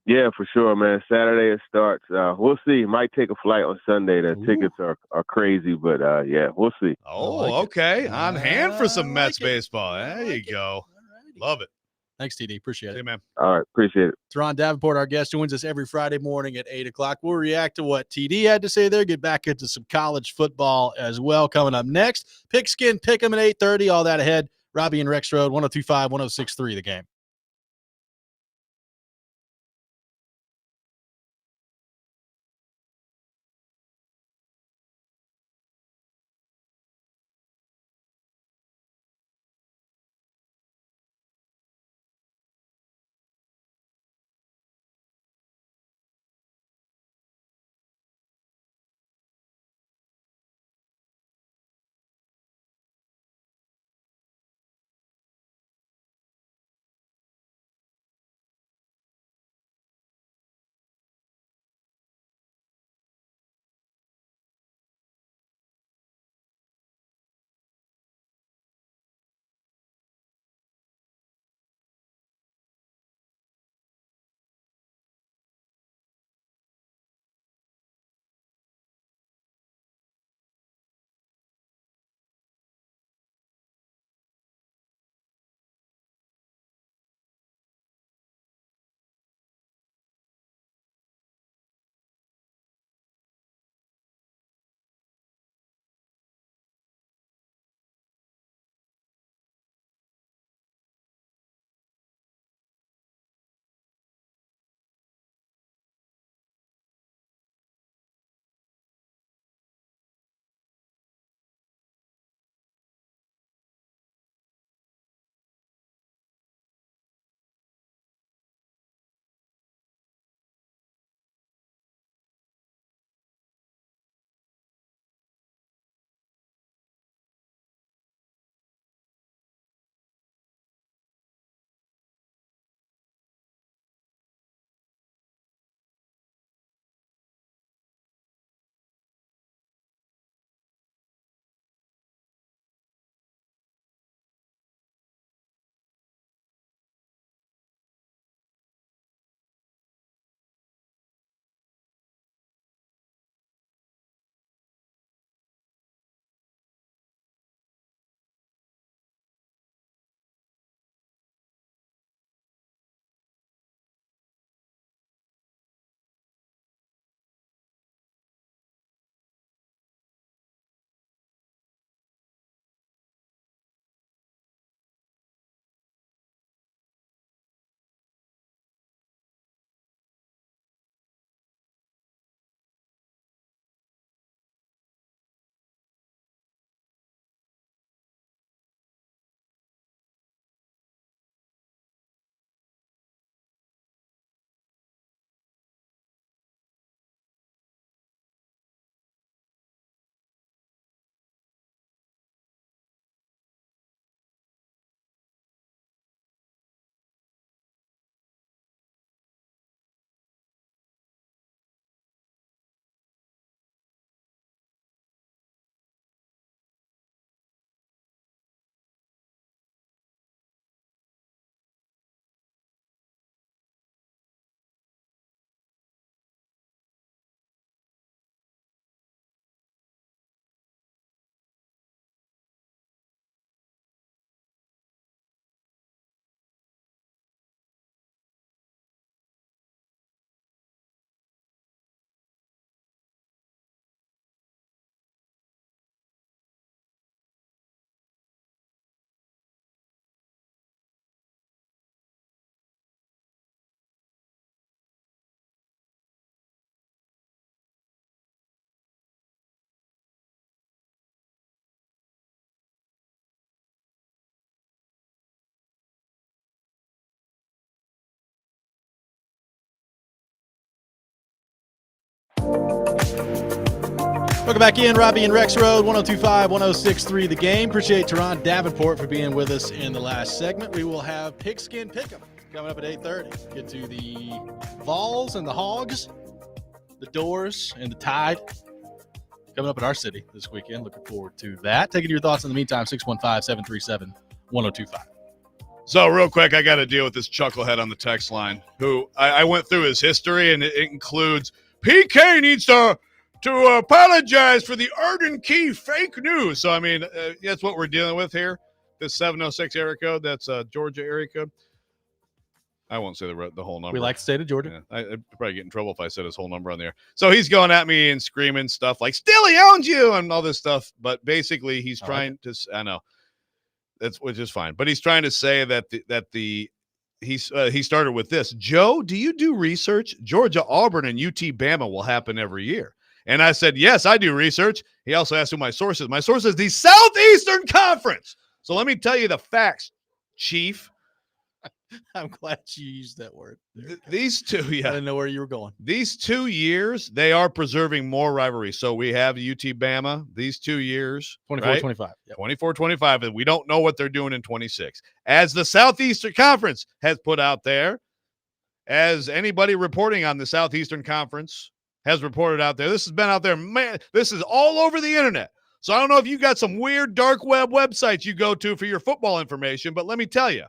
L: Yeah, for sure, man. Saturday it starts. We'll see. Might take a flight on Sunday. The tickets are crazy, but yeah, we'll see.
B: Oh, okay. On hand for some Mets baseball. There you go. Love it.
A: Thanks, TD. Appreciate it.
B: Hey, man.
L: All right. Appreciate it.
A: Teron Davenport, our guest, joins us every Friday morning at 8 o'clock. We'll react to what TD had to say there, get back into some college football as well. Coming up next, Pigskin Pick'em at 8:30. All that ahead. Robby and Rexrode, 102.5, 106.3 The Game. Welcome back in, Robby and Rexrode, 102.5, 106.3 The Game. Appreciate Teron Davenport for being with us in the last segment. We will have Pigskin Pick'em coming up at 8:30. Get to the Vols and the Hogs, the Doors and the Tide coming up in our city this weekend. Looking forward to that. Taking your thoughts in the meantime, 615-737-1025.
B: So real quick, I got to deal with this chucklehead on the text line who I went through his history, and it includes PK needs to apologize for the Arden Key fake news. So, I mean, that's what we're dealing with here. This 706 area code, that's Georgia area code. I won't say the whole number.
A: We like the state of Georgia.
B: Yeah, I'd probably get in trouble if I said his whole number on there. So he's going at me and screaming stuff like "Still he owns you" and all this stuff. But basically, he's trying to. I know which is fine. But he's trying to say he started with this. Joe, do you do research? Georgia, Auburn, and UT Bama will happen every year. And I said, yes, I do research. He also asked who my source is. My source is the Southeastern Conference. So let me tell you the facts, Chief.
A: I'm glad you used that word.
B: These two, yeah.
A: I didn't know where you were going.
B: These 2 years, they are preserving more rivalry. So we have UT Bama these 2 years.
A: 24-25. Yep.
B: 24-25. And we don't know what they're doing in 26. As the Southeastern Conference has put out there, as anybody reporting on the Southeastern Conference has reported out there, this has been out there. Man, this is all over the internet. So I don't know if you got some weird dark web websites you go to for your football information, but let me tell you,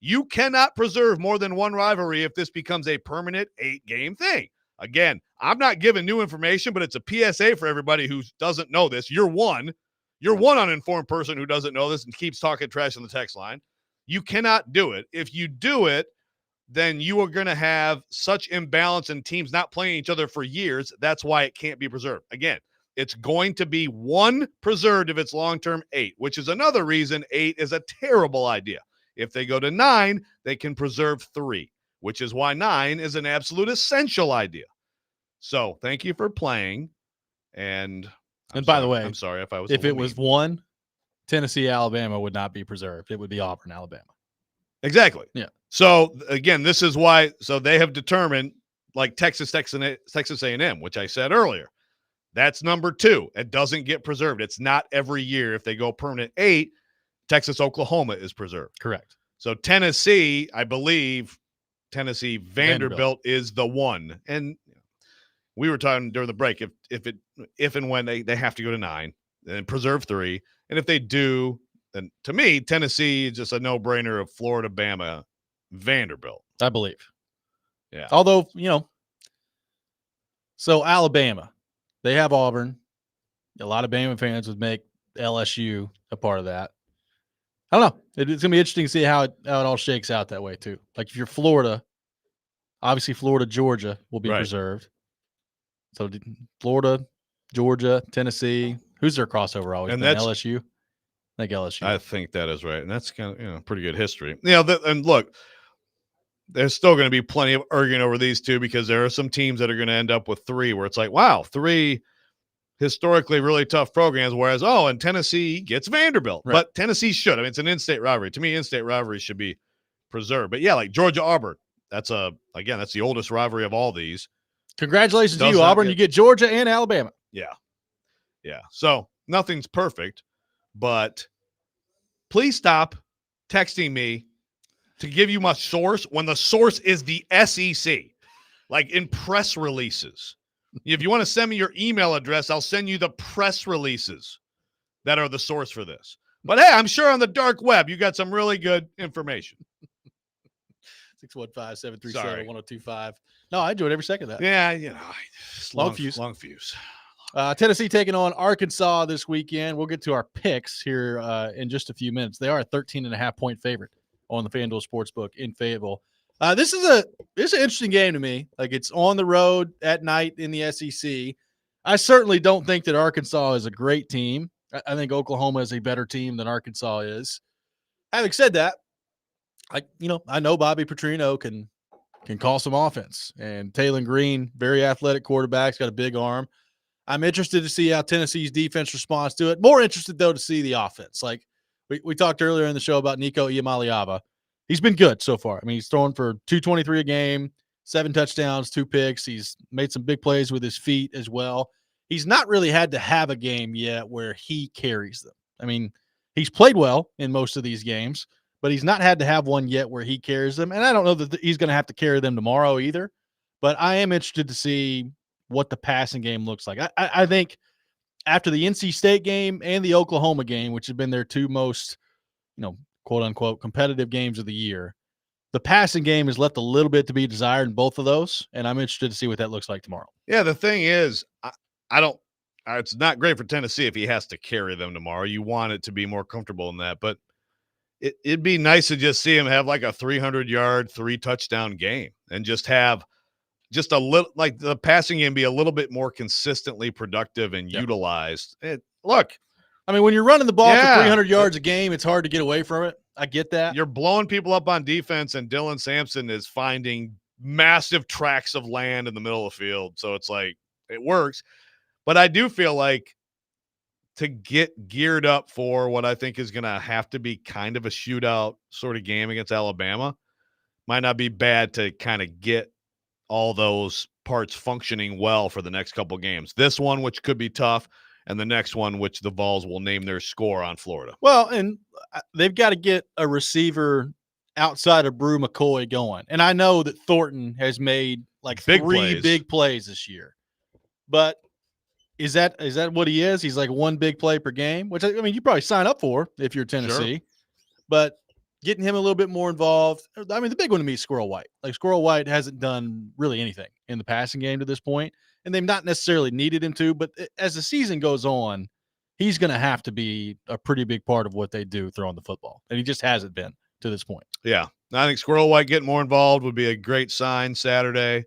B: you cannot preserve more than one rivalry if this becomes a permanent 8-game thing. Again, I'm not giving new information, but it's a PSA for everybody who doesn't know this. You're one uninformed person who doesn't know this and keeps talking trash on the text line. You cannot do it. If you do it, then you are going to have such imbalance and teams not playing each other for years. That's why it can't be preserved. Again, it's going to be 1 preserved if it's long-term 8, which is another reason 8 is a terrible idea. If they go to 9, they can preserve 3, which is why 9 is an absolute essential idea. So thank you for playing. And
A: by the way,
B: I'm sorry if I was.
A: If it was 1, Tennessee, Alabama would not be preserved. It would be Auburn, Alabama.
B: Exactly.
A: Yeah.
B: So again, this is why. So they have determined, like Texas A&M, which I said earlier, that's number 2. It doesn't get preserved. It's not every year. If they go permanent 8. Texas, Oklahoma is preserved.
A: Correct.
B: So Tennessee, I believe Vanderbilt is the one. And we were talking during the break, if and when they have to go to 9 and preserve 3. And if they do, then to me, Tennessee is just a no-brainer of Florida, Bama, Vanderbilt.
A: I believe.
B: Yeah.
A: Although, so Alabama, they have Auburn. A lot of Bama fans would make LSU a part of that. I don't know. It's going to be interesting to see how it all shakes out that way, too. Like, if you're Florida, obviously Florida, Georgia will be preserved. So, Florida, Georgia, Tennessee. Who's their crossover always been? LSU? I think LSU.
B: I think that is right. And that's kind of, pretty good history. And look, there's still going to be plenty of arguing over these two because there are some teams that are going to end up with 3 where it's like, wow, 3 historically really tough programs, whereas, and Tennessee gets Vanderbilt. Right. But Tennessee should. I mean, it's an in-state rivalry. To me, in-state rivalries should be preserved. But, yeah, like Georgia-Auburn, that's the oldest rivalry of all these.
A: Congratulations to you, Auburn. You get Georgia and Alabama.
B: Yeah. Yeah. So nothing's perfect, but please stop texting me to give you my source when the source is the SEC, like in press releases. If you want to send me your email address, I'll send you the press releases that are the source for this. But, hey, I'm sure on the dark web you got some really good information.
A: 615-737-1025. No, I enjoyed every second of that.
B: Yeah,
A: long fuse.
B: Long fuse.
A: Tennessee taking on Arkansas this weekend. We'll get to our picks here in just a few minutes. They are a 13.5-point favorite on the FanDuel Sportsbook in Fayetteville. This is an interesting game to me. Like, it's on the road at night in the SEC. I certainly don't think that Arkansas is a great team. I think Oklahoma is a better team than Arkansas is. Having said that, I know Bobby Petrino can call some offense, and Taylon Green, very athletic quarterback, got a big arm. I'm interested to see how Tennessee's defense responds to it. More interested, though, to see the offense. Like we talked earlier in the show about Nico Iamaleava. He's been good so far. I mean, he's thrown for 223 a game, 7 touchdowns, 2 picks. He's made some big plays with his feet as well. He's not really had to have a game yet where he carries them. I mean, he's played well in most of these games, but he's not had to have one yet where he carries them. And I don't know that he's going to have to carry them tomorrow either, but I am interested to see what the passing game looks like. I think after the NC State game and the Oklahoma game, which have been their 2 most, quote unquote, competitive games of the year, the passing game has left a little bit to be desired in both of those. And I'm interested to see what that looks like tomorrow.
B: Yeah. The thing is, it's not great for Tennessee if he has to carry them tomorrow. You want it to be more comfortable in that, but it'd be nice to just see him have like a 300-yard, 3-touchdown game and just have just a little, like the passing game be a little bit more consistently productive and utilized. Look,
A: I mean, when you're running the ball
B: Yeah.
A: for 300 yards a game, it's hard to get away from it. I get that.
B: you're blowing people up on defense, and Dylan Sampson is finding massive tracts of land in the middle of the field. So it's like, it works. But I do feel like to get geared up for what I think is going to have to be kind of a shootout sort of game against Alabama, might not be bad to kind of get all those parts functioning well for the next couple games. This one, which could be tough, and the next one, which the Vols will name their score on Florida.
A: Well, and they've got to get a receiver outside of Brew McCoy going. And I know that Thornton has made like
B: Big
A: three
B: plays.
A: big plays this year. But is that what he is? He's like one big play per game, which I mean, you probably sign up for if you're Tennessee.
B: Sure.
A: But getting him a little bit more involved. I mean, the big one to me is Squirrel White. Like Squirrel White hasn't done really anything in the passing game to this point, and they've not necessarily needed him to. But as the season goes on, he's going to have to be a pretty big part of what they do throwing the football, and he just hasn't been to this point.
B: Yeah. I think Squirrel White getting more involved would be a great sign Saturday.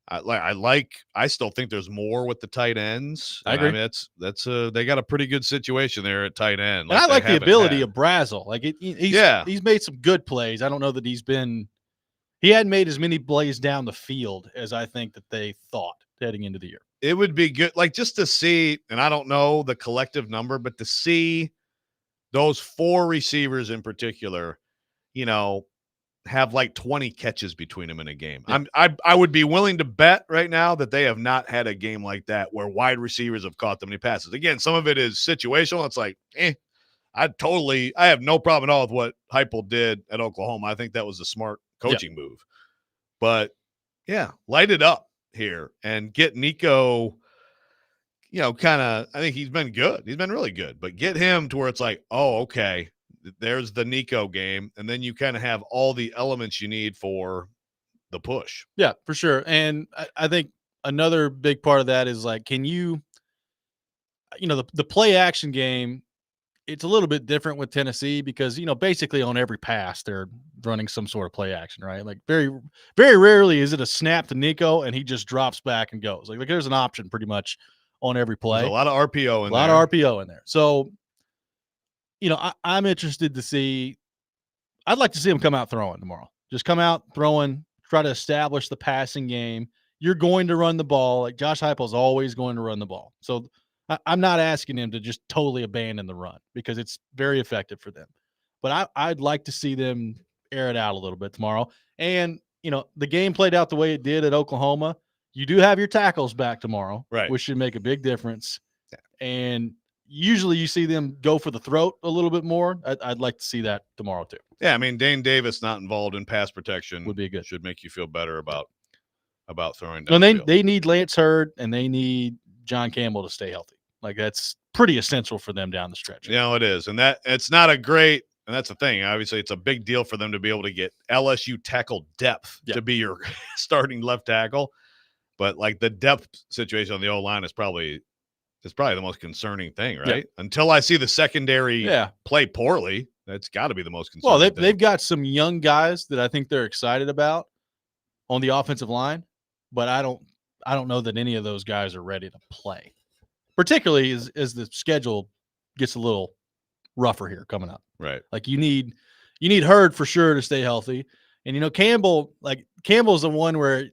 B: I still think there's more with the tight ends.
A: I agree.
B: mean, that's they got a pretty good situation there at tight end.
A: And I
B: they
A: like the
B: haven't
A: ability
B: had.
A: of Brazel. Like he's made some good plays. I don't know that he hadn't made as many plays down the field as I think that they thought heading into the year.
B: It would be good, like just to see, and I don't know the collective number, but to see those 4 receivers in particular, have like 20 catches between them in a game.
A: Yeah.
B: I would be willing to bet right now that they have not had a game like that where wide receivers have caught them many passes. Again, some of it is situational. It's like, I have no problem at all with what Heupel did at Oklahoma. I think that was a smart coaching move. But yeah, light it up here and get Nico, kind of, I think he's been good. He's been really good, but get him to where it's like, oh, okay, there's the Nico game. And then you kind of have all the elements you need for the push.
A: Yeah, for sure. And I think another big part of that is like, can you, the play action game, it's a little bit different with Tennessee because, basically on every pass, they're running some sort of play action, right? Like very, very rarely is it a snap to Nico and he just drops back and goes. Like there's an option pretty much on every play.
B: There's a lot of RPO in there.
A: A lot of RPO in there. So, I'm interested to see. I'd like to see him come out throwing tomorrow. Just come out throwing, try to establish the passing game. You're going to run the ball. Like Josh Heupel's always going to run the ball. So I'm not asking him to just totally abandon the run because it's very effective for them. But I'd like to see them air it out a little bit tomorrow. And, the game played out the way it did at Oklahoma. You do have your tackles back tomorrow,
B: right,
A: which should make a big difference. And usually you see them go for the throat a little bit more. I'd like to see that tomorrow too.
B: Yeah, I mean, Dane Davis not involved in pass protection
A: would be good.
B: Should make you feel better about throwing
A: down. And
B: downfield.
A: they need Lance Hurd and they need John Campbell to stay healthy. Like that's pretty essential for them down the stretch.
B: It is. And it's not a great, and that's the thing. Obviously, it's a big deal for them to be able to get LSU tackle depth to be your starting left tackle. But like the depth situation on the O-line is probably the most concerning thing, right? Yeah. Until I see the secondary play poorly, that's got to be the most concerning thing.
A: They've got some young guys that I think they're excited about on the offensive line, but I don't know that any of those guys are ready to play, particularly as the schedule gets a little rougher here coming up.
B: Right.
A: Like you need Hurd for sure to stay healthy. And Campbell's the one where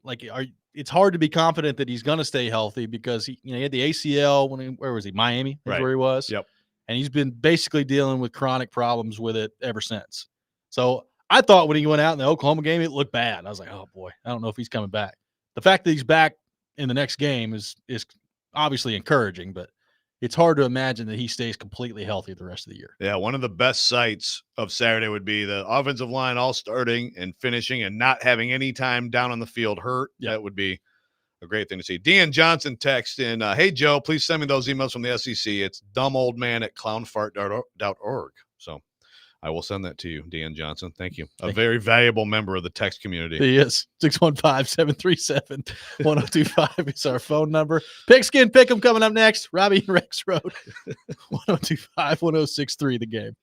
A: it's hard to be confident that he's going to stay healthy because he had the ACL where was he? Miami is where he was.
B: Yep.
A: And he's been basically dealing with chronic problems with it ever since. So I thought when he went out in the Oklahoma game, it looked bad. I was like, oh boy, I don't know if he's coming back. The fact that he's back in the next game is obviously encouraging, but it's hard to imagine that he stays completely healthy the rest of the year.
B: Yeah, one of the best sights of Saturday would be the offensive line all starting and finishing and not having any time down on the field hurt. Yeah. That would be a great thing to see. Dean Johnson text in, hey, Joe, please send me those emails from the SEC. It's dumboldman@clownfart.org. So I will send that to you, Dean Johnson. Thank you. A very valuable member of the text community.
A: He is. 615-737-1025 is our phone number. Pigskin Pick'em coming up next. Robby and Rexrode. 1025-1063 the game.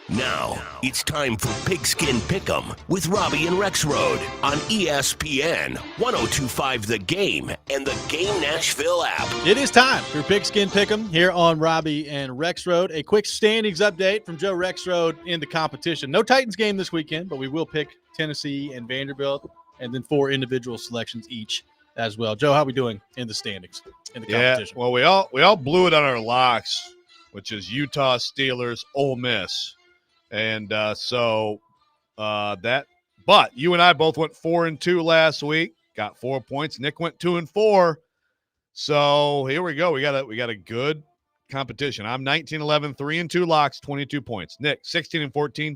I: Now, it's time for Pigskin Pick'em with Robby and Rexrode on ESPN 1025 The Game and the Game Nashville app.
A: It is time for Pigskin Pick'em here on Robby and Rexrode. A quick standings update from Joe Rexrode in the competition. No Titans game this weekend, but we will pick Tennessee and Vanderbilt, and then 4 individual selections each as well. Joe, how are we doing in the standings in the competition?
B: Well, we all blew it on our locks, which is Utah, Steelers, Ole Miss. And but you and I both went 4-2 last week, got 4 points. Nick went 2-4. So here we go. We got a good competition. I'm 19-11, 3-2 locks, 22 points. Nick, 16-14,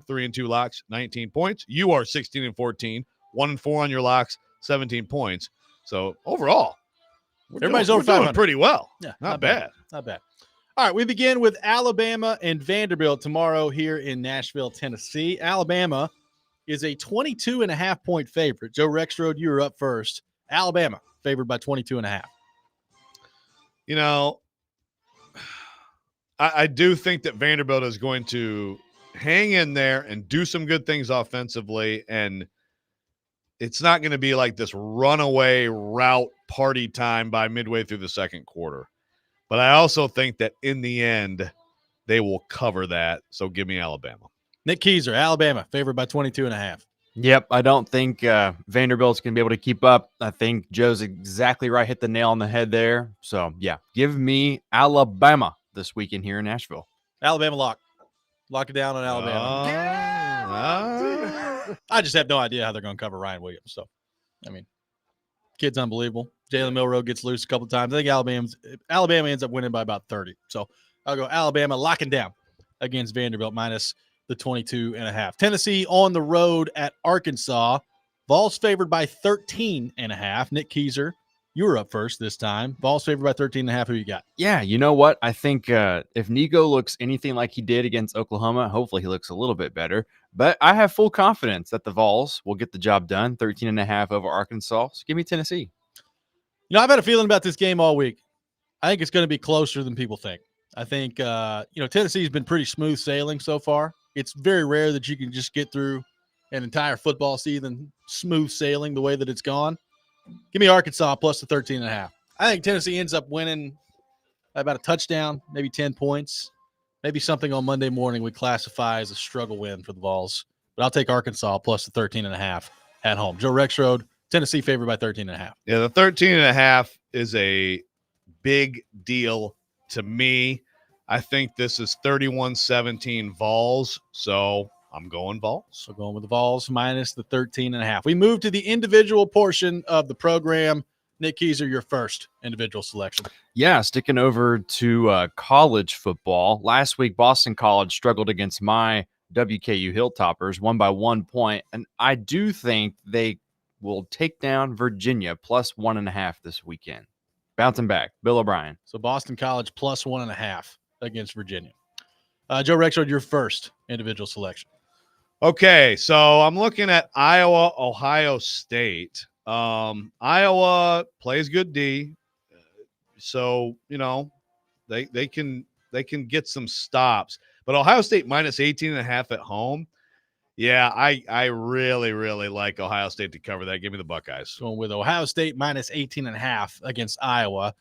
B: 3-2 locks, 19 points. You are 16-14, 1-4 on your locks, 17 points. So overall,
A: everybody's over 500.
B: Doing pretty well.
A: Yeah,
B: not bad.
A: Not bad. All right, we begin with Alabama and Vanderbilt tomorrow here in Nashville, Tennessee. Alabama is a 22.5-point favorite. Joe Rexrode, you were up first. Alabama favored by 22.5.
B: You know, I do think that Vanderbilt is going to hang in there and do some good things offensively, and it's not going to be like this runaway route party time by midway through the second quarter. But I also think that in the end, they will cover that. So give me Alabama.
A: Nick Keyser, Alabama, favored by 22.5.
C: Yep, I don't think Vanderbilt's going to be able to keep up. I think Joe's exactly right, hit the nail on the head there. So, yeah, give me Alabama this weekend here in Nashville.
A: Alabama lock. Lock it down on Alabama. I just have no idea how they're going to cover Ryan Williams. So, I mean, kid's unbelievable. Jalen Milroe gets loose a couple times. I think Alabama ends up winning by about 30. So I'll go Alabama locking down against Vanderbilt minus the 22.5. Tennessee on the road at Arkansas. Vols favored by 13.5. Nick Keyser, you were up first this time. Vols favored by 13.5. Who you got?
C: Yeah, you know what? I think if Nico looks anything like he did against Oklahoma, hopefully he looks a little bit better. But I have full confidence that the Vols will get the job done. 13.5 over Arkansas. So give me Tennessee.
A: You know, I've had a feeling about this game all week. I think it's going to be closer than people think. I think, Tennessee's been pretty smooth sailing so far. It's very rare that you can just get through an entire football season smooth sailing the way that it's gone. Give me Arkansas plus the 13.5. I think Tennessee ends up winning by about a touchdown, maybe 10 points, maybe something on Monday morning we classify as a struggle win for the Vols. But I'll take Arkansas plus the 13.5 at home. Joe Rexrode, Tennessee favored by 13.5.
B: Yeah, the 13.5 is a big deal to me. I think this is 31-17 Vols, so I'm going Vols.
A: So going with the Vols minus the 13.5. We move to the individual portion of the program. Nick Keyser, your first individual selection.
C: Yeah, sticking over to college football. Last week, Boston College struggled against my WKU Hilltoppers, won by 1 point, and I do think they will take down Virginia plus 1.5 this weekend. Bouncing back, Bill O'Brien.
A: So Boston College plus 1.5 against Virginia. Joe Rexrode, your first individual selection.
B: Okay, so I'm looking at Iowa, Ohio State. Iowa plays good D, so they can get some stops. But Ohio State minus 18.5 at home. Yeah, I really, really like Ohio State to cover that. Give me the Buckeyes.
A: Going with Ohio State minus 18.5 against Iowa.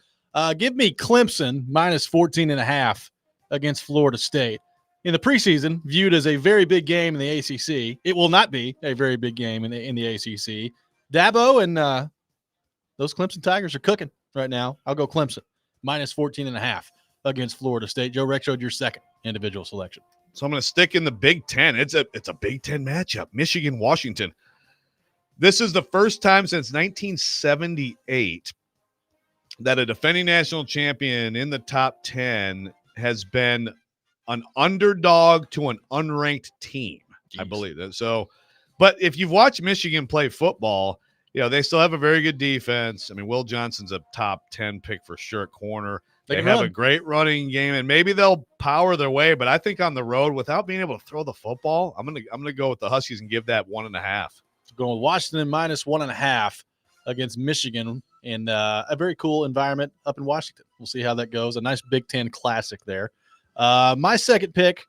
A: Give me Clemson minus 14.5 against Florida State. In the preseason, viewed as a very big game in the ACC. It will not be a very big game in the ACC. Dabo and those Clemson Tigers are cooking right now. I'll go Clemson minus 14.5 against Florida State. Joe Rexrode, your second individual selection.
B: So I'm going to stick in the Big Ten. It's a Big Ten matchup. Michigan, Washington. This is the first time since 1978 that a defending national champion in the top 10 has been an underdog to an unranked team. Jeez. I believe that. So, but if you've watched Michigan play football, they still have a very good defense. I mean, Will Johnson's a top 10 pick for sure at corner. They have a great running game, and maybe they'll power their way. But I think on the road, without being able to throw the football, I'm gonna go with the Huskies and give that 1.5.
A: So going with Washington minus 1.5 against Michigan in a very cool environment up in Washington. We'll see how that goes. A nice Big Ten classic there. My second pick,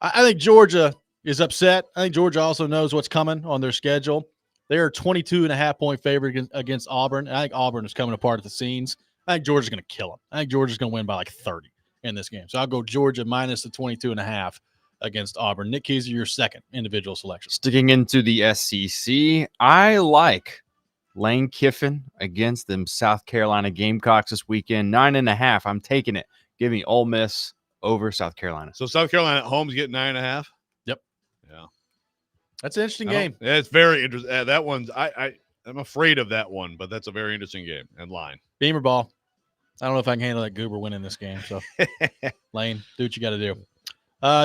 A: I think Georgia is upset. I think Georgia also knows what's coming on their schedule. They are 22.5-point favorite against Auburn. I think Auburn is coming apart at the seams. I think Georgia's going to kill them. I think Georgia's going to win by like 30 in this game. So I'll go Georgia minus the 22.5 against Auburn. Nick Keyser, your second individual selection.
C: Sticking into the SEC, I like Lane Kiffin against them South Carolina Gamecocks this weekend. 9.5. I'm taking it. Give me Ole Miss over South Carolina.
B: So South Carolina at home's getting 9.5.
A: Yep.
B: Yeah.
A: That's an interesting game.
B: Yeah, it's very interesting. That one's I'm afraid of that one, but that's a very interesting game and line.
A: Beamer ball. I don't know if I can handle that goober winning this game. So Lane, do what you got to do.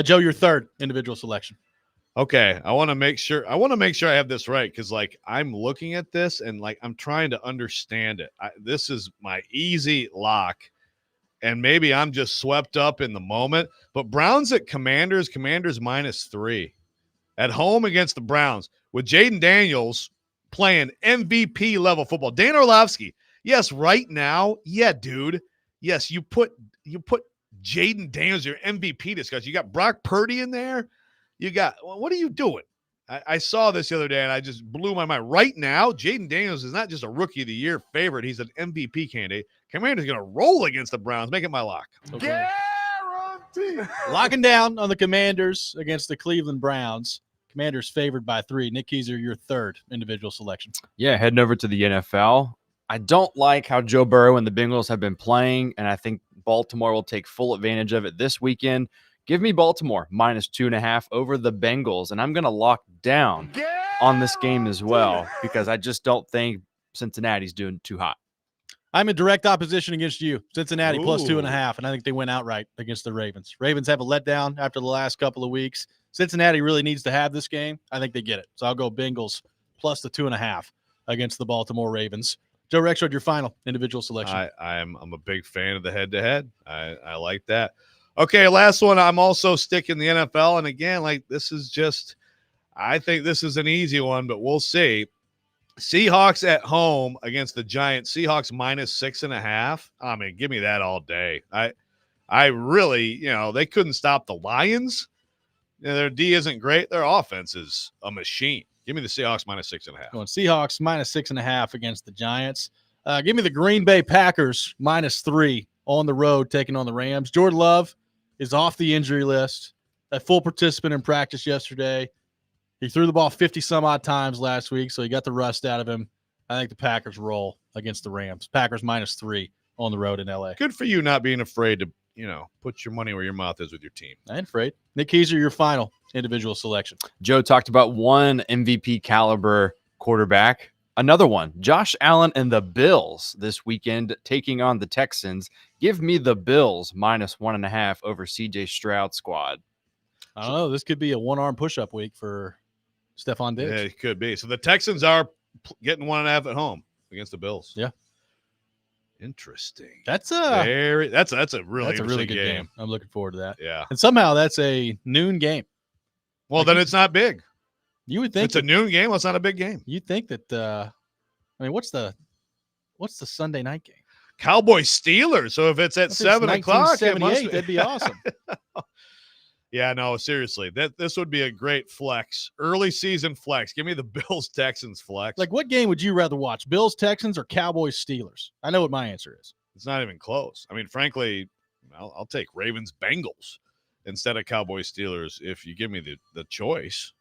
A: Joe, your third individual selection.
B: Okay, I want to make sure I have this right, because like I'm looking at this and like I'm trying to understand it. This is my easy lock, and maybe I'm just swept up in the moment. But Browns at Commanders -3 at home against the Browns with Jaden Daniels playing MVP level football. Dan Orlovsky, yes, right now, yeah, dude, yes, you put Jaden Daniels your MVP discussion. You got Brock Purdy in there. You got, what are you doing? I saw this the other day and I just blew my mind. Right now, Jaden Daniels is not just a rookie of the year favorite. He's an MVP candidate. Commanders going to roll against the Browns. Make it my lock.
A: Okay. Guaranteed. Locking down on the Commanders against the Cleveland Browns. Commanders favored by 3. Nick Keyser, your third individual selection.
C: Yeah, heading over to the NFL. I don't like how Joe Burrow and the Bengals have been playing, and I think Baltimore will take full advantage of it this weekend. Give me Baltimore -2.5 over the Bengals, and I'm going to lock down on this game as well because I just don't think Cincinnati's doing too hot.
A: I'm in direct opposition against you. Cincinnati
B: Ooh.
A: +2.5, and I think they went outright against the Ravens. Ravens have a letdown after the last couple of weeks. Cincinnati really needs to have this game. I think they get it. So I'll go Bengals plus the 2.5 against the Baltimore Ravens. Joe Rexrode, your final individual selection.
B: I'm a big fan of the head-to-head. I like that. Okay, last one. I'm also sticking the NFL, and again, like this is just, I think this is an easy one, but we'll see. Seahawks at home against the Giants. Seahawks -6.5. I mean, give me that all day. I really, they couldn't stop the Lions. Their D isn't great. Their offense is a machine. Give me the Seahawks -6.5.
A: Going Seahawks -6.5 against the Giants. Give me the Green Bay Packers -3 on the road taking on the Rams. Jordan Love is off the injury list. A full participant in practice yesterday. He threw the ball 50-some-odd times last week, so he got the rust out of him. I think the Packers roll against the Rams. Packers -3 on the road in L.A.
B: Good for you not being afraid to, put your money where your mouth is with your team.
A: I ain't afraid. Nick Keyser, your final individual selection.
C: Joe talked about one MVP caliber quarterback. Another one, Josh Allen and the Bills this weekend taking on the Texans. Give me the Bills -1.5 over CJ Stroud's squad.
A: I don't know. This could be a one-arm push-up week for Stephon Diggs.
B: Yeah, it could be. So the Texans are getting 1.5 at home against the Bills.
A: Yeah.
B: Interesting.
A: That's a
B: really
A: good game. I'm looking forward to that.
B: Yeah.
A: And somehow that's a noon game.
B: Well, then it's not big.
A: You would think
B: it's a noon game. Well, it's not a big game.
A: You'd think that. What's the Sunday night game?
B: Cowboys Steelers. So if it's at 7 o'clock,
A: that'd be awesome.
B: Yeah, no, seriously, this would be a great flex, early season flex. Give me the Bills Texans flex.
A: Like, what game would you rather watch, Bills Texans or Cowboys Steelers? I know what my answer is.
B: It's not even close. I mean, frankly, I'll take Ravens Bengals instead of Cowboys Steelers if you give me the choice.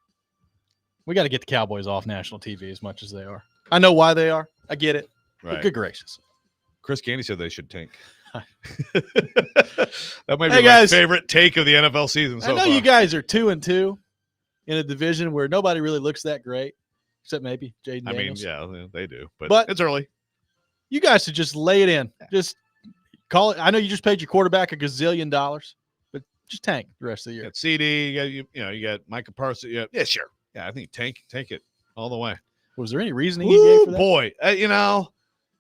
A: We got to get the Cowboys off national TV as much as they are. I know why they are. I get it.
B: Right.
A: But good gracious.
B: Chris Candy said they should tank. That might be my favorite take of the NFL season so
A: I know
B: far.
A: you guys are 2-2 in a division where nobody really looks that great, except maybe Jaden Daniels.
B: I mean, yeah, they do. But it's early.
A: You guys should just lay it in. Just call it. I know you just paid your quarterback $1 gazillion, but just tank the rest of the year.
B: You got CD, you got Micah Parsons. Yeah, sure. Yeah, I think tank it all the way.
A: Was there any reasoning you gave for that?
B: Boy,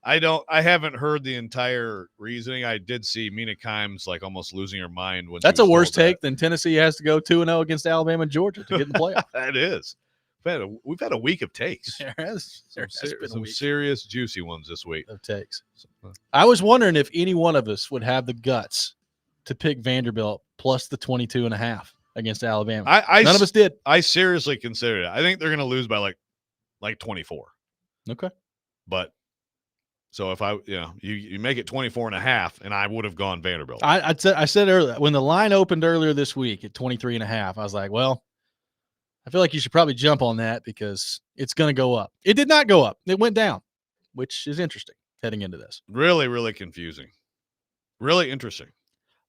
B: I haven't heard the entire reasoning. I did see Mina Kimes like almost losing her mind when
A: that's a worse take than Tennessee has to go 2-0 against Alabama and Georgia to get in the playoff.
B: That is. We've had a week of takes.
A: There has been
B: some serious juicy ones this week
A: of takes. I was wondering if any one of us would have the guts to pick Vanderbilt plus the 22.5. against Alabama.
B: None
A: of us did.
B: I seriously consider it. I think they're going to lose by like 24.
A: Okay.
B: But so if you make it 24.5, and I would have gone Vanderbilt.
A: I said earlier, when the line opened earlier this week at 23.5, I was like, well, I feel like you should probably jump on that because it's going to go up. It did not go up. It went down, which is interesting heading into this.
B: Really, really confusing. Really interesting.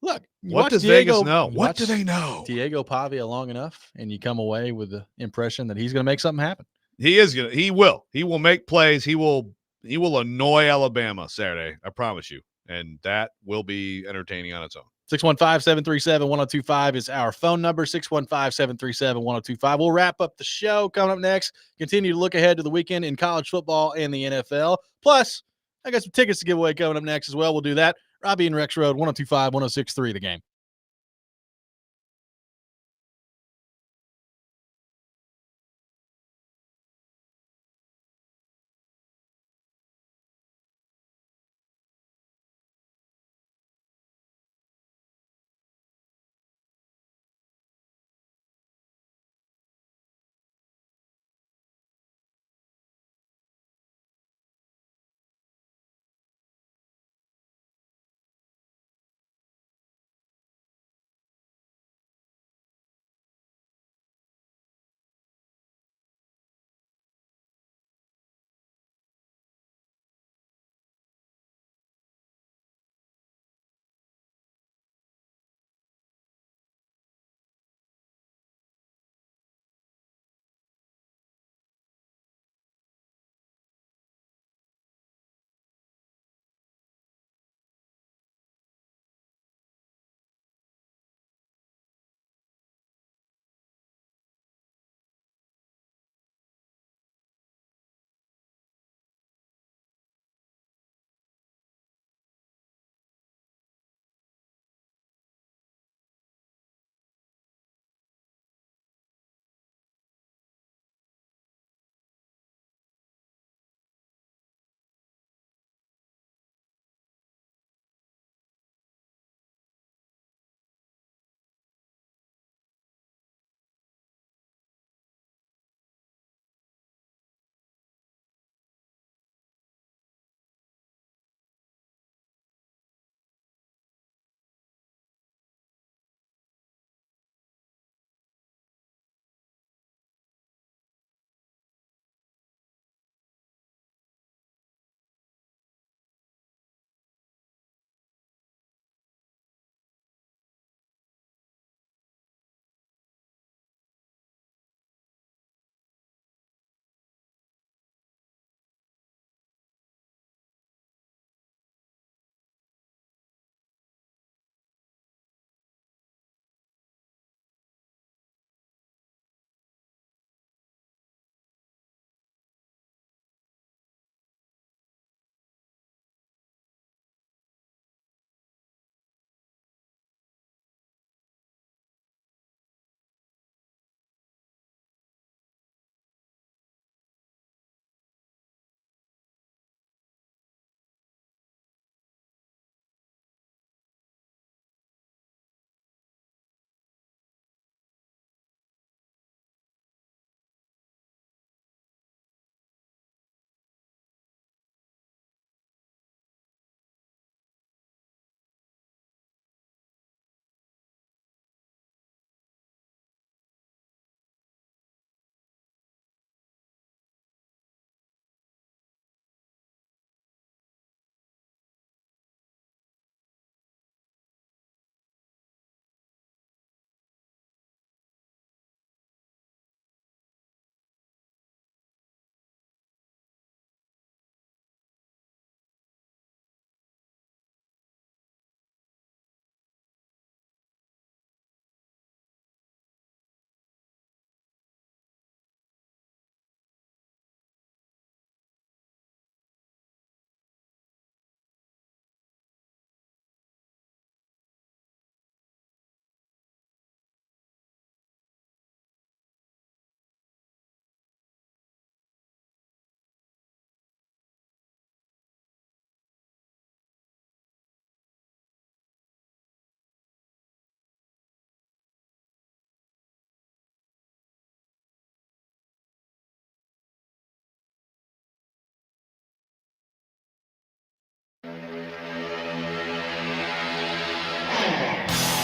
A: Look,
B: what does Vegas know? What do they know?
A: Diego Pavia long enough, and you come away with the impression that he's going to make something happen.
B: He is going to. He will. He will make plays. He will annoy Alabama Saturday. I promise you. And that will be entertaining on its own.
A: 615-737-1025 is our phone number, 615-737-1025. We'll wrap up the show. Coming up next, continue to look ahead to the weekend in college football and the NFL. Plus, I got some tickets to give away coming up next as well. We'll do that. Robby and Rexrode, 102.5, 106.3 The Game.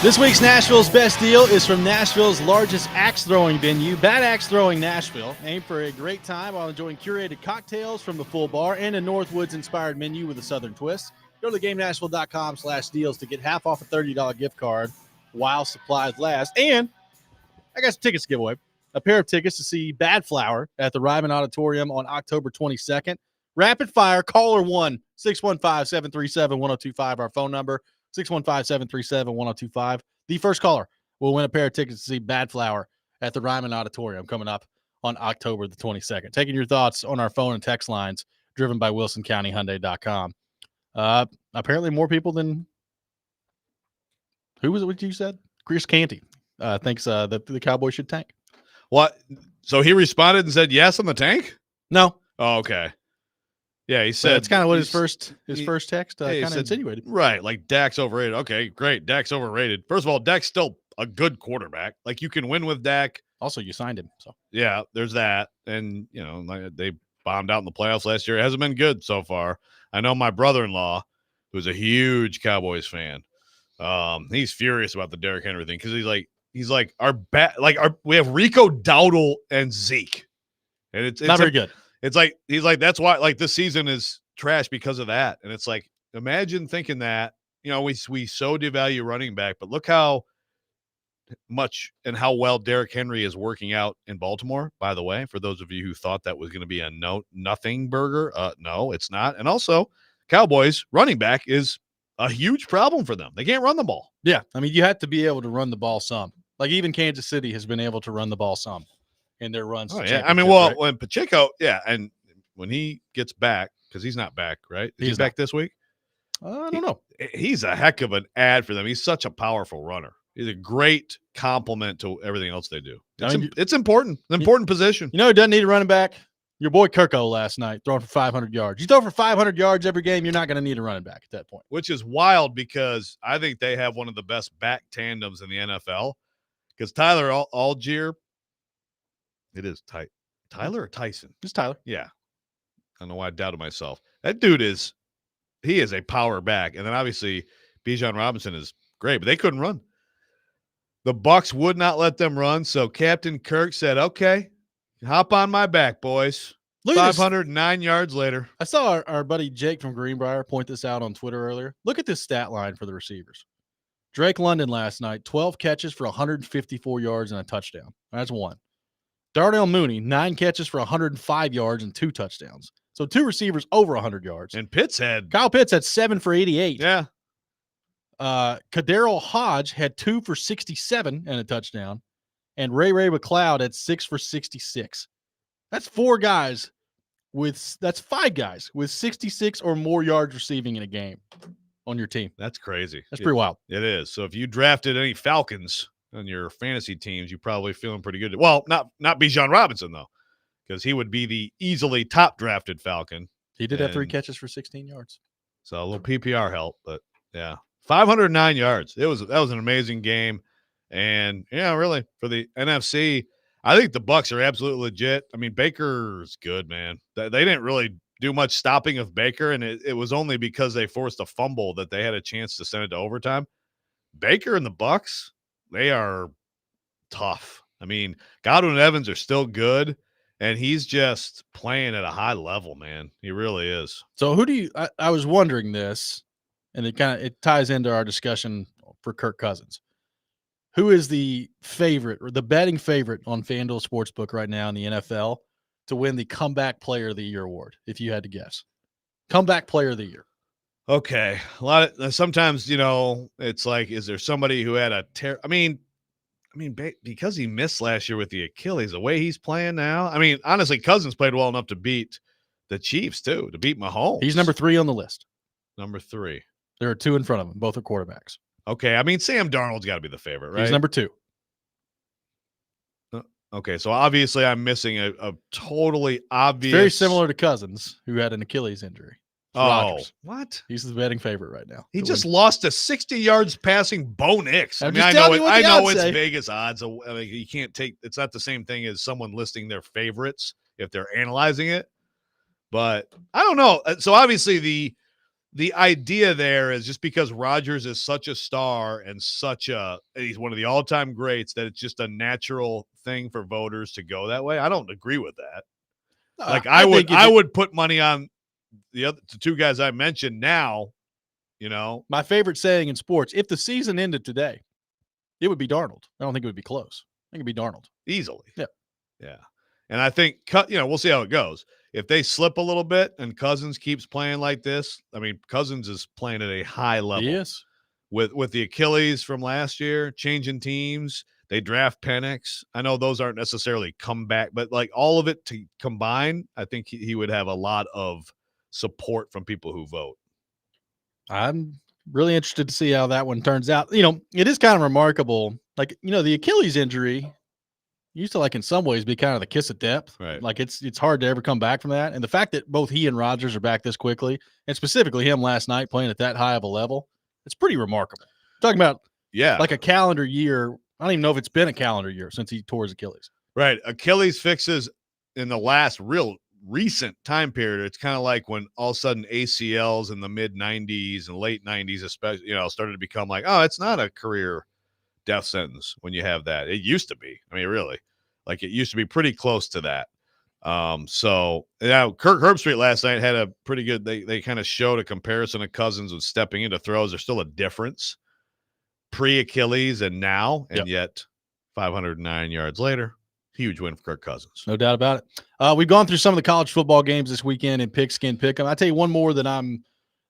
A: This week's Nashville's Best Deal is from Nashville's largest axe throwing venue, Bad Axe Throwing Nashville. Aim for a great time while enjoying curated cocktails from the full bar and a Northwoods-inspired menu with a Southern twist. Go to GameNashville.com/deals to get half off a $30 gift card while supplies last. And I got some tickets to give away. A pair of tickets to see Bad Flower at the Ryman Auditorium on October 22nd. Rapid fire, caller 1-615-737-1025, our phone number. 615-737-1025. The first caller will win a pair of tickets to see Bad Flower at the Ryman Auditorium coming up on October the 22nd. Taking your thoughts on our phone and text lines driven by WilsonCountyHyundai.com. Apparently more people than who was it what you said? Chris Canty thinks that the Cowboys should tank.
B: What? So he responded and said yes on the tank?
A: No.
B: Oh, okay. Yeah, he said
A: that's kind of what his first text kind of insinuated.
B: Right, like Dak's overrated. Okay, great. Dak's overrated. First of all, Dak's still a good quarterback. Like you can win with Dak.
A: Also, you signed him, so
B: yeah, there's that. And they bombed out in the playoffs last year. It hasn't been good so far. I know my brother-in-law, who's a huge Cowboys fan. He's furious about the Derrick Henry thing because he's like we have Rico Dowdle and Zeke, and it's
A: not very good.
B: It's like he's like that's why like this season is trash because of that. And it's like imagine thinking that we so devalue running back, but look how much and how well Derrick Henry is working out in Baltimore. By the way, for those of you who thought that was going to be a nothing burger, no, it's not. And also, Cowboys running back is a huge problem for them. They can't run the ball.
A: Yeah, I mean you have to be able to run the ball some. Like even Kansas City has been able to run the ball some. In their runs.
B: Oh, yeah. I mean, well, when Pacheco, and when he gets back, because he's not back, right? He's back this week?
A: I don't know.
B: He's a heck of an ad for them. He's such a powerful runner. He's a great complement to everything else they do. It's important. It's an important position.
A: You know who doesn't need a running back? Your boy Kirko last night throwing for 500 yards. You throw for 500 yards every game, you're not going to need a running back at that point.
B: Which is wild because I think they have one of the best back tandems in the NFL because Tyler Algier, it is Tyler or Tyson?
A: It's Tyler.
B: Yeah. I don't know why I doubted myself. That dude is a power back. And then obviously Bijan Robinson is great, but they couldn't run. The Bucs would not let them run. So Captain Kirk said, okay, hop on my back, boys. Look 509 yards later.
A: I saw our buddy Jake from Greenbrier point this out on Twitter earlier. Look at this stat line for the receivers. Drake London last night, 12 catches for 154 yards and a touchdown. That's one. Darnell Mooney, 9 catches for 105 yards and 2 touchdowns. So 2 receivers over 100 yards.
B: And Kyle
A: Pitts had 7 for 88.
B: Yeah.
A: Kaderil Hodge had 2 for 67 and a touchdown. And Ray McLeod had 6 for 66. That's 5 guys with 66 or more yards receiving in a game on your team.
B: That's crazy.
A: That's pretty wild.
B: It is. So if you drafted any Falcons on your fantasy teams, you're probably feeling pretty good. Well, not Bijan Robinson, though, because he would be the easily top drafted Falcon.
A: He did have 3 catches for 16 yards.
B: So a little PPR help, but yeah, 509 yards. That was an amazing game. And yeah, really for the NFC, I think the Bucs are absolutely legit. I mean, Baker's good, man. They didn't really do much stopping of Baker, and it was only because they forced a fumble that they had a chance to send it to overtime. Baker and the Bucs, they are tough. I mean, Godwin and Evans are still good, and he's just playing at a high level, man. He really is.
A: So who do you – I was wondering this, and it ties into our discussion for Kirk Cousins. Who is the favorite or the betting favorite on FanDuel Sportsbook right now in the NFL to win the Comeback Player of the Year award, if you had to guess? Comeback Player of the Year.
B: Okay. Sometimes, it's like, is there somebody who had because he missed last year with the Achilles, the way he's playing now. I mean, honestly, Cousins played well enough to beat the Chiefs too, to beat Mahomes.
A: He's number 3 on the list.
B: Number 3.
A: There are 2 in front of him. Both are quarterbacks.
B: Okay. I mean, Sam Darnold's got to be the favorite, right?
A: He's number 2.
B: Okay. So obviously I'm missing a totally obvious.
A: Very similar to Cousins, who had an Achilles injury. Rodgers.
B: What?
A: He's the betting favorite right now.
B: He just lost to 60 yards passing Bo Nix. I know it's Vegas odds. I mean, you can't take. It's not the same thing as someone listing their favorites if they're analyzing it. But I don't know. So obviously the idea there is just because Rodgers is such a star and he's one of the all-time greats that it's just a natural thing for voters to go that way. I don't agree with that. Like I would put money on the two guys I mentioned now,
A: My favorite saying in sports, if the season ended today, it would be Darnold. I don't think it would be close. I think it'd be Darnold.
B: Easily.
A: Yeah.
B: Yeah. And I think, we'll see how it goes. If they slip a little bit and Cousins keeps playing like this, I mean, Cousins is playing at a high level.
A: He is.
B: With the Achilles from last year, changing teams, they draft Penix. I know those aren't necessarily comeback, but like all of it to combine, I think he would have a lot of support from people who vote.
A: I'm really interested to see how that one turns out. It is kind of remarkable. Like, the Achilles injury used to, like, in some ways be kind of the kiss of death.
B: Right.
A: Like it's hard to ever come back from that. And the fact that both he and Rodgers are back this quickly, and specifically him last night playing at that high of a level, it's pretty remarkable. Talking about like a calendar year. I don't even know if it's been a calendar year since he tore his Achilles.
B: Right. Achilles fixes in the last real recent time period. It's kind of like when all of a sudden ACLs in the mid 90s and late 90s, especially, started to become like, oh, it's not a career death sentence when you have that. It used to be. I mean, really, like it used to be pretty close to that. So Kirk Herbstreit last night had a pretty good, they kind of showed a comparison of Cousins with stepping into throws. There's still a difference pre-Achilles and now, and yet 509 yards later, huge win for Kirk Cousins.
A: No doubt about it. We've gone through some of the college football games this weekend in Pigskin Pick'em. I'll tell you one more that I'm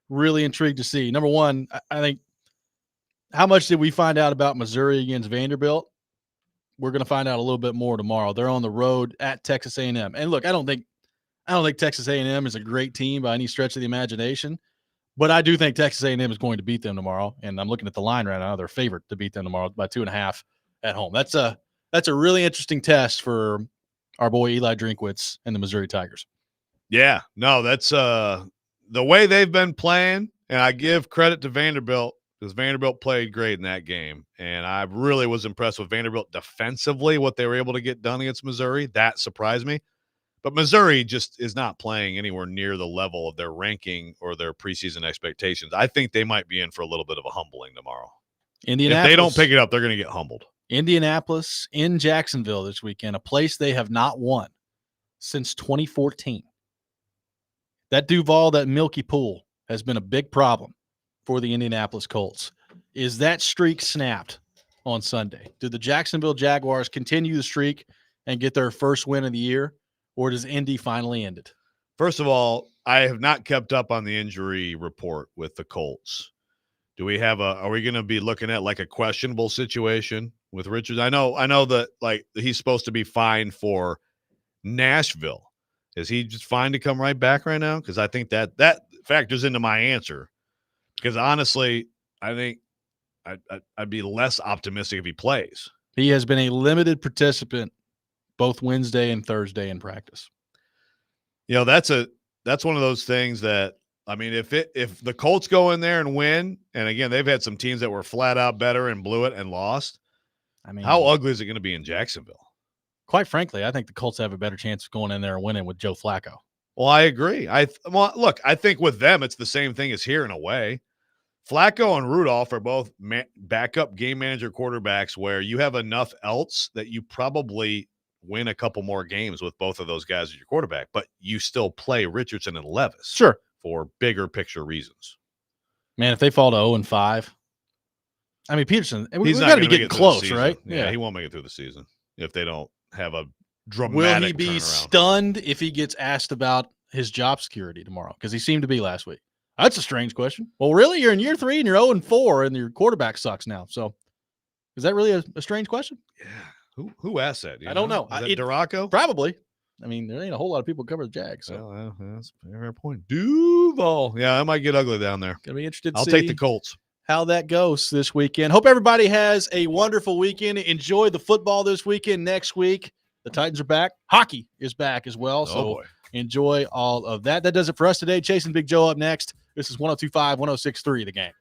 A: really intrigued to see. Number one, I think, how much did we find out about Missouri against Vanderbilt? We're going to find out a little bit more tomorrow. They're on the road at Texas A&M. And look, I don't think Texas A&M is a great team by any stretch of the imagination, but I do think Texas A&M is going to beat them tomorrow. And I'm looking at the line right now. They're favored to beat them tomorrow by 2.5 at home. That's a really interesting test for our boy Eli Drinkwitz and the Missouri Tigers.
B: Yeah, no, that's the way they've been playing. And I give credit to Vanderbilt, because Vanderbilt played great in that game. And I really was impressed with Vanderbilt defensively, what they were able to get done against Missouri. That surprised me. But Missouri just is not playing anywhere near the level of their ranking or their preseason expectations. I think they might be in for a little bit of a humbling tomorrow. If they don't pick it up, they're going to get humbled.
A: Indianapolis in Jacksonville this weekend, a place they have not won since 2014. That Duval, that Milky Pool has been a big problem for the Indianapolis Colts. Is that streak snapped on Sunday? Do the Jacksonville Jaguars continue the streak and get their first win of the year, or does Indy finally end it?
B: First of all, I have not kept up on the injury report with the Colts. Do we have are we going to be looking at like a questionable situation with Richards? I know that like he's supposed to be fine for Nashville. Is he just fine to come right back right now? Because I think that factors into my answer. Because honestly, I think I'd be less optimistic if he plays.
A: He has been a limited participant both Wednesday and Thursday in practice.
B: That's one of those things that, I mean, if the Colts go in there and win, and again, they've had some teams that were flat out better and blew it and lost. I mean, how ugly is it going to be in Jacksonville? Quite frankly, I think the Colts have a better chance of going in there and winning with Joe Flacco. Well, I agree. Look, I think with them, it's the same thing as here in a way. Flacco and Rudolph are both backup game manager quarterbacks where you have enough else that you probably win a couple more games with both of those guys as your quarterback, but you still play Richardson and Levis. Sure. For bigger picture reasons. Man, if they fall to 0-5, I mean, Peterson, we've got to be getting close, right? Yeah, he won't make it through the season if they don't have a dramatic
A: Will he be
B: turnaround.
A: stunned if he gets asked about his job security tomorrow? Because he seemed to be last week. That's a strange question. Well, really? You're in year 3 and you're 0-4 and your quarterback sucks now. So is that really a strange question? Yeah. Who asked that? I don't know. Is that Duraco? Probably. I mean, there ain't a whole lot of people cover the Jags. So. Well, that's a fair point. Duval. Yeah, I might get ugly down there. Gonna be interested to see. I'll take the Colts. How that goes this weekend. Hope everybody has a wonderful weekend. Enjoy the football this weekend. Next week, the Titans are back. Hockey is back as well. So enjoy all of that. That does it for us today. Chasing Big Joe up next. This is 102.5, 106.3 The Game.